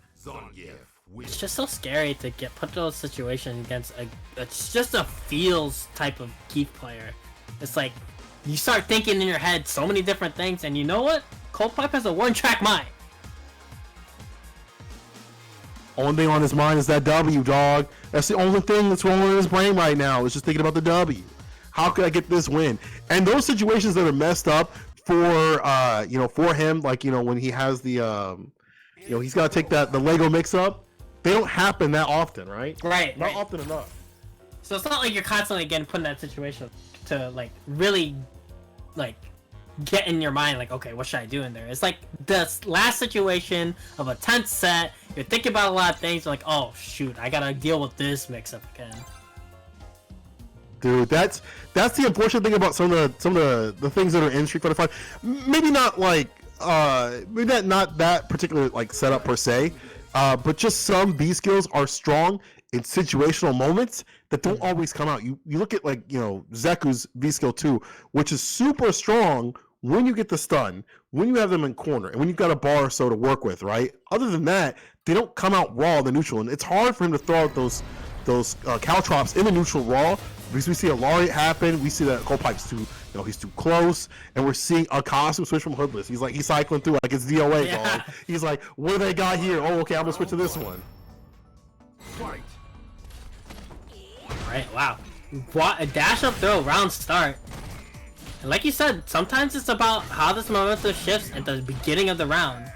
It's just so scary to get put in those situations against it's just a feels type of Keith player. It's like you start thinking in your head so many different things, and you know what? Cold Pipe has a one-track mind. Only thing on his mind is that W, dog. That's the only thing that's rolling in his brain right now. Is just thinking about the W. How could I get this win? And those situations that are messed up for for him, like, when he has the he's got to take the Lego mix-up. They don't happen that often, right? Right. Not often enough. So it's not like you're constantly getting put in that situation to like really like get in your mind like, okay, what should I do in there? It's like the last situation of a tense set. You're thinking about a lot of things. You're like, oh shoot, I gotta deal with this mix-up again. Dude, that's the unfortunate thing about some of the things that are in Street Fighter 5. Maybe not like maybe not that particular like setup per se. But just some B skills are strong in situational moments that don't always come out. You look at like, Zeku's V skill 2, which is super strong when you get the stun, when you have them in corner, and when you've got a bar or so to work with, right? Other than that, they don't come out raw in the neutral, and it's hard for him to throw out those caltrops in the neutral raw, because we see a Laureate happen, we see that Cold Pipe's he's too close, and we're seeing a costume switch from Hoodless. He's cycling through like it's DOA, dog. He's like, what do they got here? Oh, okay, I'm gonna switch to this one. Fight. Alright, wow. What a dash up throw, round start. And like you said, sometimes it's about how this momentum shifts at the beginning of the round.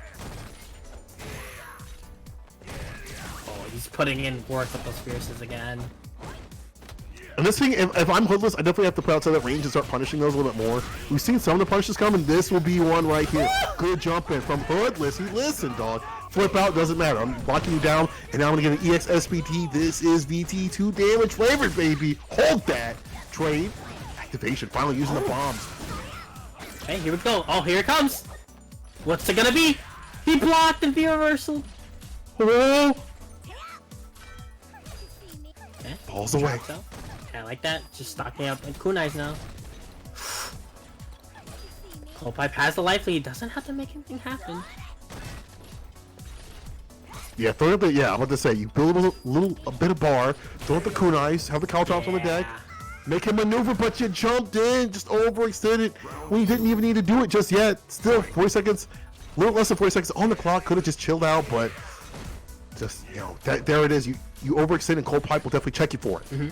Oh, he's putting in work with those fierces again. And this thing, if I'm Hoodless, I definitely have to put outside that range and start punishing those a little bit more. We've seen some of the punches come, and this will be one right here. Good jump in from Hoodless. He listened, dog. Flip out, doesn't matter. I'm blocking you down, and now I'm going to get an EX SPT. This is VT2 damage flavored, baby. Hold that. Trade. Activation. Finally using the bombs. Hey, here we go. Oh, here it comes. What's it going to be? He blocked the V-reversal. Oh. Okay. Falls away. So, I like that. Just stocking up like kunais now. Cold Pipe has the life lead. Doesn't have to make anything happen. Yeah, throw up the, yeah, I'm about to say, you build a bit of bar, throw up the kunais, have the cow tops on the deck, make him maneuver, but you jumped in, just overextended when you didn't even need to do it just yet. Still, 40 seconds, a little less than 40 seconds on the clock, could have just chilled out, but just, you know, there it is. You overextend, and Cold Pipe will definitely check you for it. Mm-hmm.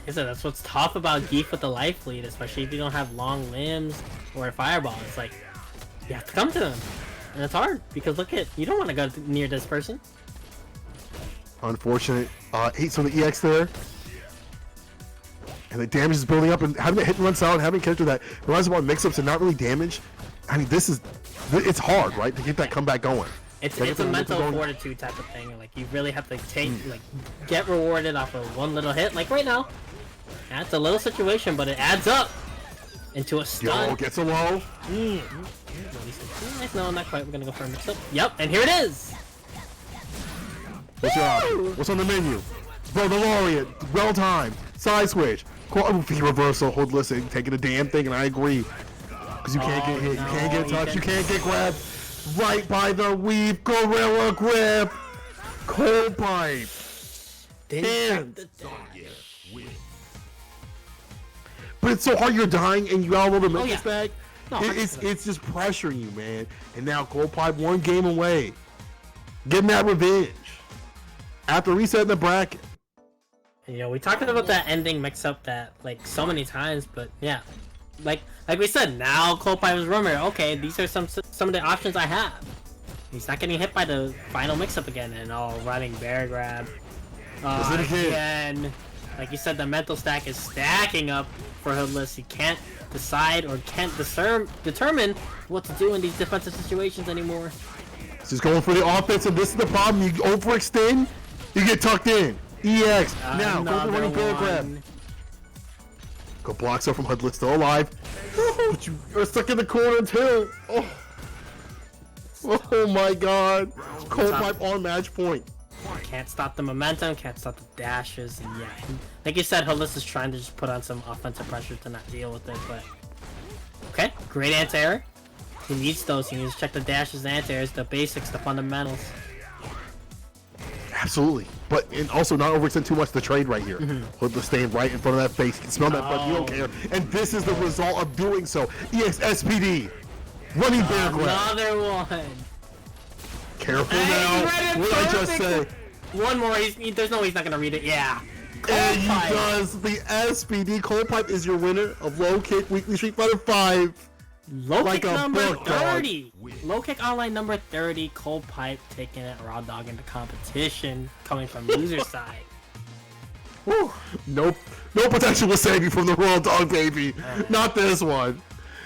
That's what's tough about Geef with the life lead, especially if you don't have long limbs or a fireball. It's like, you have to come to them. And it's hard, because look at, you don't want to go near this person. Unfortunate. 8s on the EX there. And the damage is building up, and having a hit and run sound, having a character that relies upon mix-ups and not really damage. I mean, it's hard, right, to get that comeback going. It's a mental fortitude type of thing. Like, you really have to get rewarded off of one little hit. Like right now, that's a little situation, but it adds up into a stun. Yo, gets a low. Nice. No, not quite. We're gonna go for a mix-up. Yep, and here it is. What's on the menu? Bro, the Laureate, well timed, side switch, V reversal, Hoodless, and taking a damn thing, and I agree. Because you can't get hit, you can't get touched, you can't get grabbed. Right by the weave, Gorilla Grip, Cold Pipe. Damn. But it's so hard, you're dying, and you got a little bit of minutes back. No, it's just pressuring you, man. And now Cold Pipe one game away, getting that revenge after resetting the bracket. You know, we talked about that ending mix-up that like so many times, but yeah, like we said, now Cold Pipe is rumored. Okay, these are some of the options I have. He's not getting hit by the final mix-up again, and running bear grab again. Like you said, the mental stack is stacking up for Hoodless. He can't decide or can't determine what to do in these defensive situations anymore. He's going for the offense, and this is the problem. You overextend, you get tucked in. EX. Now, go for running bear grab. Go blocks up from Hoodless, still alive. But you're stuck in the corner too. Oh my god. Cold Pipe on match point. Can't stop the momentum, can't stop the dashes, and yeah. Like you said, Hoodless is trying to just put on some offensive pressure to not deal with it, but... Okay, great anti-air. He needs those, he needs to check the dashes and anti-airs, the basics, the fundamentals. Absolutely. But and also not overextend too much the trade right here. Hoodless staying right in front of that face. You can smell that, but you don't care. And this is the result of doing so. EX SPD. Running bear grab. Another one. Careful now. What did I just say? One more. There's no way he's not gonna read it. Yeah. And he does. The SPD. Cold Pipe is your winner of Low Kick Weekly Street Fighter 5. Low kick number 30. Low kick online number 30. Cold Pipe taking it raw dog into competition, coming from loser side. Whew. No potential will save you from the raw dog, baby. Not this one.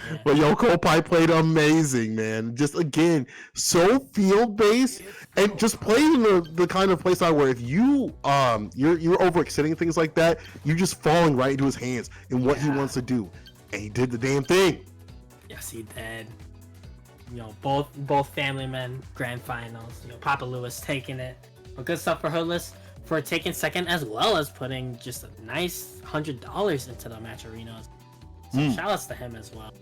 Yeah. But yo, Cold Pipe played amazing, man. Just again, so field based and just playing the kind of playstyle where if you you're overextending things like that, you're just falling right into his hands and what he wants to do, and he did the damn thing. Yes, he did. You know, both family men grand finals. You know, Papa Lewis taking it. But good stuff for Hoodless for taking second, as well as putting just a nice $100 into the match arenas. So shout outs to him as well.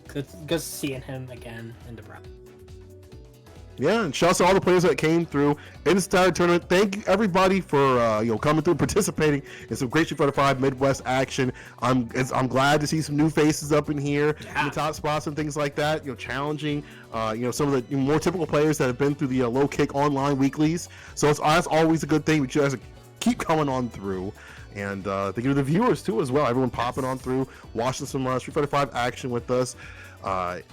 Good seeing him again in the bracket. Yeah, and shouts to all the players that came through in this entire tournament. Thank you everybody for coming through, participating in some great Street Fighter 5 Midwest action. I'm glad to see some new faces up in here in the top spots and things like that. You know, challenging some of the more typical players that have been through the Low Kick online weeklies. So that's always a good thing. We just keep coming on through. And thank you to the viewers too as well. Everyone popping on through, watching some Street Fighter 5 action with us.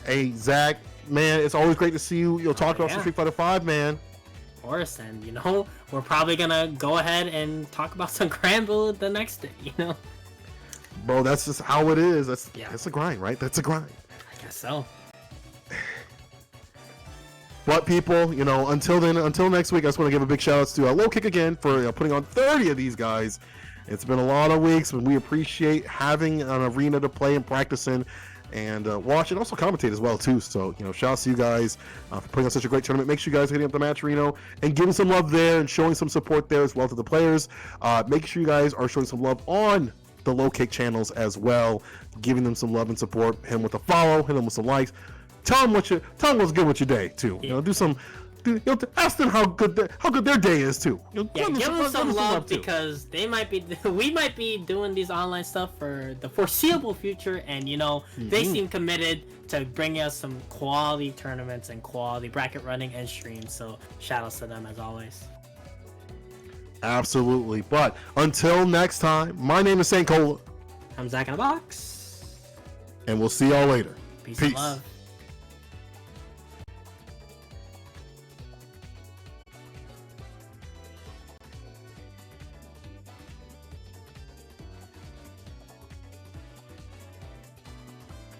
Hey Zach, man, it's always great to see you. You'll talk about some Street Fighter 5, man. Of course, and we're probably gonna go ahead and talk about some Granville the next day. Bro, that's just how it is. That's a grind, right? That's a grind. I guess so. But people, until next week, I just want to give a big shout out to Low Kick again for putting on 30 of these guys. It's been a lot of weeks, but we appreciate having an arena to play and practice in and watch and also commentate as well too. So shout out to you guys for putting on such a great tournament. Make sure you guys are hitting up the match arena and giving some love there and showing some support there as well to the players. Make sure you guys are showing some love on the Low Kick channels as well, giving them some love and support. Hit him with a follow, hit him with some likes. Tell him what's good with your day too. Do some ask them how good their day is too. Yeah, give them some love because we might be doing these online stuff for the foreseeable future, and they seem committed to bringing us some quality tournaments and quality bracket running and streams. So shout outs to them as always. Absolutely. But until next time, my name is Saint Cola. I'm Zach in a Box. And we'll see y'all later. Peace and love.